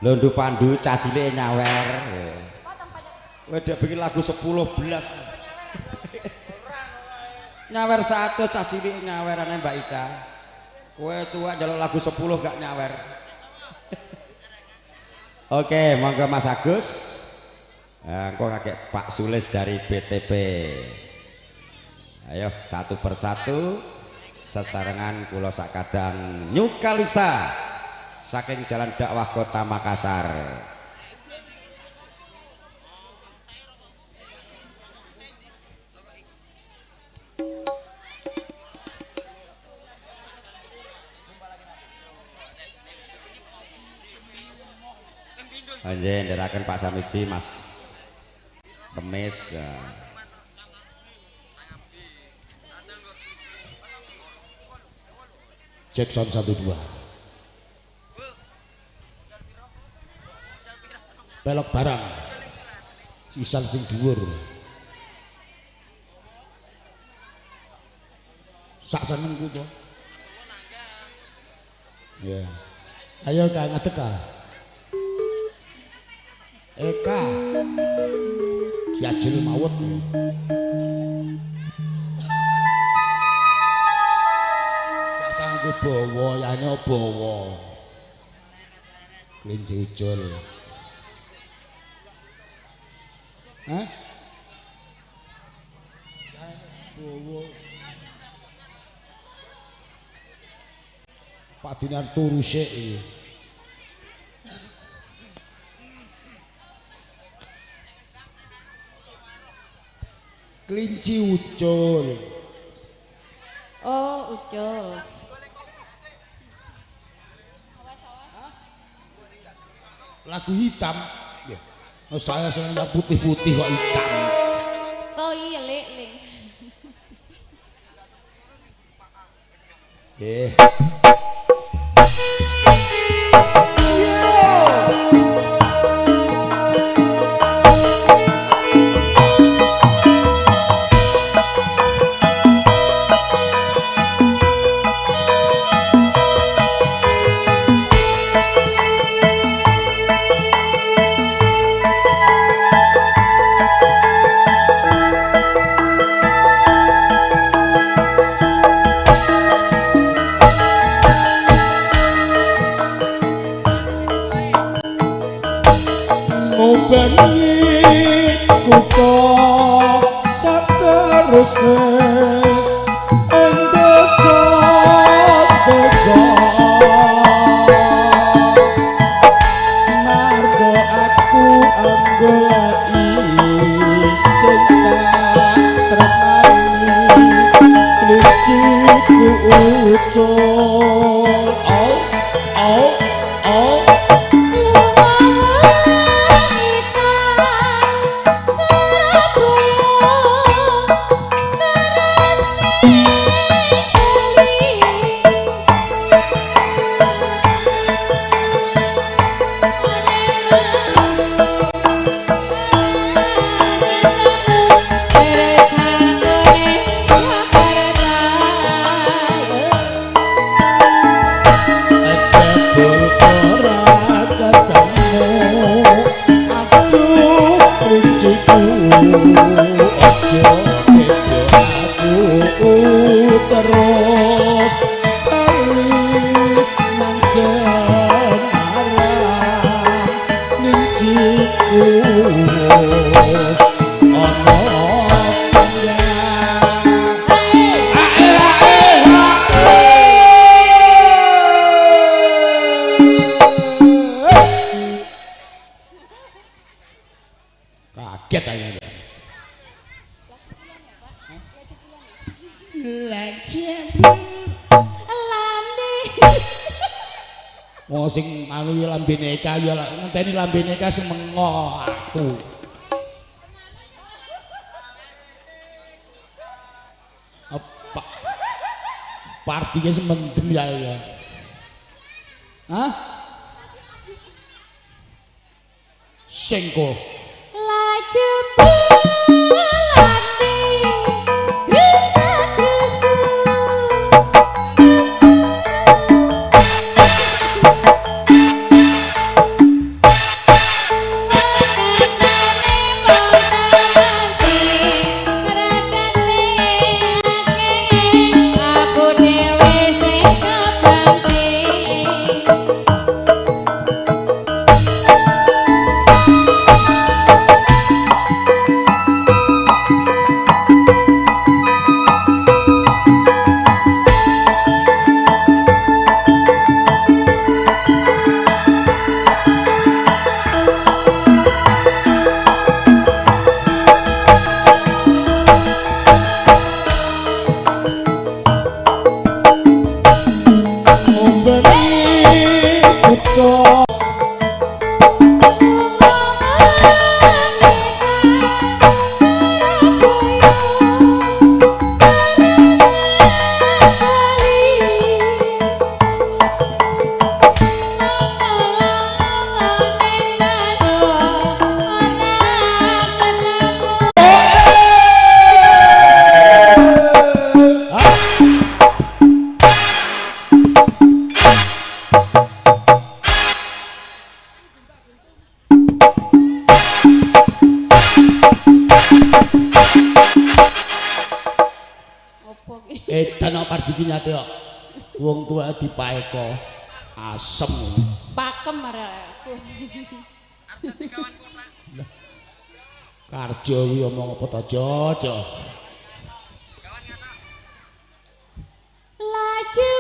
Londo Pandu cacile nyawer. Wedak bikin lagu 10 belas. Nyawer 100 cacile nyawerane Mbak Ica. Kowe tua njaluk lagu 10 gak nyawer. Oke, monggo Mas Agus. Engko kakek Pak Sulis dari BTP. Ayo satu persatu sesarengan kula sakadang Nyukalista saking Jalan Dakwah Kota Makassar. Anjir, nderaken Pak Samiji, Mas Kemis. Ya. Jackson 12. Pelok barang. Sisan sing dhuwur. Sak senengku to. Ya. Ayo Kang ngadeg ka. Eka. Ki ajil mawet. Gak sanggup bawa, yane bawa. Kelinci ucul. Hah? Bawa. Pak Dinar turu sik iki. Kelinci ucul. Oh, ucul. Lagu hitam. Oh, saya senang yang putih-putih kok hitam. Oh iya, Ling. Bengi kuto sateruse ing desa-desa margo aku anggolaki sing tak tresnani kliciku ucul Oh sing anu ya lambene Eka ya ngenteni lambene Eka sing mengo aku. Apa? Partinya semendem ya ya. Hah? Sengko. Laju pelati gesa-gesu aku dewe sing kebanting. Edan apa iki nyate kok. Wong tuwa dipaeka asem. Pakem arek aku. Arep dadi kawan kota. Karjo kuwi omong apa ta Jojo. Kawan ngata. Laju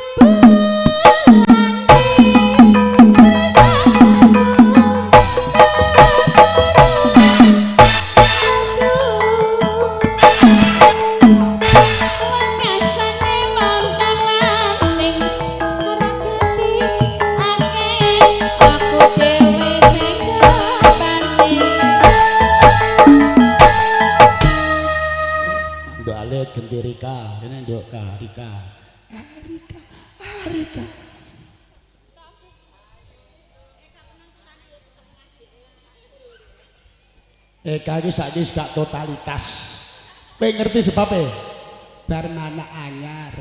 ganti Rika, ini nduk ka Rika. Rika. Eka iki saiki gak totalitas. Kowe ngerti sebabe? Bar mana anyar.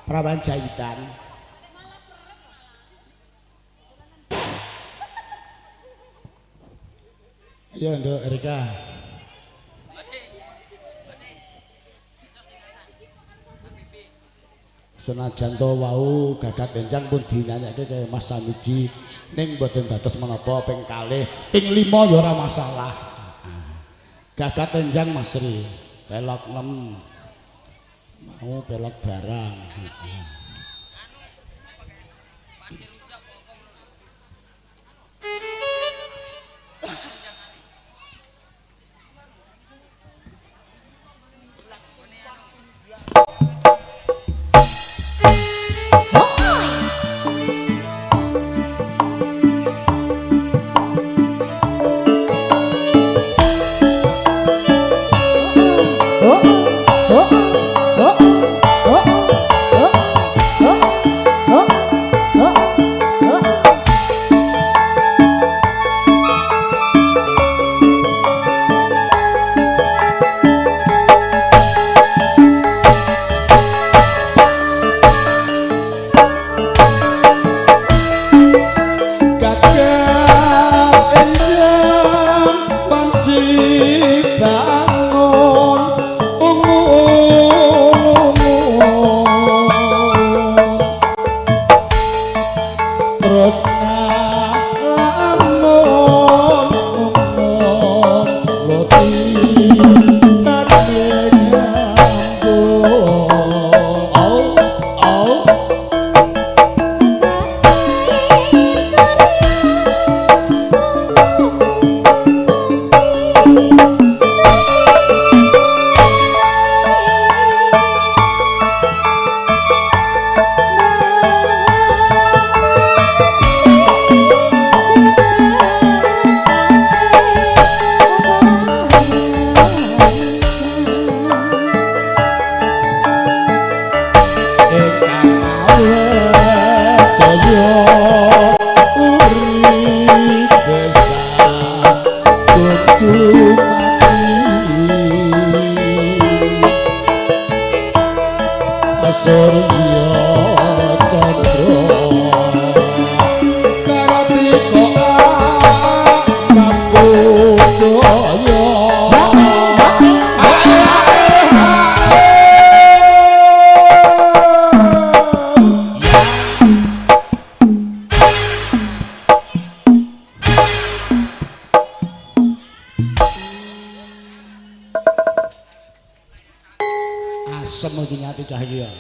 Perawan jahitan. Iya nduk Rika. Senajan to wau Gagat Enjang pun dinyanyake kaya Mas Samiji ning mboten dados menapa ping kalih, ping 5 ya ora masalah. Gagat Enjang Mas Ri, pelok 6. Mau pelok barang. bocah iki ya.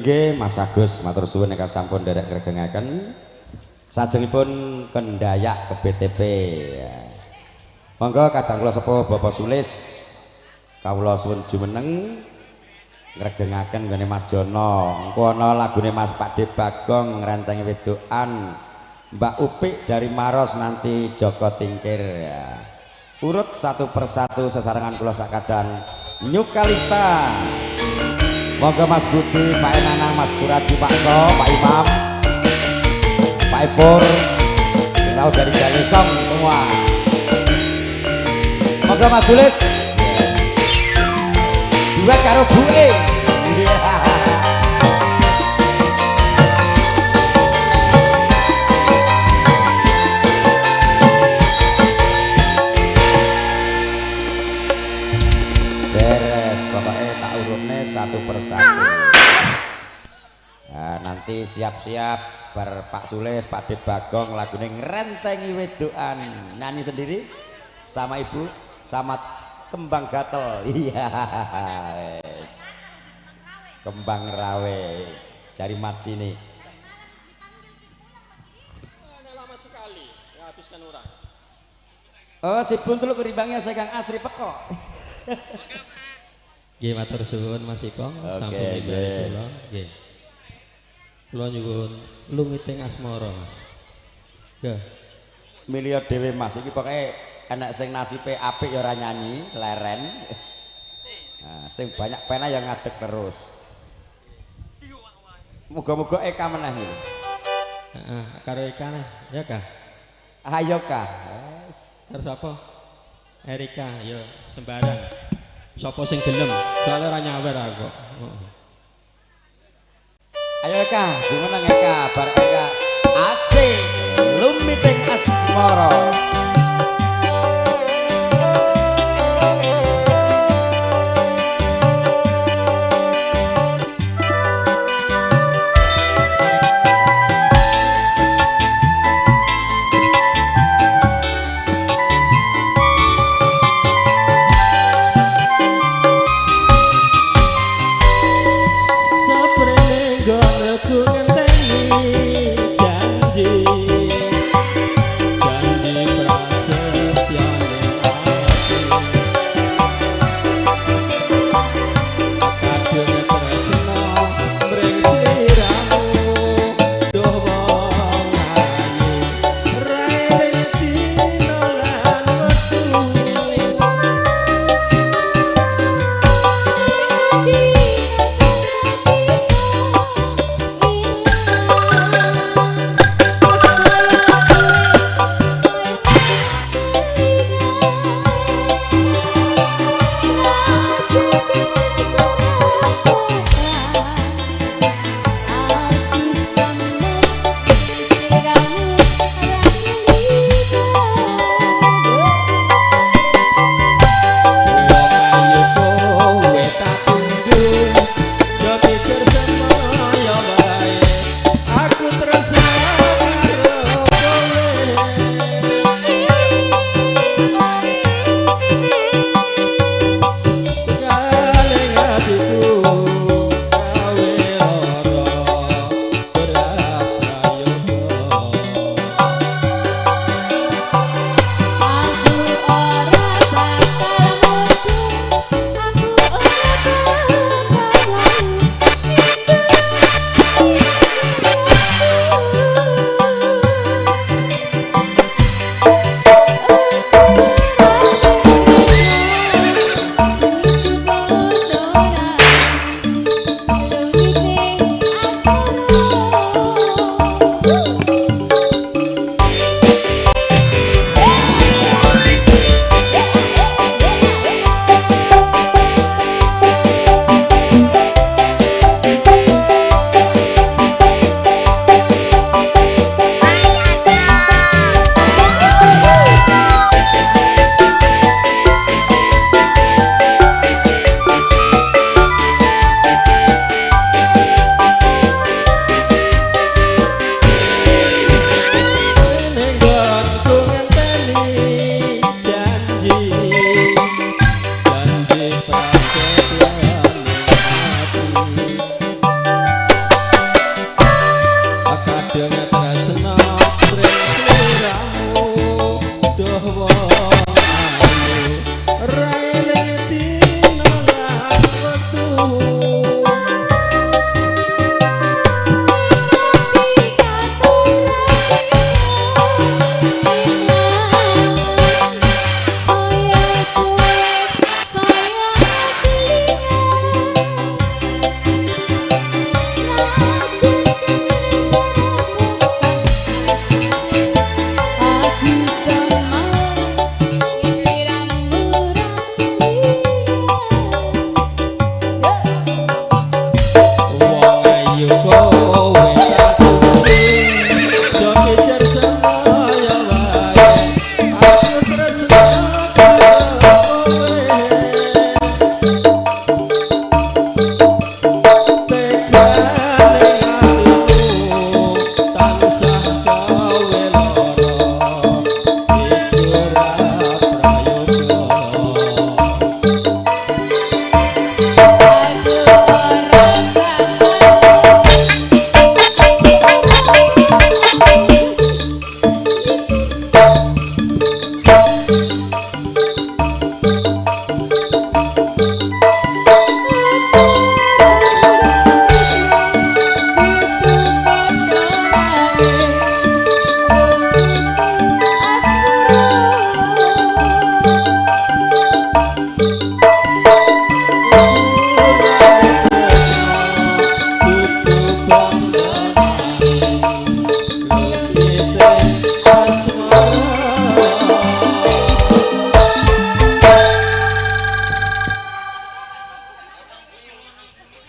Nggih Mas Agus matur suwun ingkang sampun nderek ngregengaken. Sajengipun kendayak ke BTP. Monggo kadang kula sepuh Bapak Sulis kawula suwun jumeneng ngregengaken nggone Mas Jono. Engko ana lagune Mas Pakde Bagong ngrentengi wedokan Mbak Upik dari Maros nanti Joko Tingkir ya. Urut satu persatu sesarengan kula sakadan New Kalista. Moga Mas Budi, Pak Enanang, Mas Suradi, Pak So, Pak Imam, Pak Ipur, kita dari Jalisong semua. Moga Mas Sulis, duet karo Bu E. Satu persatu. Nah, nanti siap-siap bar Pak Sulis, Pak De Bagong lagune ngrentengi wedokan nyanyi sendiri sama ibu sama kembang gatel. Iya. Kembang rawe dari Macini. Lama sekali habiskan orang. Oh, si Buntul kerimbangnya saya Kang Asri Peko. Nggih matur suwun Mas Ipong, sampun nggih kula. Nggih. Kula nyuwun lungiting asmara, Mas. Nggih. Milih dhewe Mas iki pokoke enek sing nasibe apik ya ora nyanyi, leren. Nah, sing banyak pena yang ngadeg terus. Muga-muga Eka meneh iki. Heeh, karo Eka neh, ya Kak. Ayo Kak. Wes. Terus apa? Erika, ya sembarang. Sopo sing gelem, soalnya ora nyawer aku. Ayo Eka, jumeneng Eka, bar Eka asik lumiting asmara.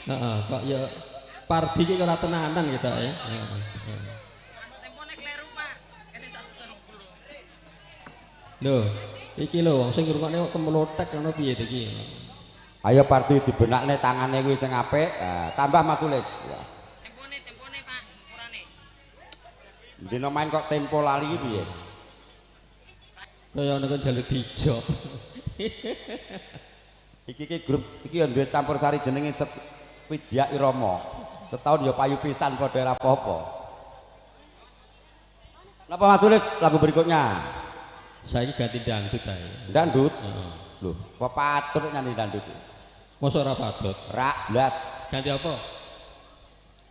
Heeh, kok ya Pardi ki ora tenanan gitu ya. Tempone kleru, Pak. Kene 130. Lho, iki lho wong sing ngrungokne kok kemelotek ngono piye to iki? Ayo Pardi dibenakne tangane kuwi sing apik. Tambah Mas Sulis. Ya. Tempone, Pak. Sepurane. Dino main kok tempo lali iki piye? Kaya ono jaluk dijok. Iki grup iki ya duwe campur sari jenenge Widya Irama. Setahun ya payu pisan padha ora apa-apa. Napa Mas Sulis lagu berikutnya? Saiki ganti dangdut ae. Dangdut? Heeh. Lho, kok patut nyanyi dangdut? Mosok ora patut. Rak blas. Ganti apa?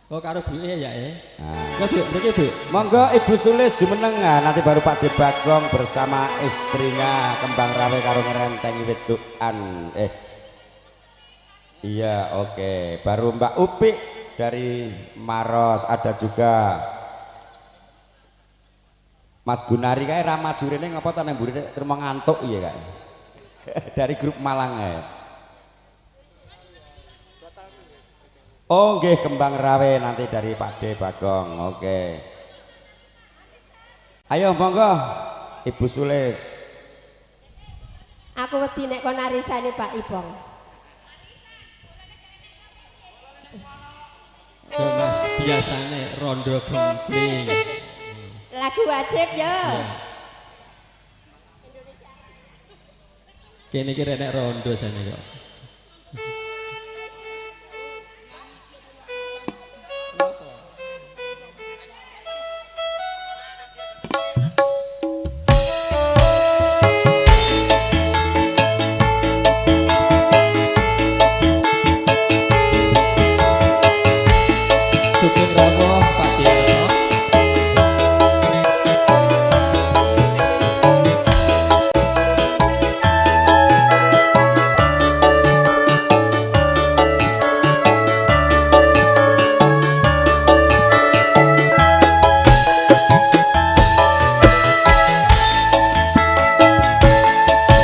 Kok karo buke ya Kok Bu, mriki Bu. Monggo Ibu Sulis jumeneng nanti baru Pak De Bagong bersama istrinya Kembang Rawe karo ngerentengi wedukan. Iya, oke. Baru Mbak Upi dari Maros, ada juga Mas Gunari kae ra maju rene ngapa ta nang mburi terima ngantuk iya kae. Dari grup Malang ya. Oh nggih Kembang Rawe nanti dari Pak De Bagong. Oke. Ayo monggo Ibu Sulis. Aku wedi nek kon arisane Pak Ibong. Ya Mas, biasane rondo gempling. Lagu wajib ya. Kene iki renek rondo jane kok. Sugeng rawuh Pak Dirno.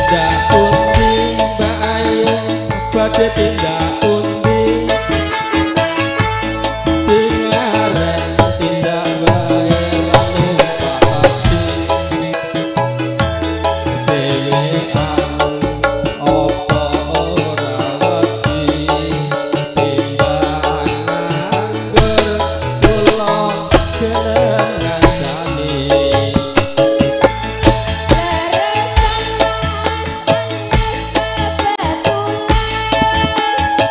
Ndak pundi Mbak Ayu badhe tindak pundi Dengaran tindak bae ranu paksi Dewean opo ora wedi Timbangan angger kula jeneng ngancani Terusan mas kebetulan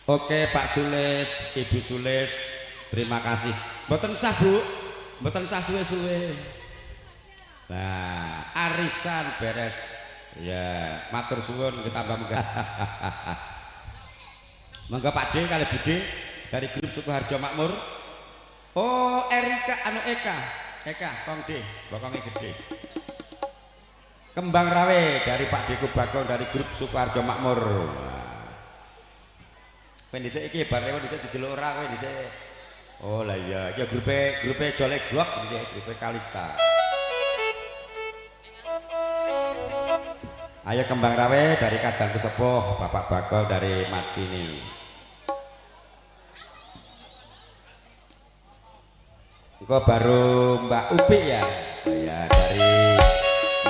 Oke Pak Sulis, Ibu Sulis, terima kasih. Mboten sah Bu, mboten sah suwe-suwe. Nah, arisan beres. Ya, matur suwun kita tambah menggah. Monggo Pak D kali Bude dari grup Sukoharjo Makmur. Oh, Eka, Kong D, bokongnya gede. Kembang Rawe dari Pak Deku Bagong dari grup Sukoharjo Makmur. Kowe dhisik iki bar kowe dhisik dijeluk ora kowe dhisik. Oh lah iya, iki grupe Jolek Blok iki grupe Kalista. Ayo Kembang Rawe dari Kadang Kesepuh, Bapak Bagol dari Majini. Engko baru Mbak Upi ya. Ya dari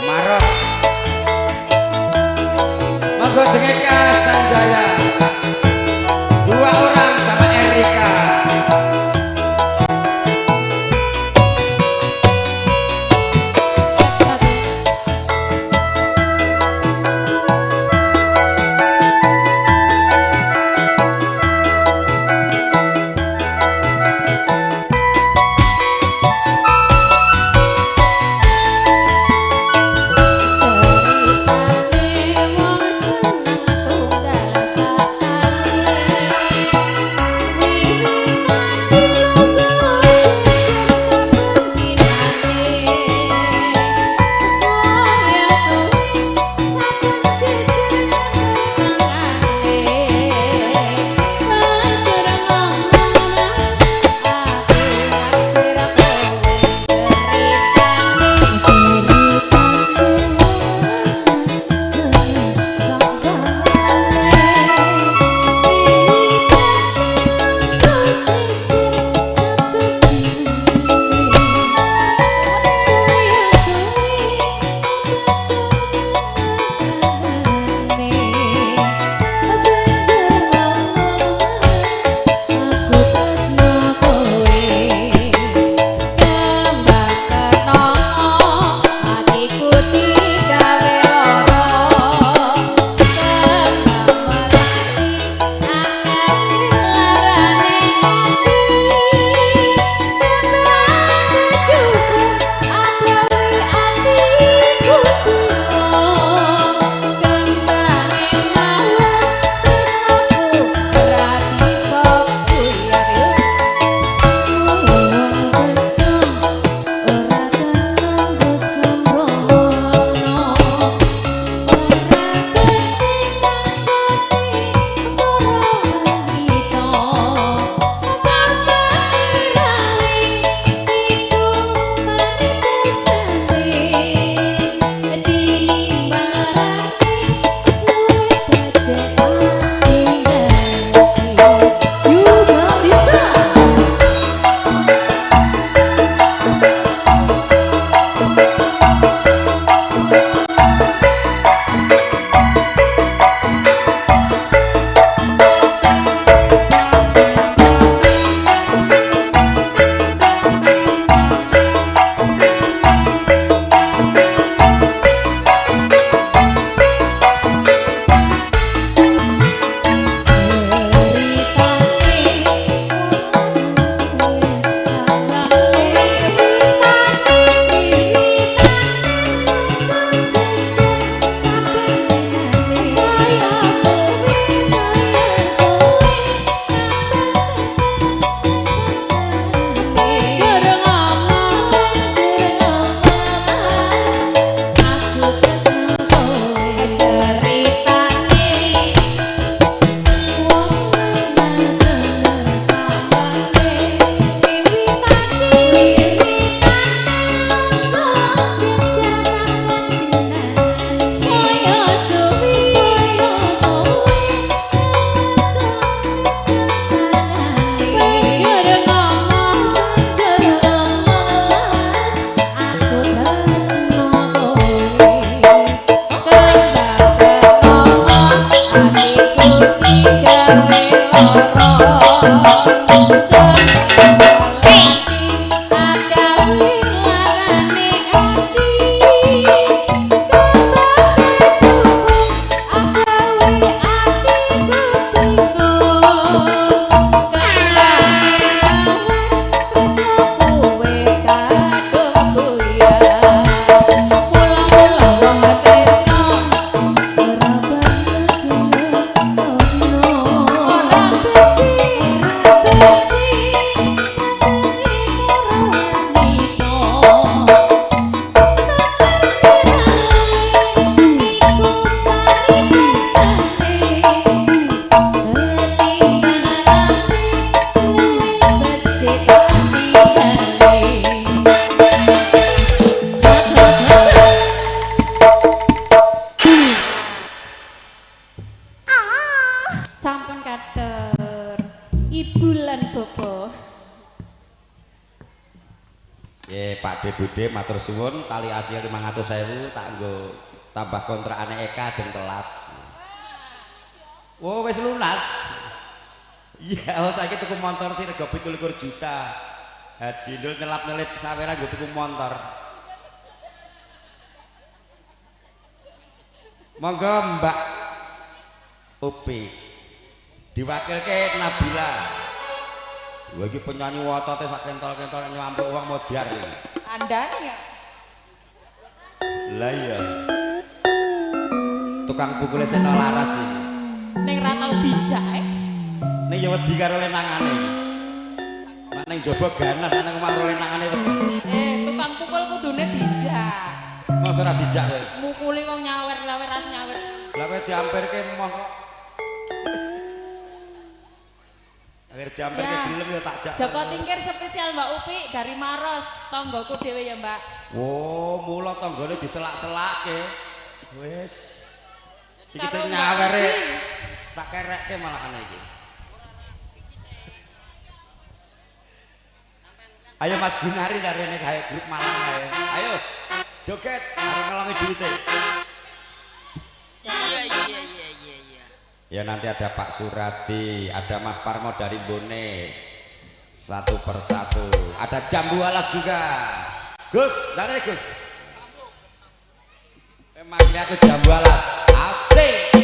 Maros. Monggo jengeka Sanjaya. 2 orang sama Erika. sampun katur. Ibu lan Bapak. Pak De Bude matur suwun tali asil 500.000 tak nggo tambah kontrakane Eka jeng telas. Oh wis lunas. Iya, saiki tuku motor sih rega 17 juta. Haji Ndul nyelap-nyelip saweran nggo tuku motor. Monggo Mbak Upi diwakilke Nabila. Lha iki penyanyi wotote sak kentol-kentol nyampuk wong modiar iki. Andane ya. Lah iya. Tukang pukule seno laras iki. Ning ra tau dijak Ning ya wedi karo lenangane iki. Nek ning jaba ganas ana omah ro lenangane wedi. Tukang pukul kudune dijak. Masa ora dijak kowe? Mukuli wong nyawer-nyawer nyawer. Lah kowe diampirke moh kok. Akhir diampirke gelem ya tak jak. Joko Tingkir spesial Mbak Upi dari Maros, tonggoku dhewe ya, Mbak. Oh, mula tanggane diselak-selakke. Wis. Iki sing nyawere tak kerekke malahane iki. Ayo Mas Gunari dari ini kayak grup Malang ayo. Ayo joget, harus ngelongi duitnya. Iya. Ya nanti ada Pak Surati, ada Mas Parmo dari Bone, satu persatu. Ada Jambu Alas juga. Gus, dari Gus. Emangnya aku Jambu Alas. Asik.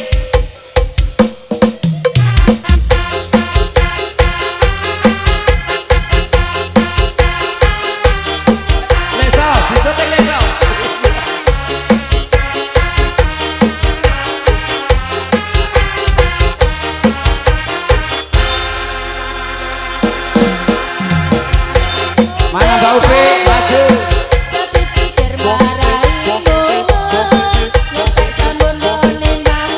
Mana Mbak Upi, maju. Tapi pikir marahimu, nyopek jambon bone nang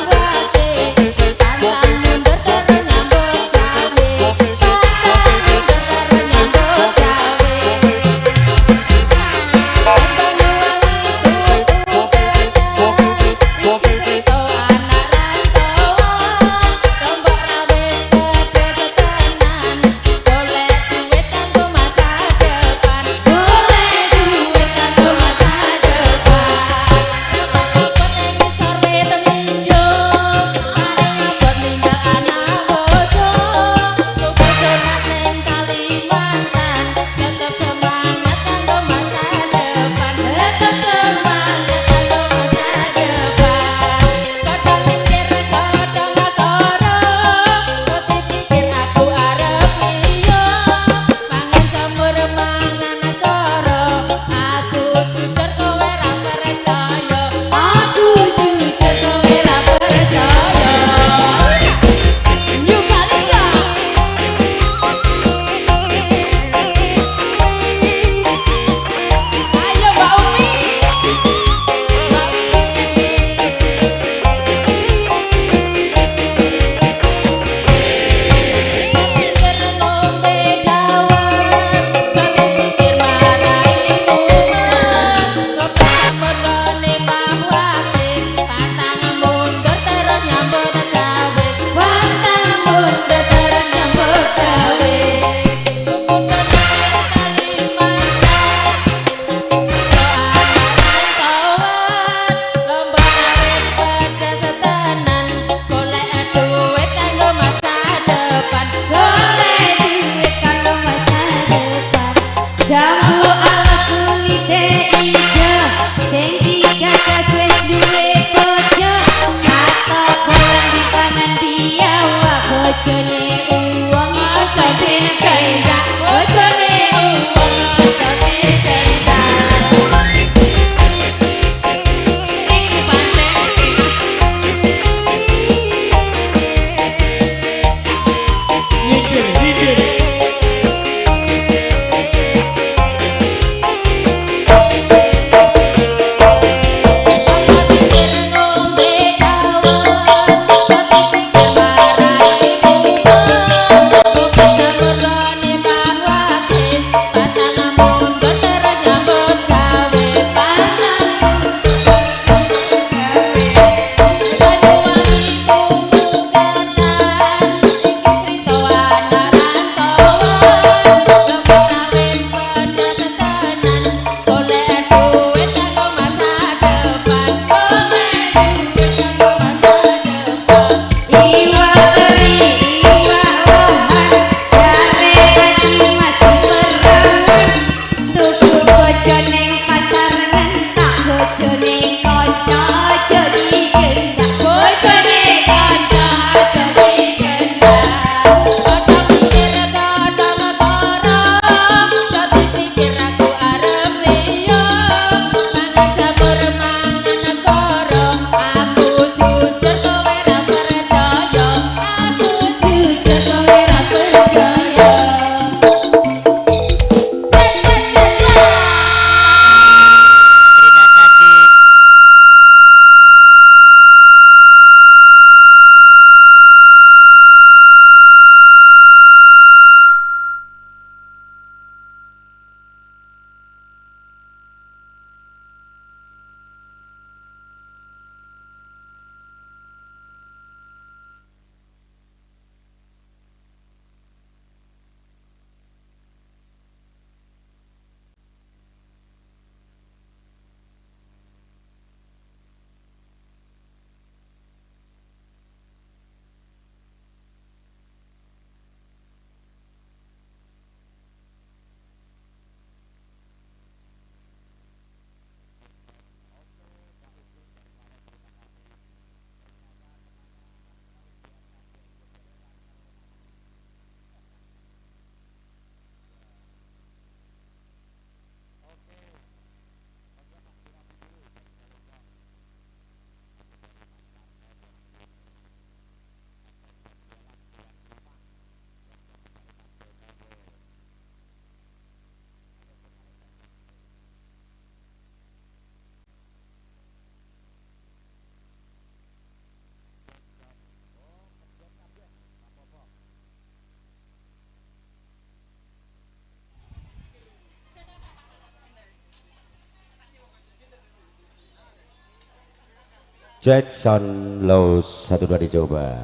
Jackson Low 12 dicoba.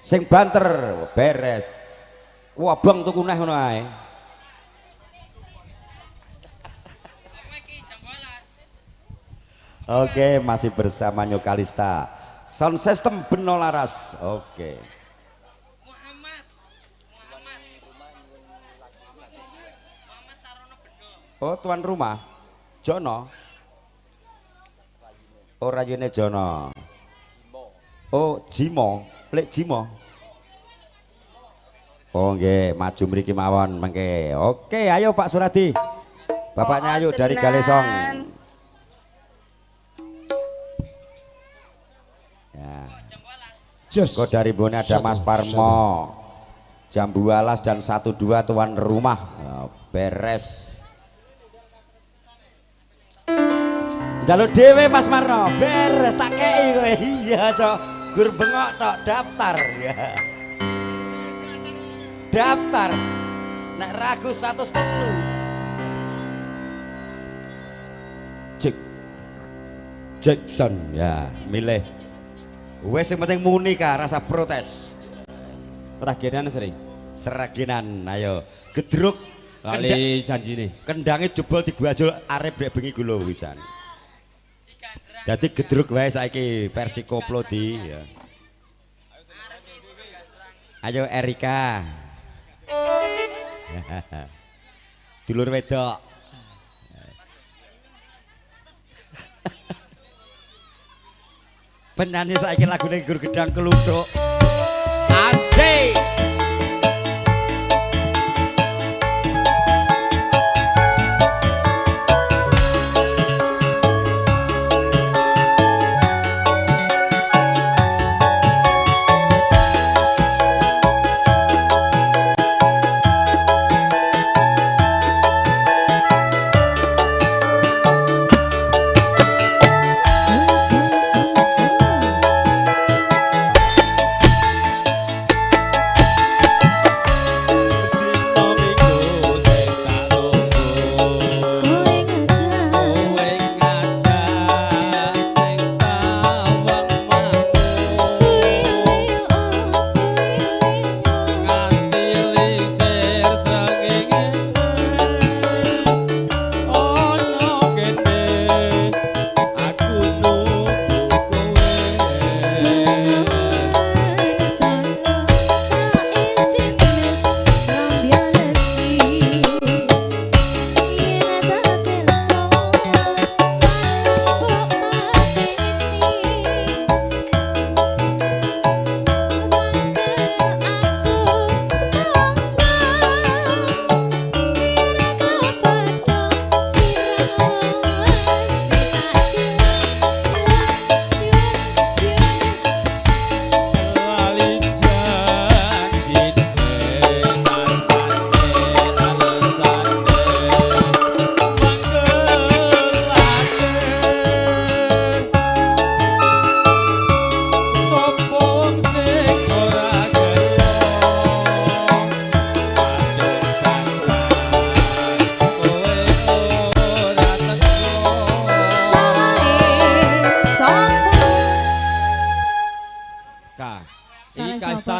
Sing banter beres. Wah bang tuku neh ngono ae. Oke, masih bersama Nyokalista. Sound system beno laras. Oke. Oh, tuan rumah. Jono. Oh, rayine Jono. Oh, Jimo. Lek Jimo. Oh, nggih, maju mriki mawon mengke. Oke, ayo Pak Suradi. Bapaknya ayo dari Galesong. Ya. Kok dari Bone ada Mas Parmo. Jambu Alas dan 12 tuan rumah. Oh, beres. Jalur dhewe Mas Marno, beres tak kei kowe. Iya, Cok. Gur bengok tok daftar ya. Daftar. Nek ragu 110. Jackson ya, milih. Wes yang penting muni ka rasa protes. Seragenan sering. Seragenan, ayo. Gedruk kali janjine. Kendange jebol diguajul arep brek bengi gulo wisan. Jadi gedruk wae saiki versi koplo di ya. Ayo Erika. Dulur wedok. Penyanyi saiki lagune Gur Gedang Keluduk. Asik.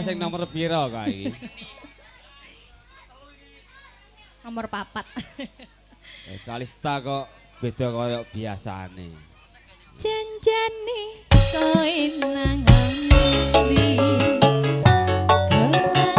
sing nomor piro kok iki? Nomor 4. Kalista kok beda kaya biasane. Janjane koe nang ngendi. Oh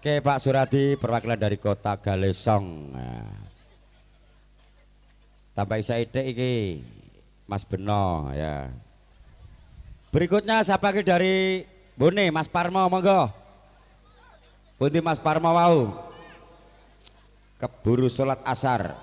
Oke Pak Suradi perwakilan dari kota Galesong. Nah. Tambah Saide iki Mas Beno ya. Berikutnya siapa lagi dari Bone Mas Parmo monggo. Pundi Mas Parmo wau. Keburu sholat asar.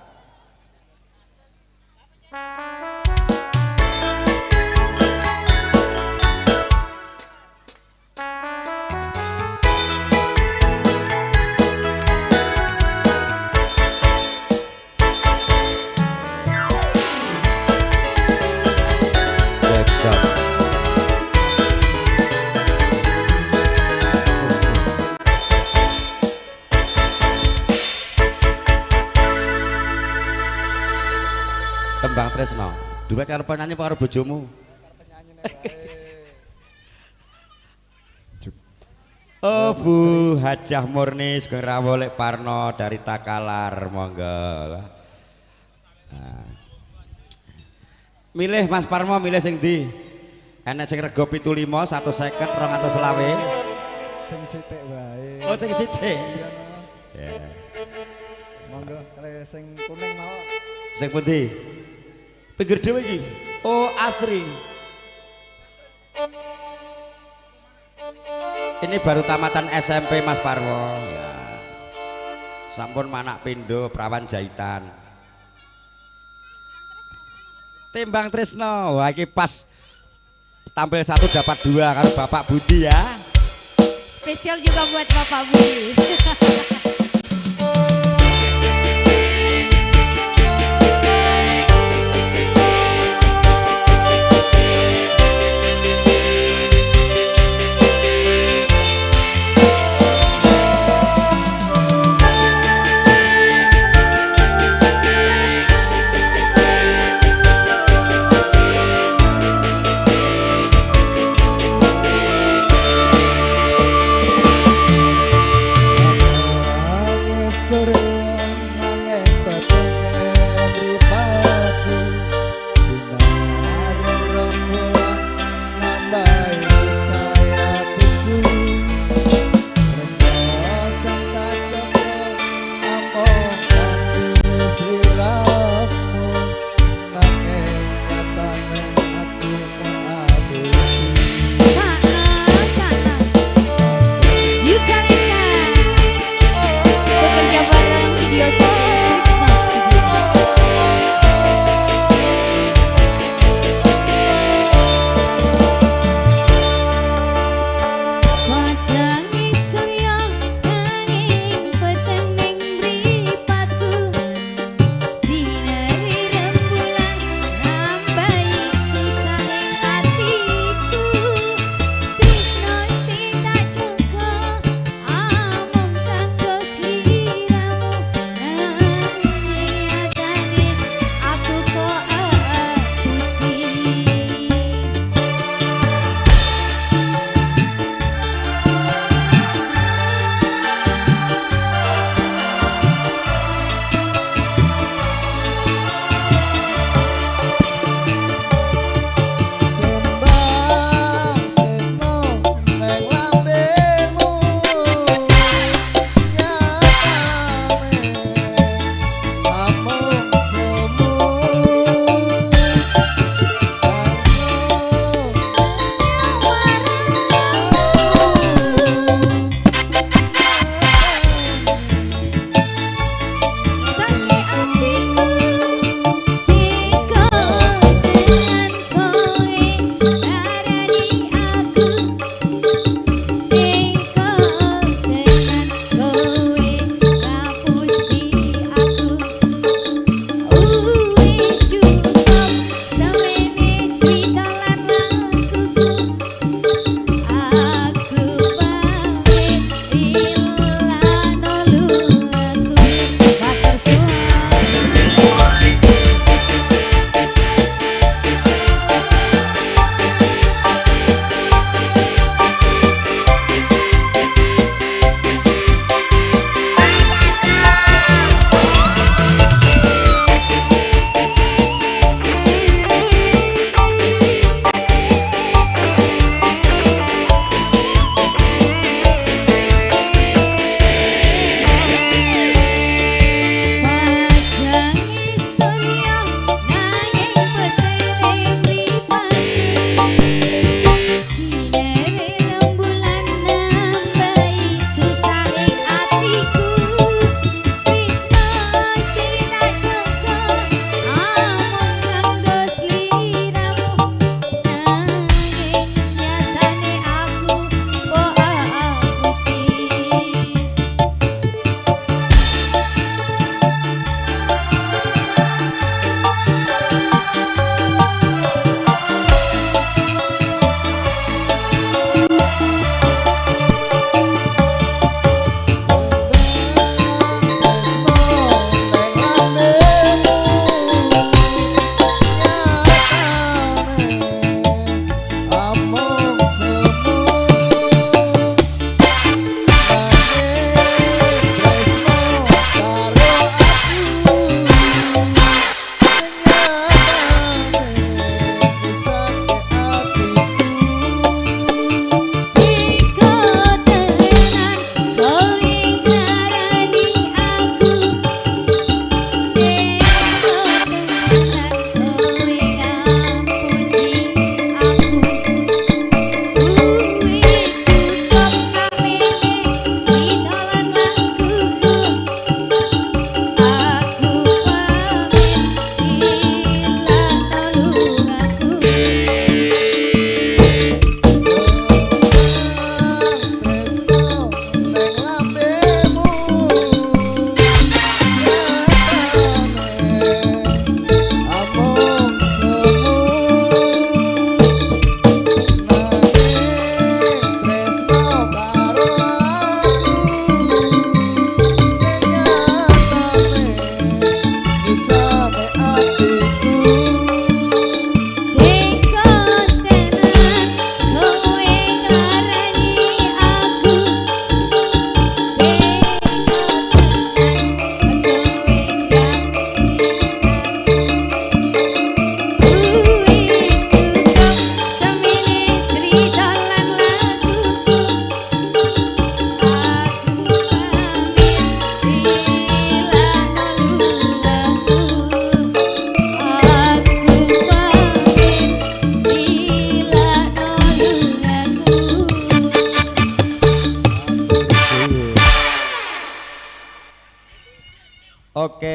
Tembang Tresno. Duwe karo penyanyi apa karo bojomu? Oh Bu Hajah Murni Sugeng Rawuh Lek Parno dari Takalar monggo. Nah. Milih Mas Parmo milih sing ndi? Enek sing rega 75 150 220. Sing sithik wae. Oh sing sithik. Iya. Ya. Monggo kale sing kuning mau. Sing pundi? Pinggir dhewe iki. Oh asri. Ini baru tamatan SMP Mas Parwo. Ya. Sampun manak pindo prawan jahitan. Timbang Tresno. Wah iki pas tampil 1 dapat 2 karo Bapak Budi ya. Spesial juga buat Bapak Budi.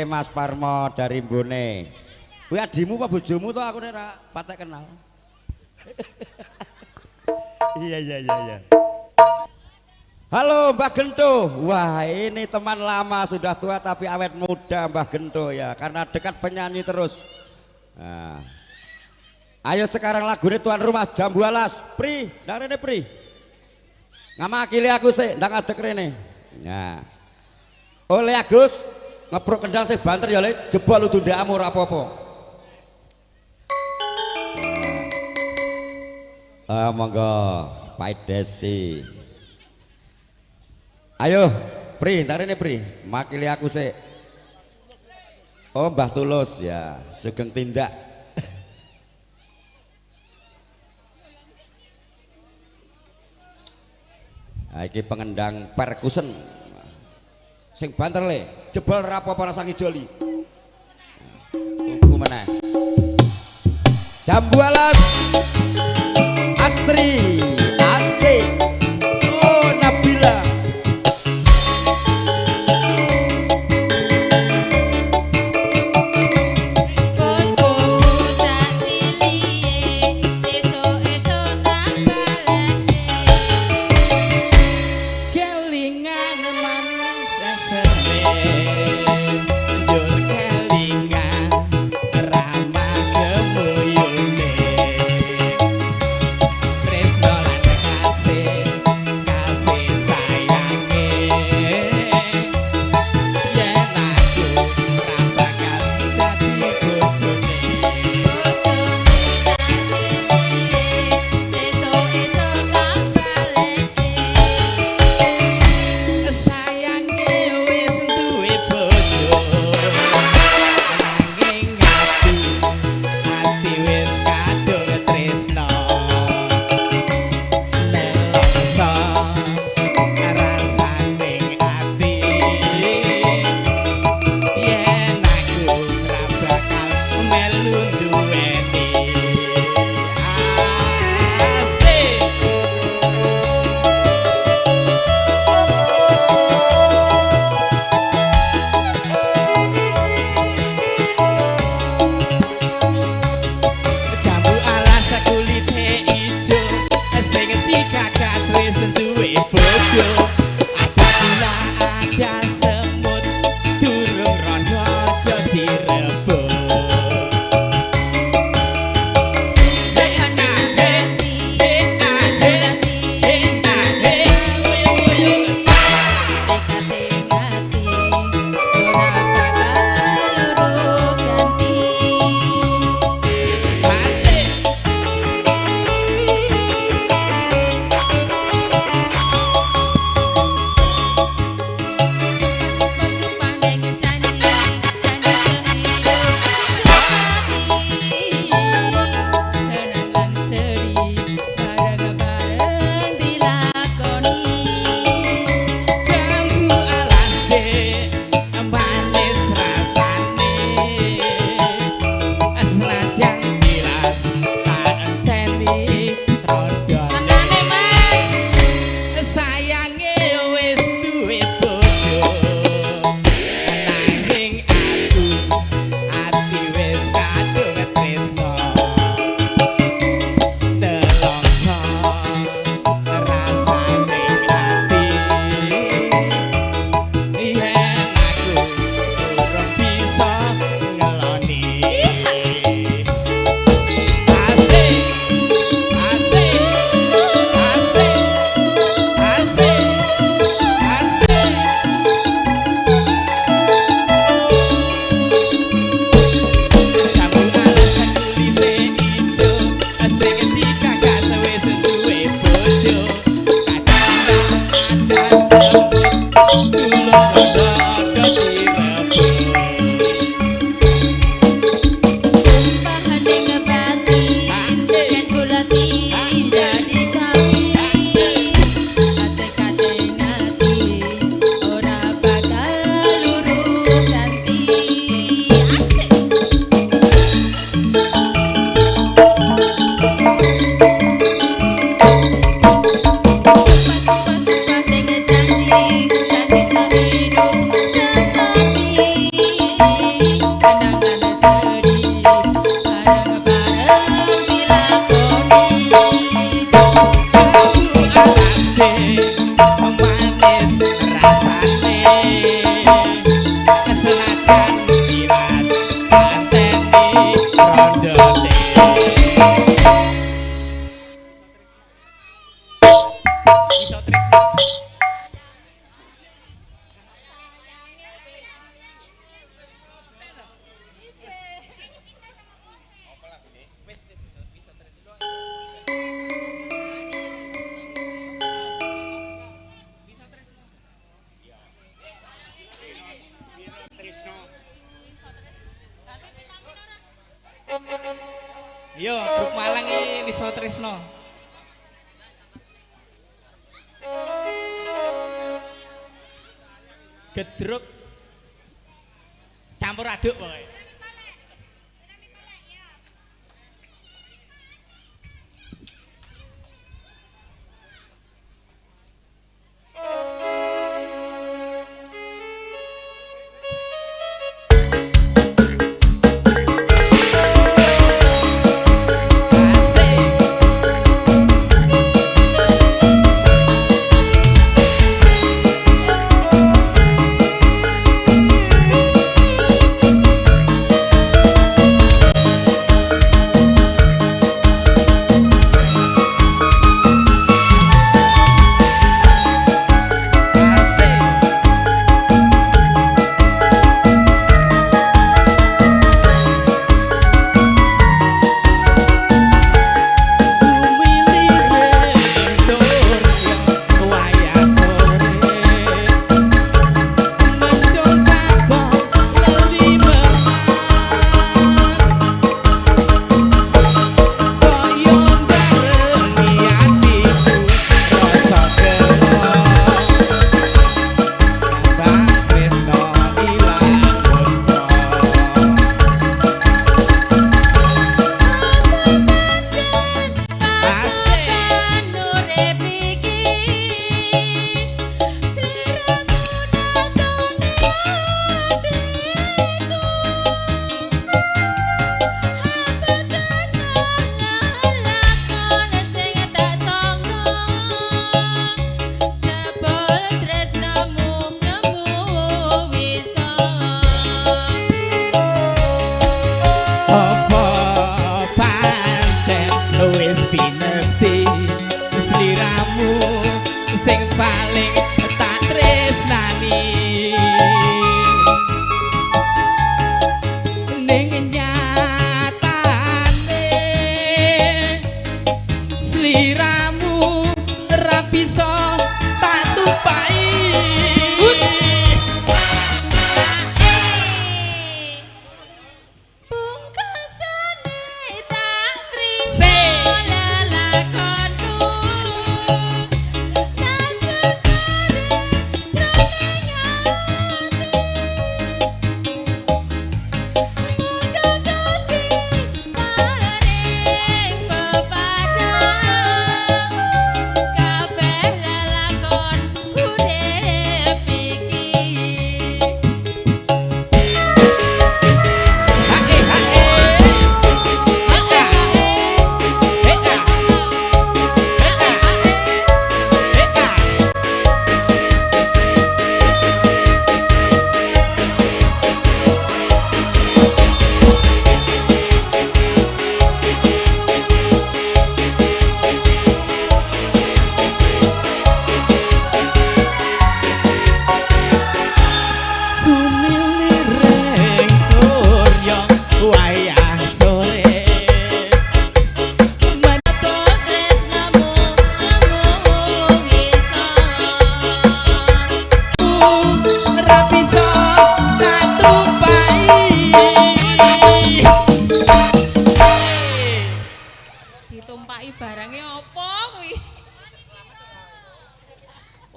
Mas Parmo dari Mbone. Kuwi adimu apa bojomu to aku nek ra patek kenal. Iya. Halo Mbah Gento. Wah, ini teman lama sudah tua tapi awet muda Mbah Gento ya, karena dekat penyanyi terus. Nah. Ayo sekarang lagunya tuan rumah Jambu Alas. Pri, ndang rene Pri. Ngamakili aku sih, ndang adek rene. Nah. Oleh Agus ngeprok kendang sih banter ya le, jebol lu tundamu ora apa-apa. Monggo Pak Desi. Ayo Pri, ntar ini Pri, makili aku sih. Oh Mbah Tulus ya, Sugeng Tindak. Iki pengendang perkusen. Sing banter le, jebol rapopo rasa ngijoli. Tunggu meneh. Jambu Alas Asri Asik. Oh Nabila. Yo, grup Malang iki Wiso Tresno. Gedruk campur aduk pokoknya.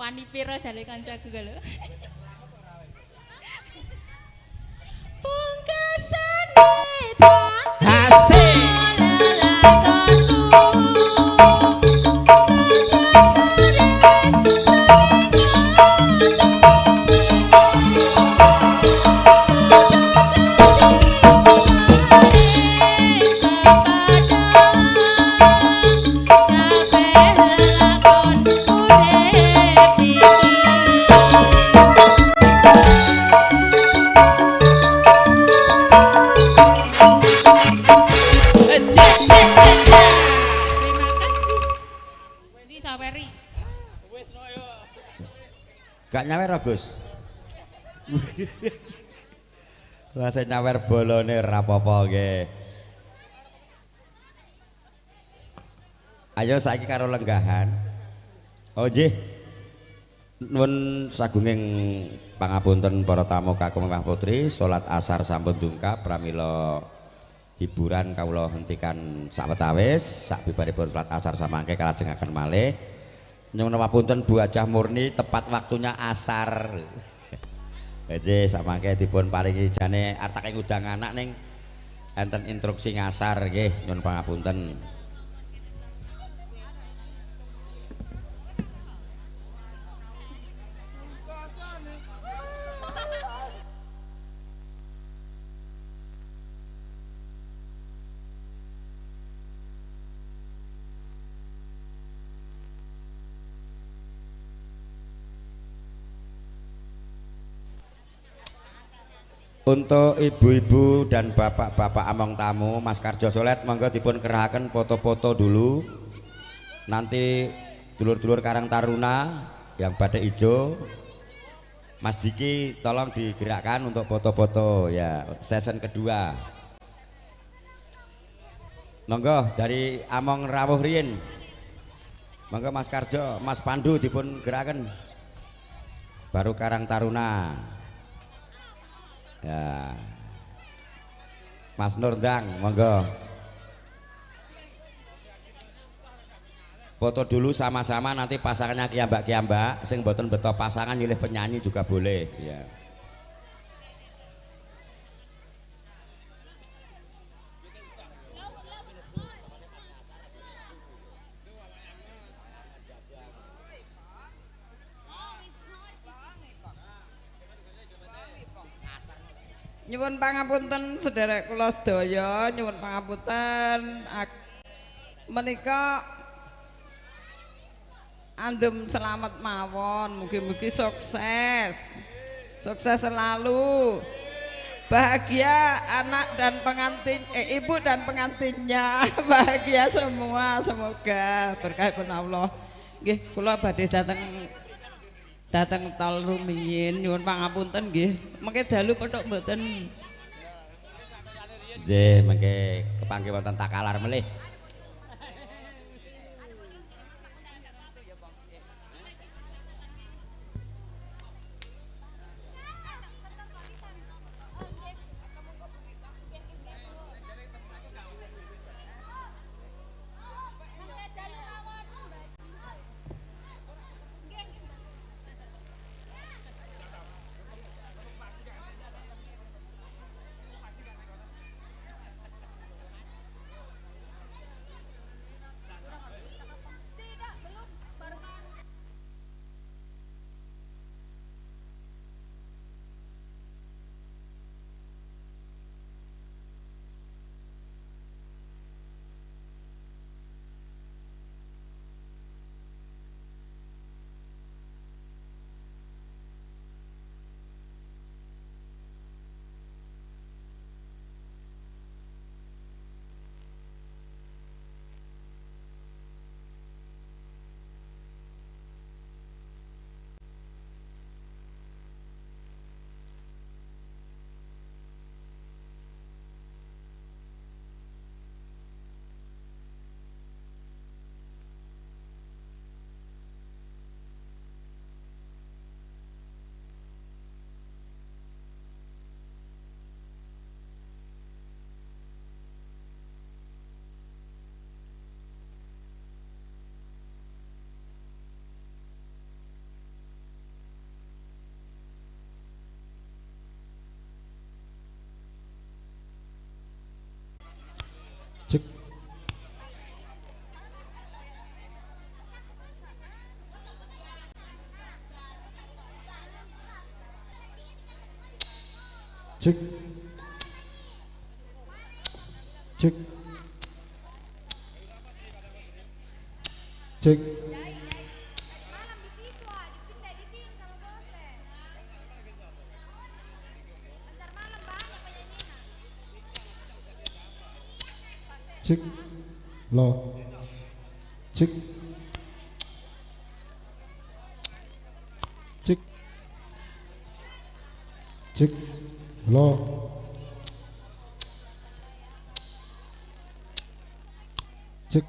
Wani piro jare kancaku lho. Pungkasane tak asik. Pungkasane Gak nyawer Gus. Wah sing nyawer bolone ora apa-apa nggih. Ayo saiki karo lenggahan. Oh nggih. Nuwun sagunging pangapunten para tamu kakung Mbah Putri, salat asar sampun dungkap pramila hiburan kawula hentikan sawetawis sabibaripun salat asar samangke kalajengaken malih. Nyuwun papunten Bu Hajah Murni tepat waktunya asar. Nggih samangke dipun paringi jane artake ngudang anak ning enten instruksi ngasar nggih nyuwun pangapunten. Untuk ibu-ibu dan bapak-bapak among tamu, Mas Karjo Solet monggo dipun kerahaken foto-foto dulu. Nanti dulur-dulur Karang Taruna yang badai ijo, Mas Diki tolong digerakkan untuk foto-foto ya season kedua. Monggo dari Among Rawuh Rien. Monggo Mas Karjo, Mas Pandu dipun gerakan. Baru Karang Taruna. Ya. Mas Nurdang, monggo. Foto dulu sama-sama nanti pasangannya kiambak-kiambak, sing boten beto pasangan milih penyanyi juga boleh, ya. Nyuwun pangapunten sedherek kula sedaya, nyuwun pangapunten menika andem selamat mawon, mugi-mugi sukses. Sukses selalu. Bahagia anak dan pengantin, ibu dan pengantinnya, bahagia semua semoga berkahipun Allah. Nggih, kula badhe dateng tol rumiyin nyuwun pangapunten nggih. Mengke dalu petuk mboten. Nggih, mengke kepanggih wonten takalar melih. Cek. Cek. Cek. Cek. Cek. Lo. Cek. Cek. Cek. Halo. Cek.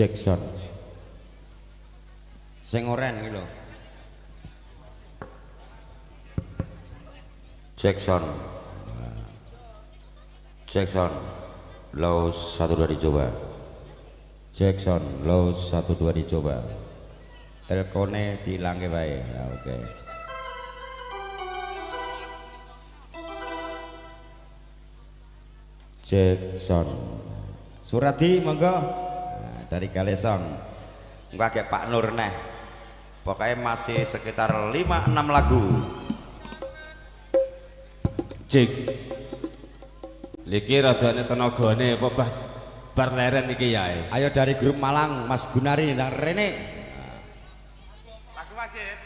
Jackson. Sing oren iki lho. Jackson. Jackson. Low 1-2 dicoba. Jackson low 1-2 dicoba. Elkone diilange wae. Ya, oke. Jackson. Surati monggo. Nah, dari Galesong. Engko agek Pak Nur neh. Pokoknya masih sekitar 5-6 lagu. Jik. Iki radane tenagane apa Bas? Bar leren iki yae. Ayo dari grup Malang, Mas Gunari dan Rene. Lagu wajib.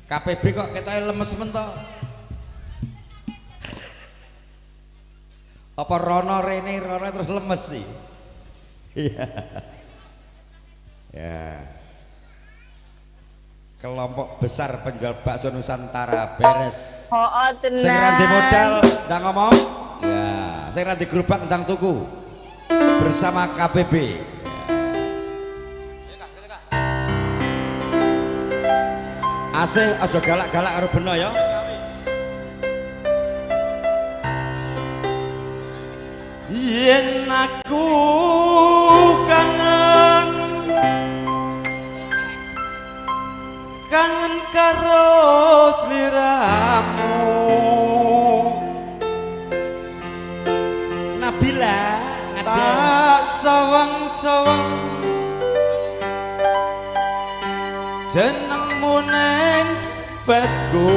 KPB kok ketoke lemes men to. Apa Rono Rene terus lemes sih? Iya. Ya. Kelompok besar penjual bakso Nusantara beres. Oh, tenang. Sing randi modal ndang ngomong. Ya, sing randi gerobak ndang tuku. Bersama KPB. Asih aja galak-galak karo beno ya. Yen aku kangen karo sliramu Nabila tak sawang-sawang jenengmu neng petku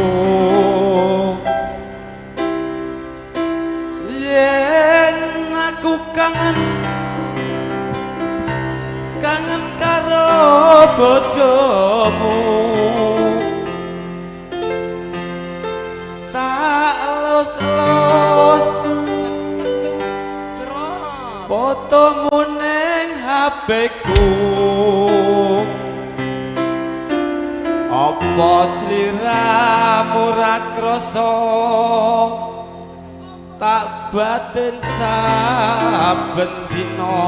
yen aku kangen karo bojomu tak los fotomu neng HP-ku apa sliramu ra krasa tak batin saben dina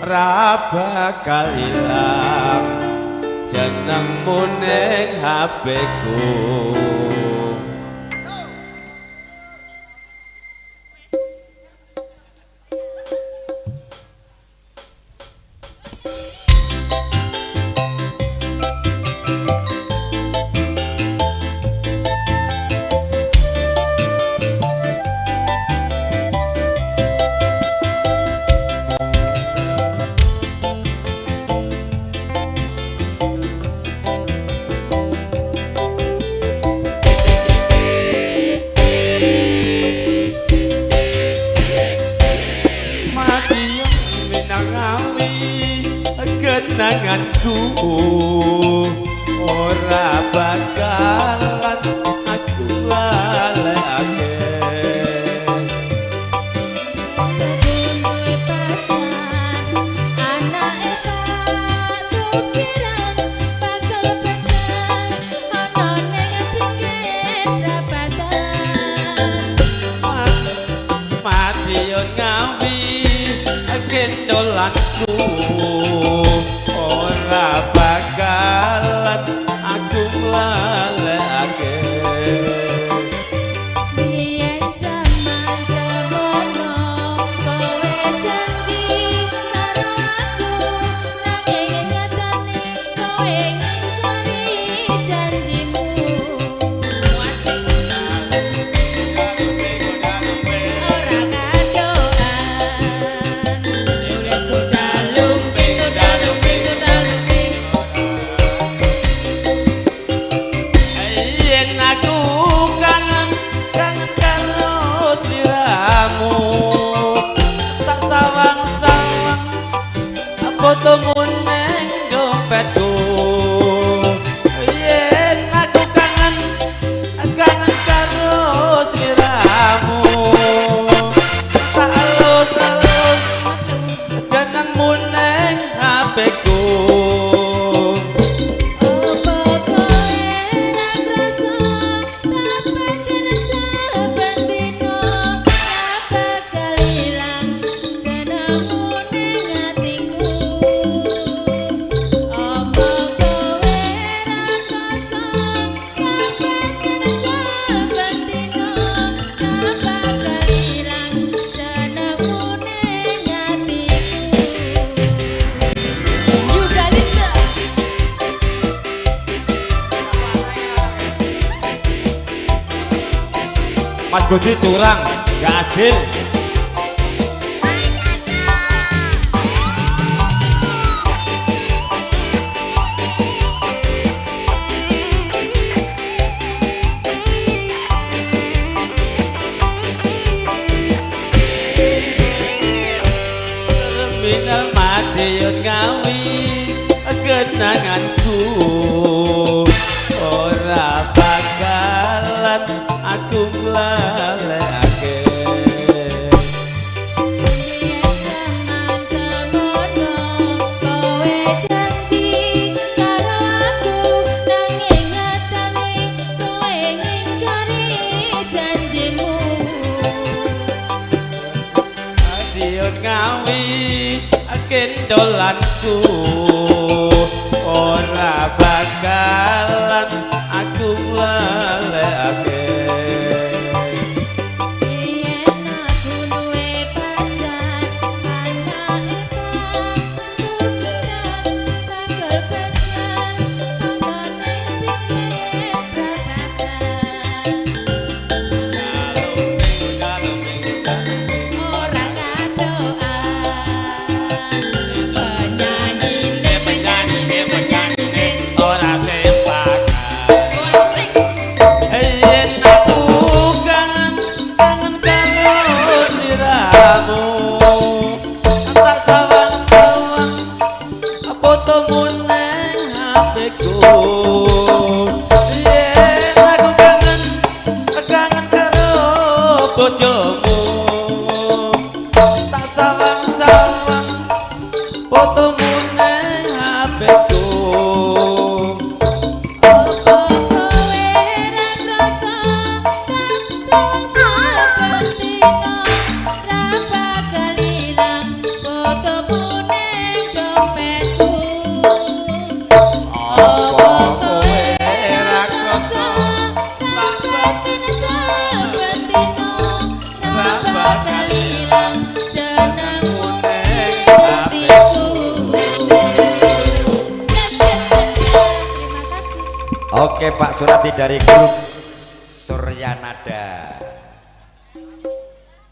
ra bakal ilang jenengmu ning HP-ku. Kenanganku ora bakalan aku lalekake anake tak tukiran bakal pecah ana ning pinggir rapatan mati yo ngawi kendolanku ora bakalan aku lalekake biyen jaman semono kowe janji karo aku nanging nyatane kowe ngingkari janjimu ora fotomu neng dompetku yen aku kangen karo sliramu tak alus jenengmu neng HP-ku bakal ilang jenengmu Budi curang, gak adil. Minal madiun ngawi kenanganku ora bakalan aku lalekake. Kendolanku ora bakalan aku lalekake. Yen aku duwe pacar anake tukiran bakal pacar anane pikir prabatan ora ngadoa. Ora sepak yen aku kangen karo sliramu tak sawang-sawang fotomu nang HP-ku. Yen aku kangen karo bojomu tak sawang-sawang fotomu nang HP-ku. Oke Pak Surati dari grup Suryanada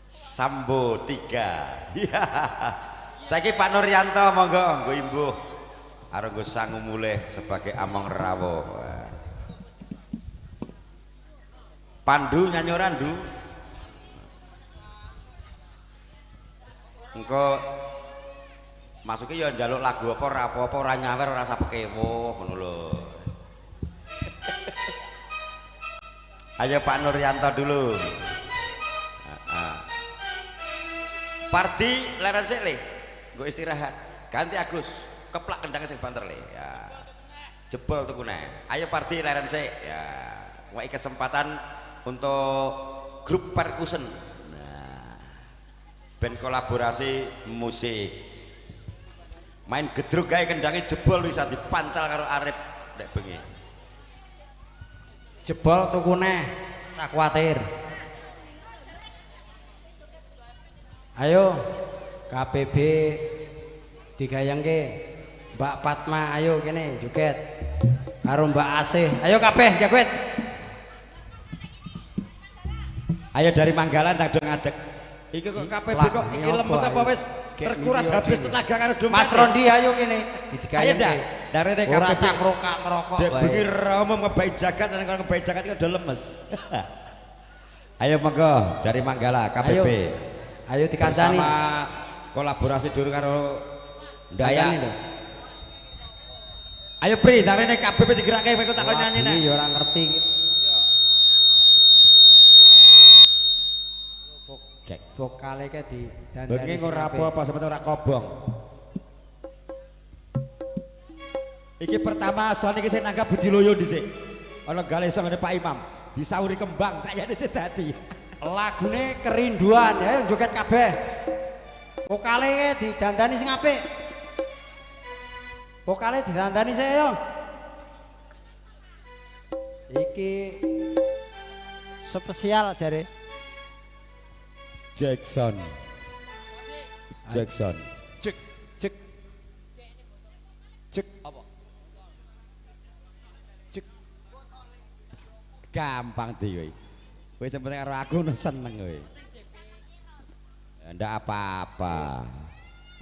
Sambo 3. Saiki Pak Nuryanto monggo nggo imbuh arep sangu mulih sebagai Among Rawo. Pandu nyanyi ora Ndu? Engko masuke ya njaluk lagu apa ora apa-apa ora nyawer ora usah pekewo ngono lho. Ayo Pak Nuryanto dulu. Pardi leren sik le. Nggo istirahat. Ganti Agus. Keplak kendangnya sing banter le. Ya. Jebol tukune. Ayo Pardi leren sik. Ya. Wae kesempatan untuk grup percussion. Nah. Band kolaborasi musik. Main gedruk gawe kendangnya jebol bisa dipancal karo Arif nek bengi. Jebol tukune sak kuwatir. Ayo KPB digayangke Mbak Fatma, ayo kene joget karo Mbak Asih. Ayo kabeh joget. Ayo dari Manggalan tak do ngadeg. Iki kok KPB kok iki lemes apa wis terkuras habis tenaga karo dompet. Mas Rondi ayo kene. Ayo dah. Dari KPB ora sak ngerokok wae. Bengi romo ngebai jagat dan kalau ngebai jagat itu udah lemes. Ayo monggo dari Manggala KPB. Ayo dikancani. Bersama kolaborasi dulu karo Dayak. Ayo Pri, dari KPB digerakke kowe tak nyanyi nek. Iya ora ngerti. Cek vokale ke di bengi ora apa-apa sebetulnya ora kobong. Iki pertama soal iki sing nanggap Budi Loyo dhisik. Ana gale sangane Pak Imam, disauri kembang sayane cedati. Lagune kerinduan ya joget kabeh. Vokale ke didandani sing apik. Vokale didandani sik yo. Iki spesial jare. Jackson. Jackson. Cek cek. Cek apa? Cek. Gampang dhewe. Kowe sempet karo aku no seneng kowe. Ndak apa-apa.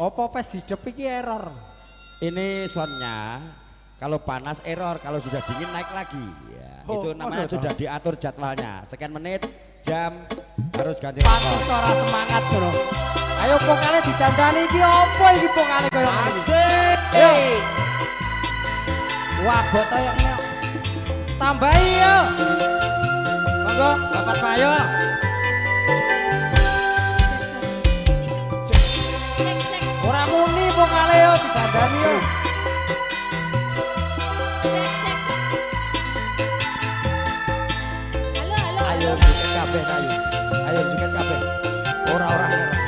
Apa pas didep iki error? Ini soundnya kalau panas error, kalau sudah dingin naik lagi. Ya, itu namanya sudah diatur jadwalnya. Sekian menit, jam harus ganti Pantes ora semangat ngono. Ayo vokale ditandani iki apa iki vokale koyo ngene. Asik. Wah, botoyoknya. Tambahi yo. Monggo, Bapak Payo. Ora muni vokale yo ditandani yo. Ayo joget kabeh ayo. Ayo joget kabeh. Ora.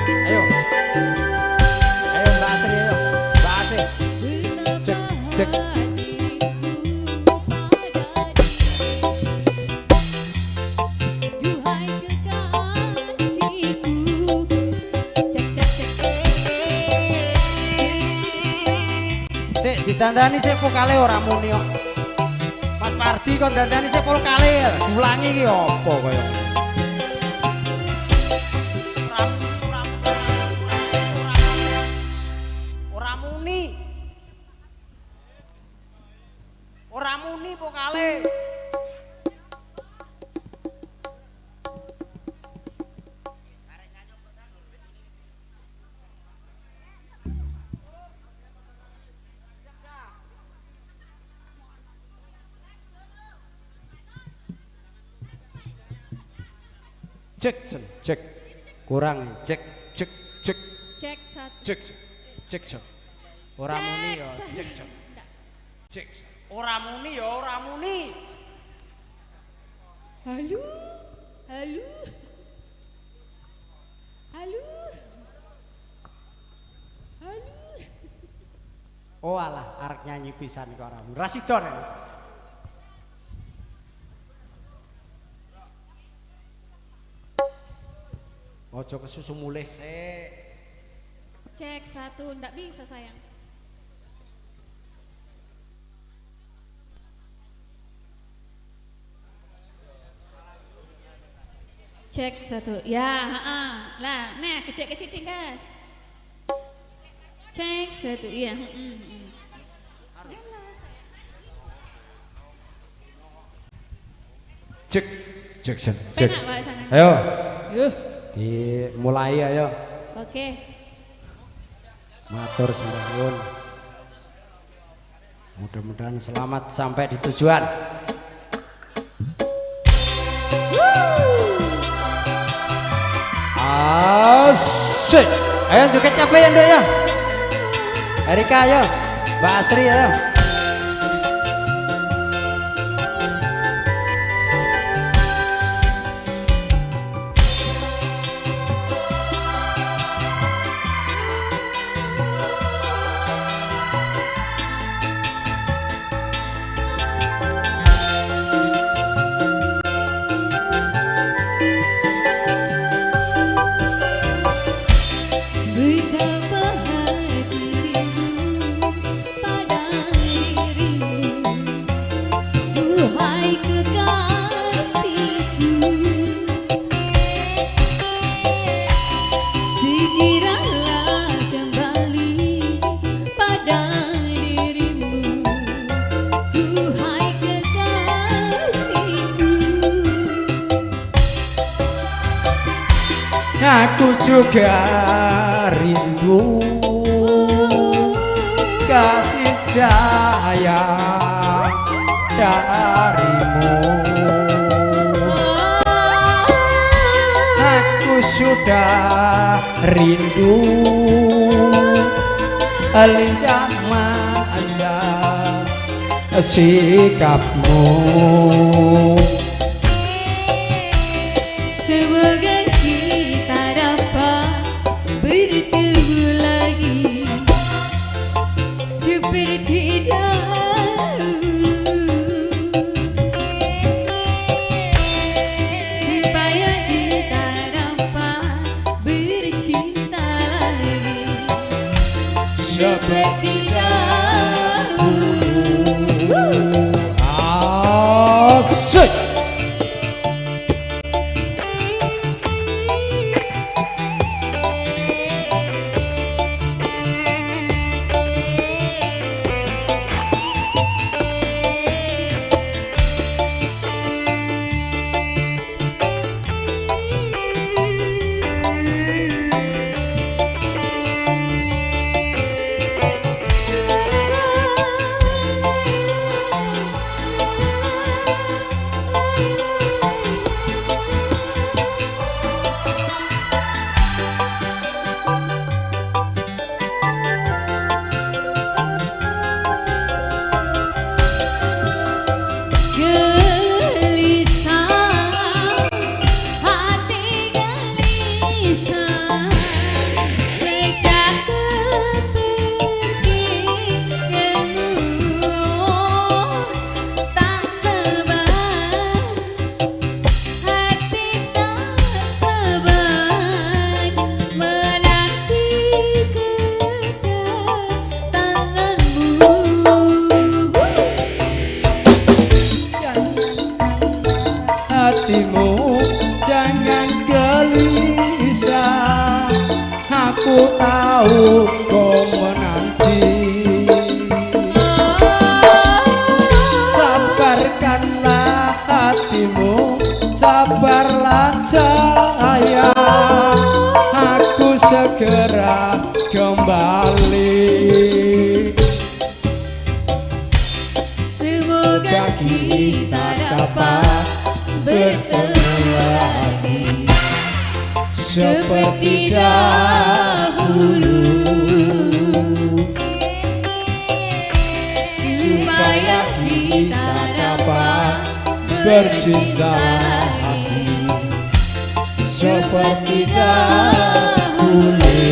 Ayo. Ayo Mbak Asri ayo. Mbak Asri. Cek. Sik ditandani sik vokale ora muni kok. Mas Pardi kok dandani sik vokale. Ulangi iki apa koyo. Ora muni. Ora muni vokale. Cek kurang cek ora muni ya cek ora muni Halo. oh alah arek nyanyi pisan kok ora muni rasidon ojo kesusu mulih sik. Cek 1, ndak bisa sayang. Cek 1, ya lah, nah gede ke sini guys. Cek 1, iya. Cek. Penak Pak sana. Ayo. Yuh. Mulai ayo. Oke. Matur suwun. Mudah-mudahan selamat sampai di tujuan. Asik. Ayo joget kabeh ya, Nduk ya. Erika ayo. Mbak Asri ayo. Betapa hatimu pada dirimu, duhai kekasihku. Segeralah kembali pada dirimu, duhai kekasihku. Aku juga rindu kasih sayang darimu. Aku sudah rindu lincah manja sikapmu. Semoga kita dapat bertemu lagi seperti dahulu, supaya kita dapat bercinta lagi seperti dahulu. Asik. aku tahu kau menanti. Sabarkanlah hatimu, sabarlah sayang, aku segera kembali. Semoga kita dapat bertemu lagi seperti dahulu, supaya kita dapat bercinta lagi seperti dahulu.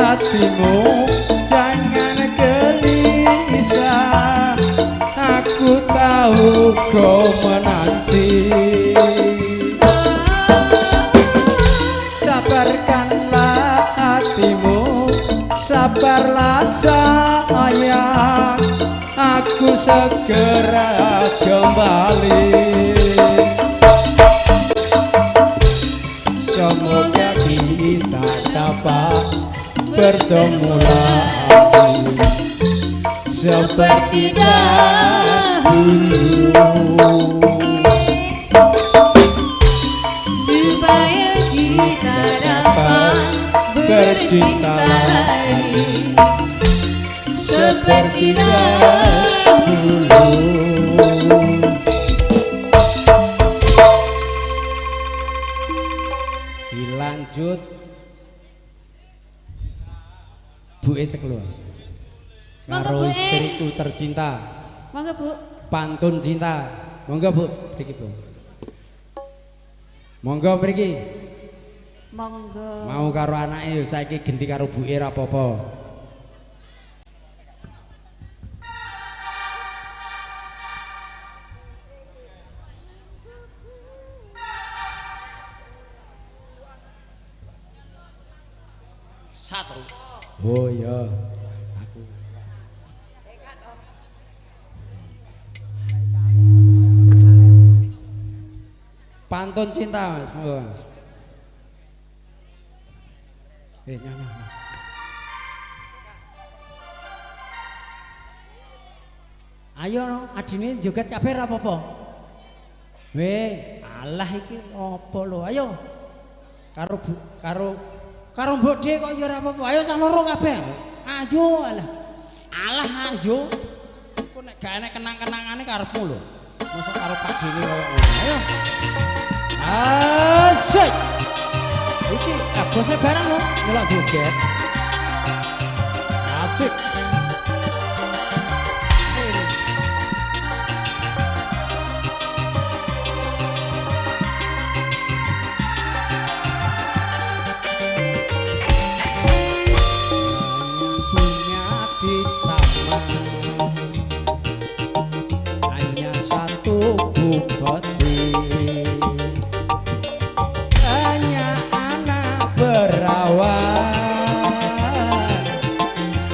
Hatimu jangan gelisah, aku tahu kau menanti. Sabarkanlah hatimu, sabarlah sayang, aku segera kembali. Semoga kita dapat bertemu lagi seperti dahulu, supaya kita dapat bercinta lagi seperti dahulu. Dilanjut Bu Ece keluar karo istriku tercinta. Monggo Bu. Pantun cinta. Monggo Bu, mriki Bu. Monggo mriki. Monggo. Mau karo anake yo saiki gendi karo buke ra apa-apa. Satu. Oh iya. Aku. Pantun cinta Mas, monggo Mas. Nyanyi. Ayo no, adine joget kabeh ra apa-apa. Alah iki apa lho, ayo. Karo Mbok Dhe kok ya ora apa-apa. Ayo cah loro kabeh. Ayo alah. Alah ayo. Kok nek gak enek kenang-kenangane karepmu lho. Mosok karo Pak Dene koyo ngono. Ayo. Asik. Iki bose barang lho, delok joget. Asik.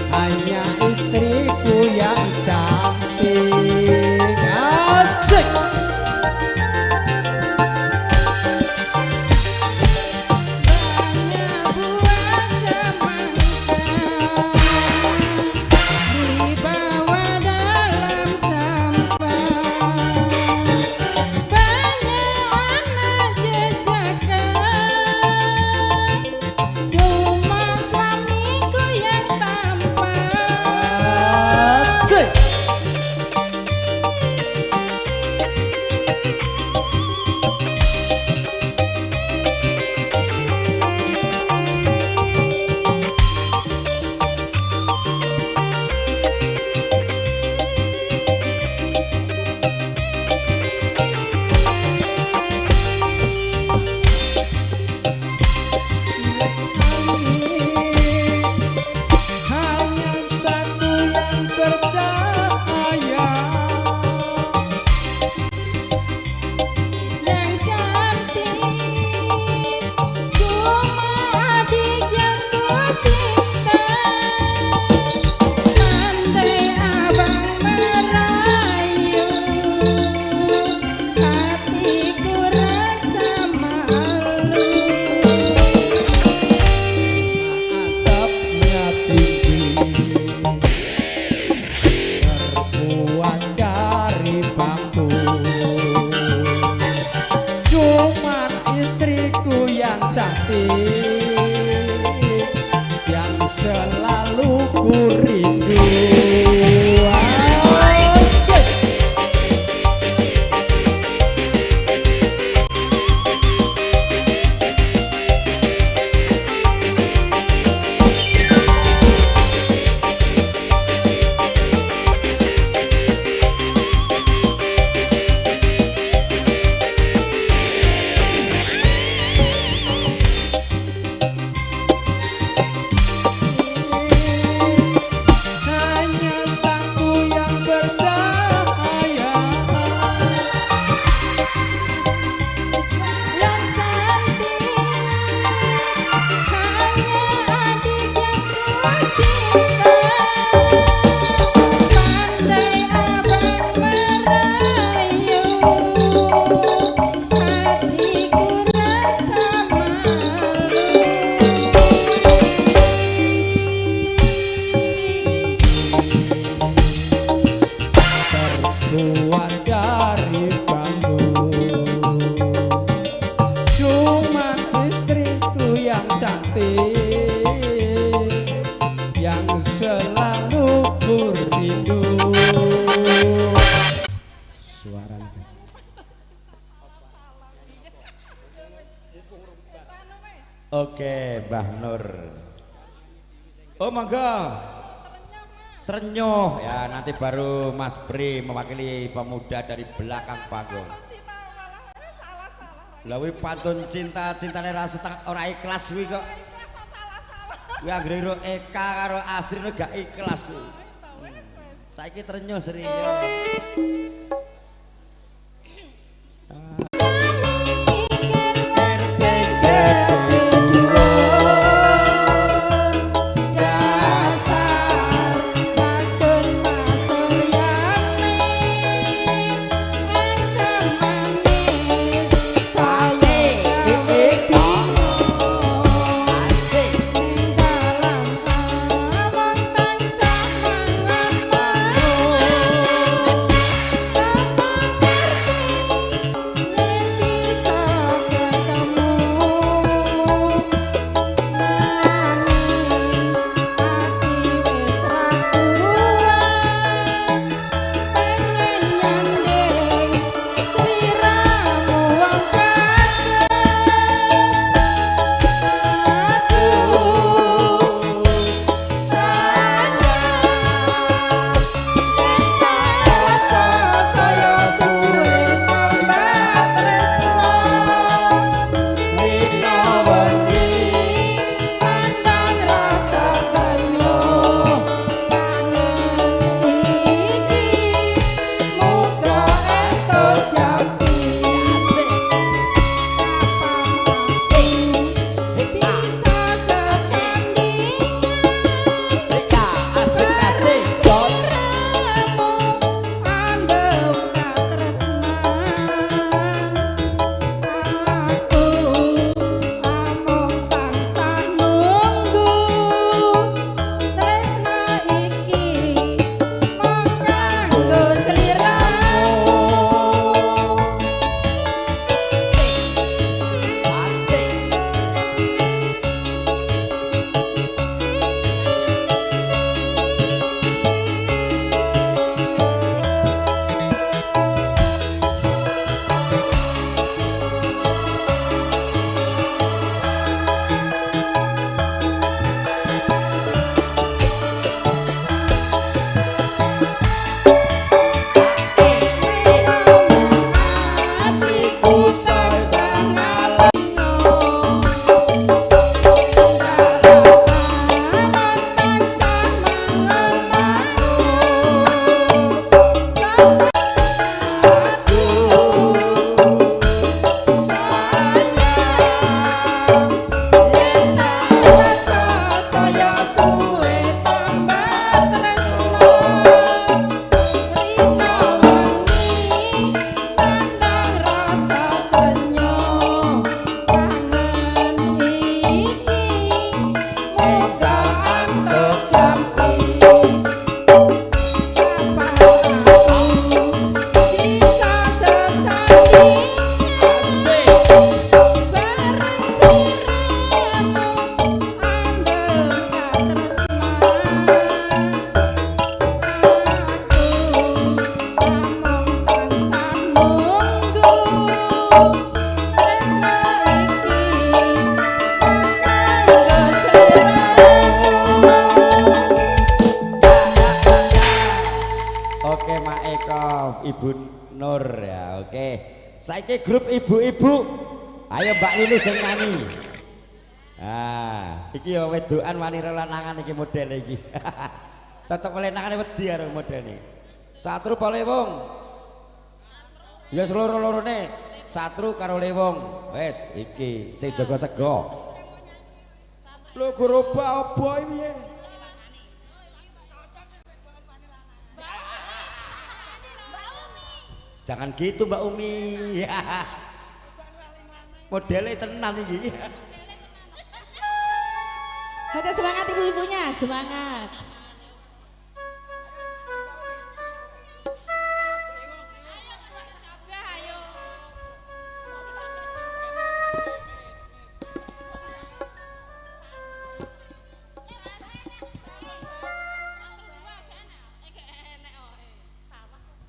Hanya yang cantik yang selalu ku rindu. Oke, Mbah Nur. Oh monggo. Trenyuh ya, nanti baru Mas Bri mewakili pemuda dari belakang panggung. Lawi pantun cinta cintane rasa ora ikhlas kuwi kok. Kuwi anggere Eka karo Asri gak ikhlas. Saiki trenyuh serius. Saiki grup ibu-ibu. Ayo Mbak Lili sing nyanyi. Iki ya wedokan wani lanangan iki model iki. Tetep lanangane wedi karo model iki. Satru apa Lewong? Ya seloro-lorone. Satru karo Lewong. Wes iki sing jaga sego. Lho gerobak apa piye? Jangan gitu Mbak Umi. Modelnya tenan iki. Ada semangat ibu-ibunya, semangat.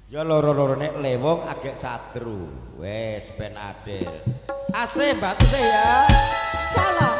Ya loro-lorone Lewong agak Satru. Wes ben adil. Asih batu sih ya. Insyaallah.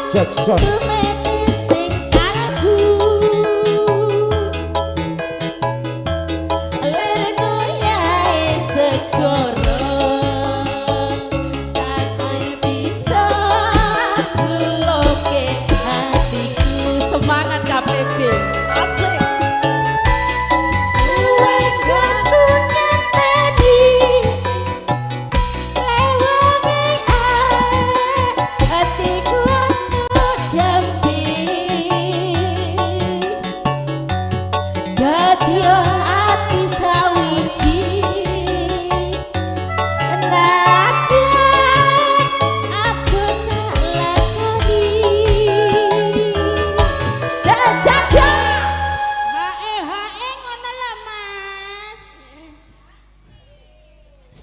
Jackson. Semangat KPB. Asik.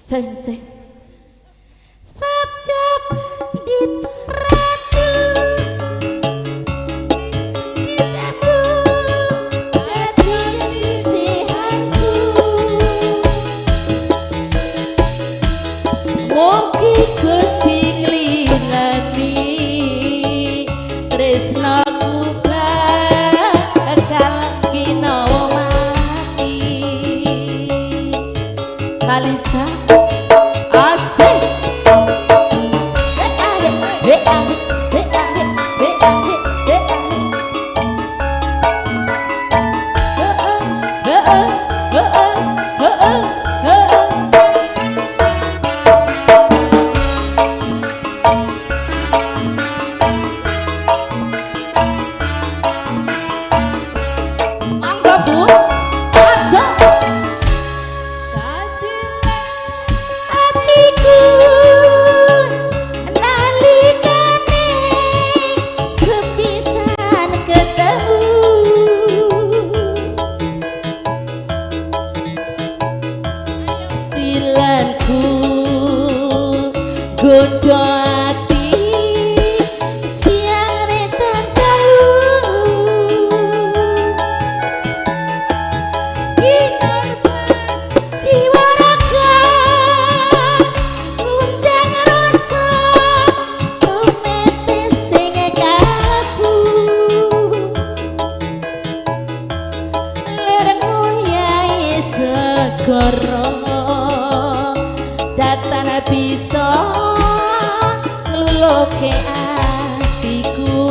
Sensei sabda diteratu disabu hati sisihanku mugi Gusti nglilani tresnaku bakal kinawa mati Kalisa Godo ati siang retan tahu Ginorban jiwa raga undang rasa umete sing kalbu lermu yai segoro datan bisa ngluluke atiku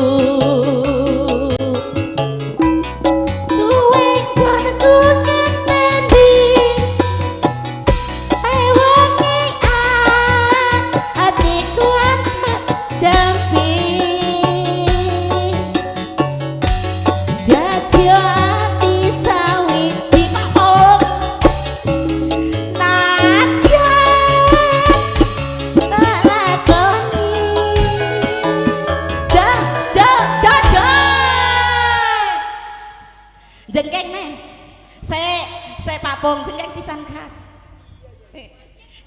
jengkek pisan khas.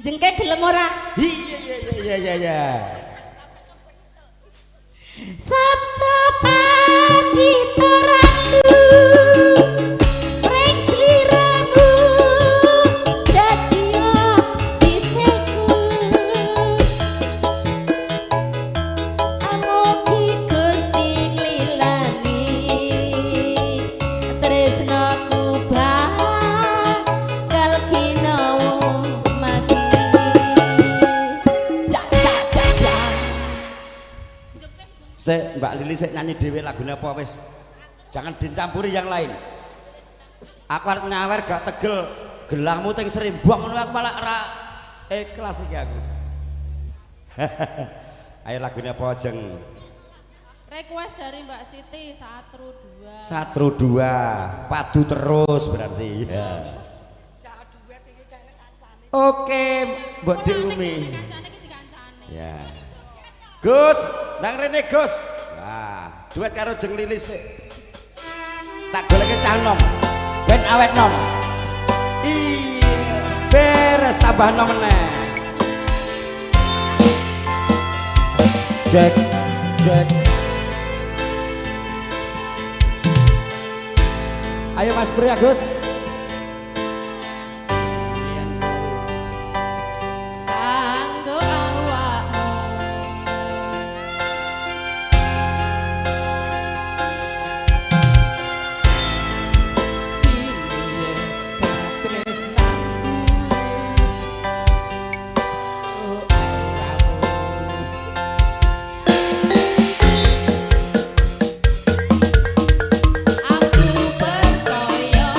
Jengkek gelem ora? Iya. Sabda padi toraku reng sliramu dadi siseku amugi Gusti nglilani tresnaku bakal kinawu mati Sik, Mbak Lili sik nyanyi dhewe lagune apa wis. Jangan dicampuri yang lain. Aku arep nyawer gak tegel. Gelangmu teng Serimbang ngono aku malah ora ikhlas iki aku. Ayo lagune apa jeng? Request dari Mbak Siti Satru 2. Satru 2. Padu terus berarti. Ya. Oke, Mbok Deumi. Ya. Gus, nang rene Gus. Nah, duet karo Jeng Lilis sik. Tak goleke cah nom. Ben awet nom. Iya, beres tambah nom meneh. Cek. Ayo Mas Bro ya Gus. Aku percaya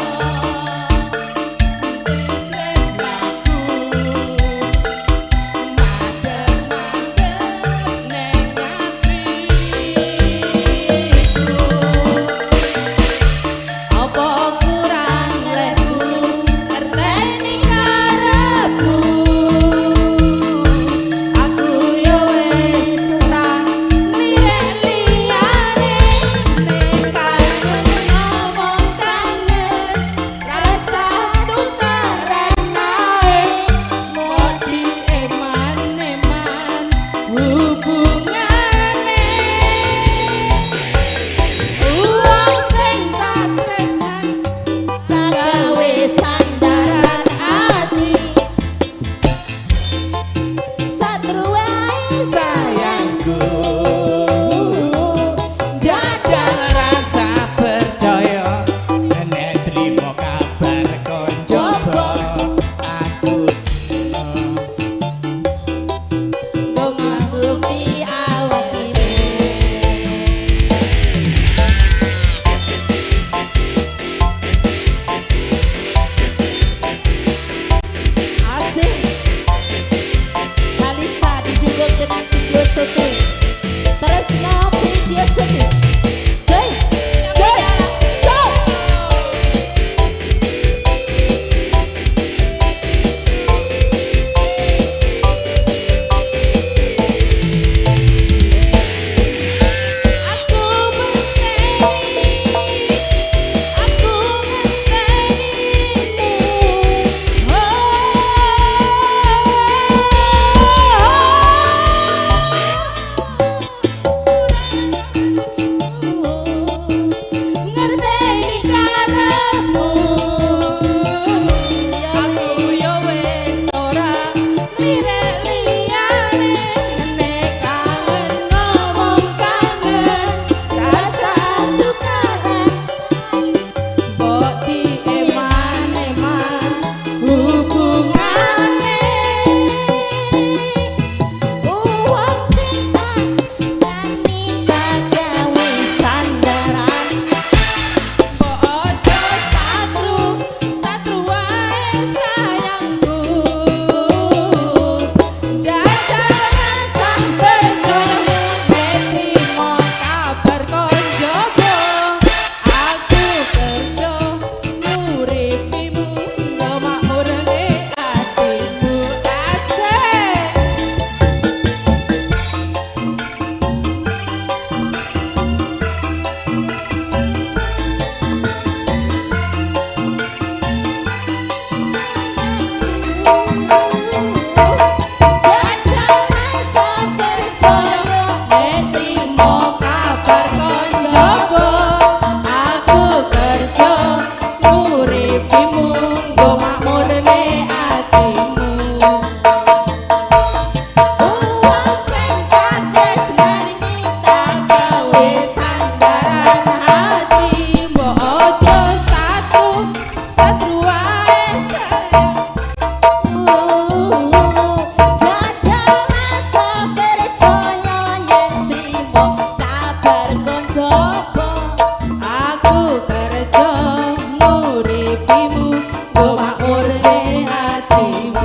murni hatimu.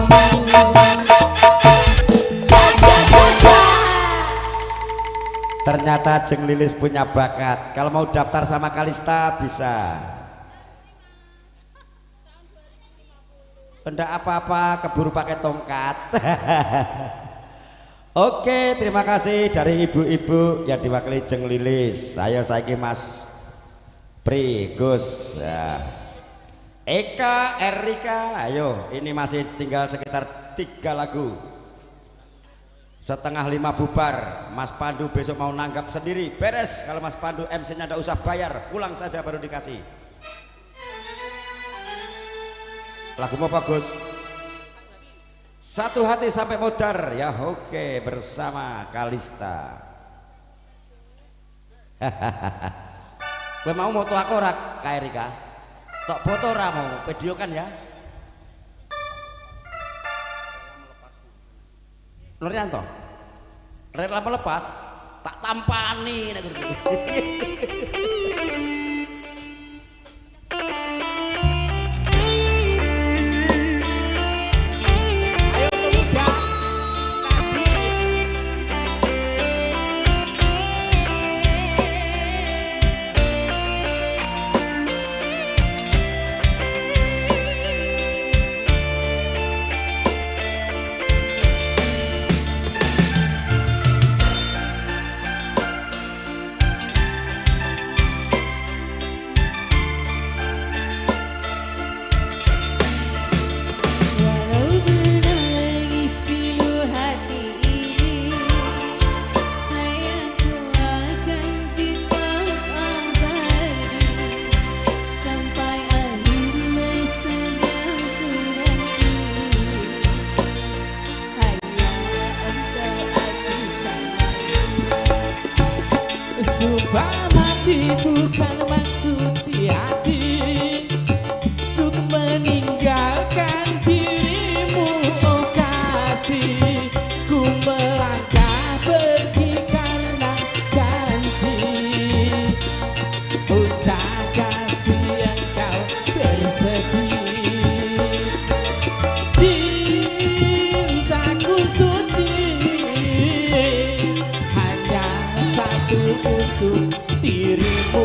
Ternyata Jeng Lilis punya bakat. Kalau mau daftar sama Kalista bisa. Enggak apa-apa, keburu pakai tongkat. Oke, terima kasih dari ibu-ibu yang diwakili Jeng Lilis. Ayo saiki Mas Pri, Gus, ya. Eka, Erika, ayo. Ini masih tinggal sekitar 3 lagu. Setengah 5 bubar. Mas Pandu besok mau nanggap sendiri. Beres. Kalau Mas Pandu MC-nya tidak usah bayar, pulang saja baru dikasih. Lagu mau bagus. Satu hati sampai modar ya. Oke, bersama Kalista. Gue mau moto aku ora Kak Erika. Tok foto ora mau video kan ya. Nurianto, rela melepas, tak tampani nek bukan maksud di hati untuk meninggalkan dirimu, oh kasih. Ku melangkah pergi karena janji, usah kasih engkau bersedih. Cintaku suci hanya satu untuk dirimu.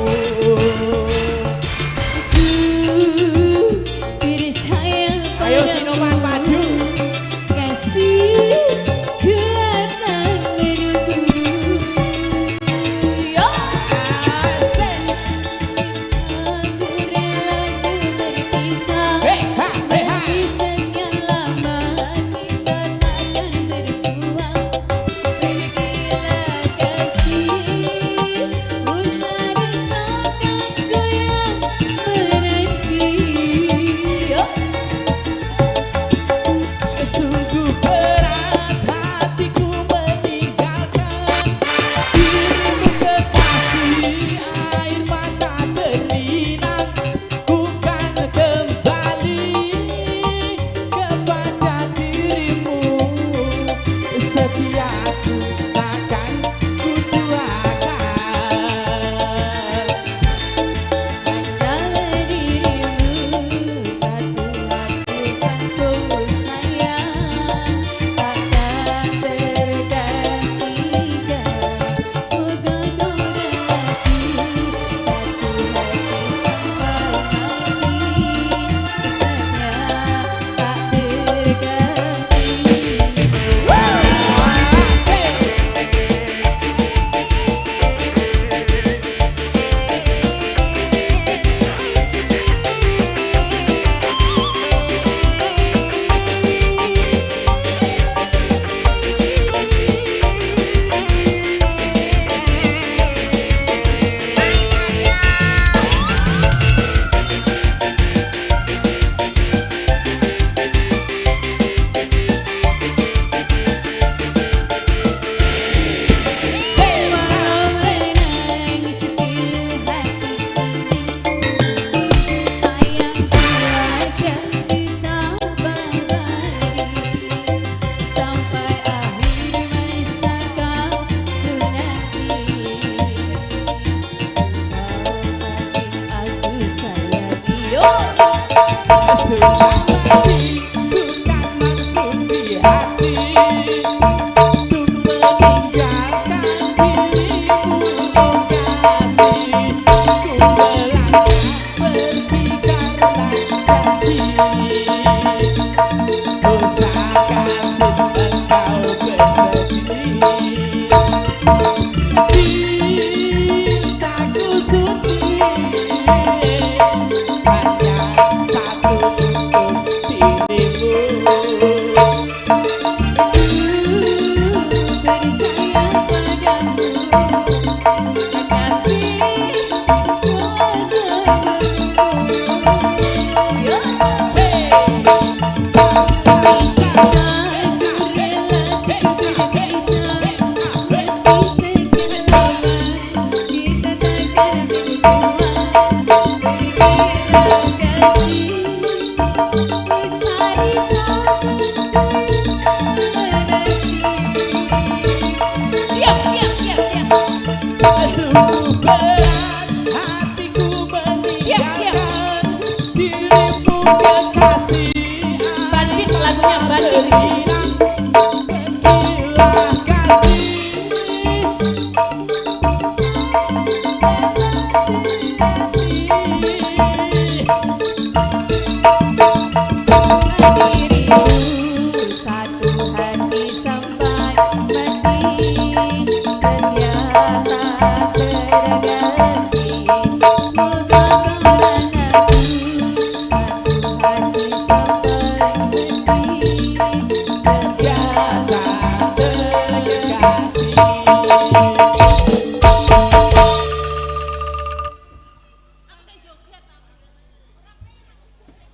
lagunya batin gila kasih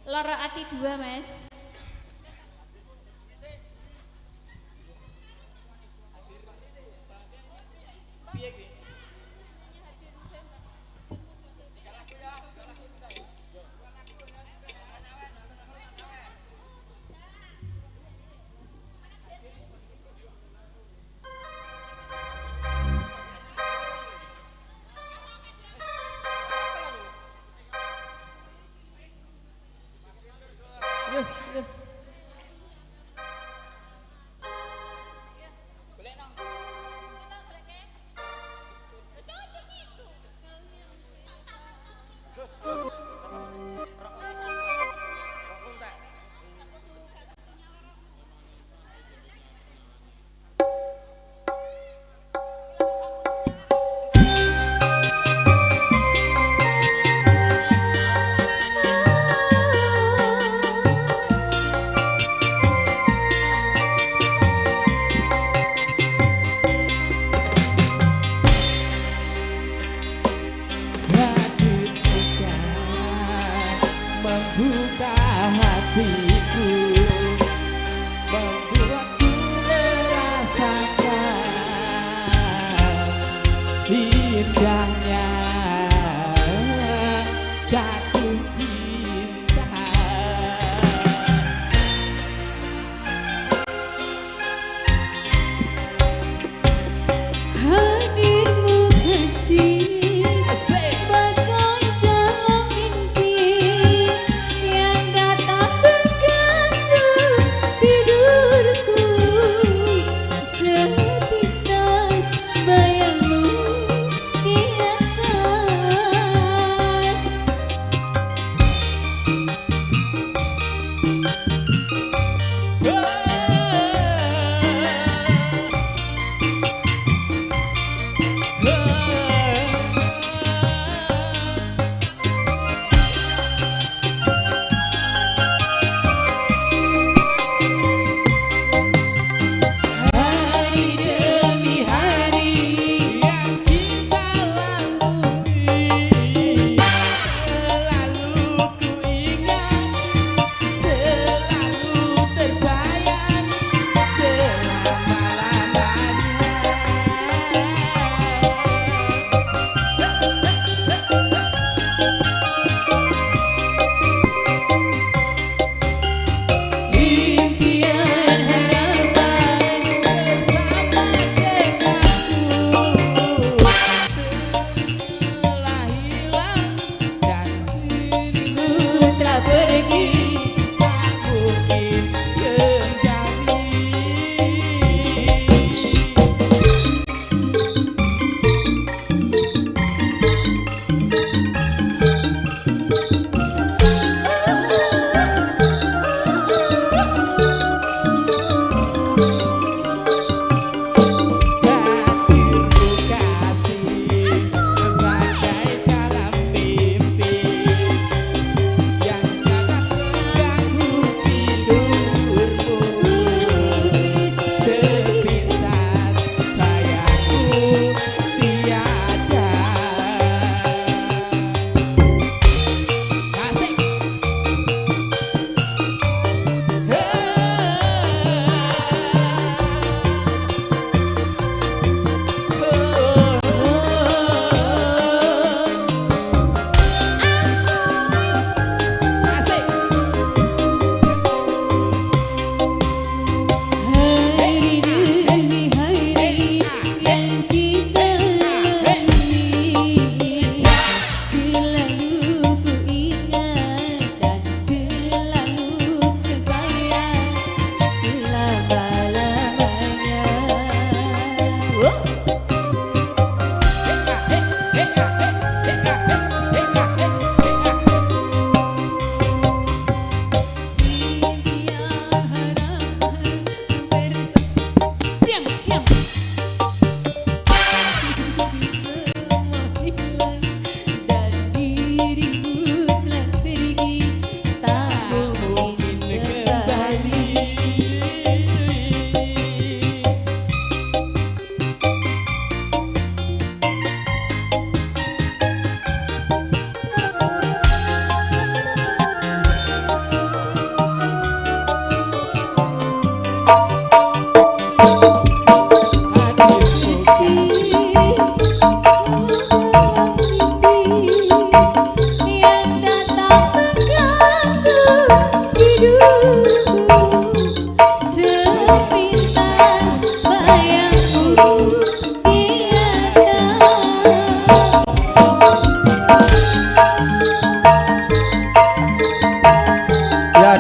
Loro ati 2 Mas.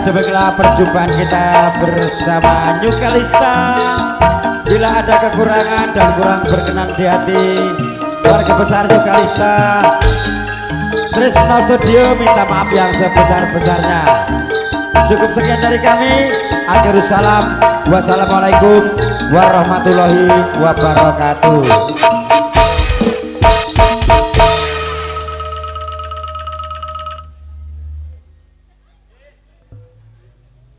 demikianlah perjumpaan kita bersama New Kalista. Bila ada kekurangan dan kurang berkenan di hati keluarga besar New Kalista, Trisno Studio minta maaf yang sebesar-besarnya. Cukup sekian dari kami. Akhirus salam. Wassalamualaikum warahmatullahi wabarakatuh.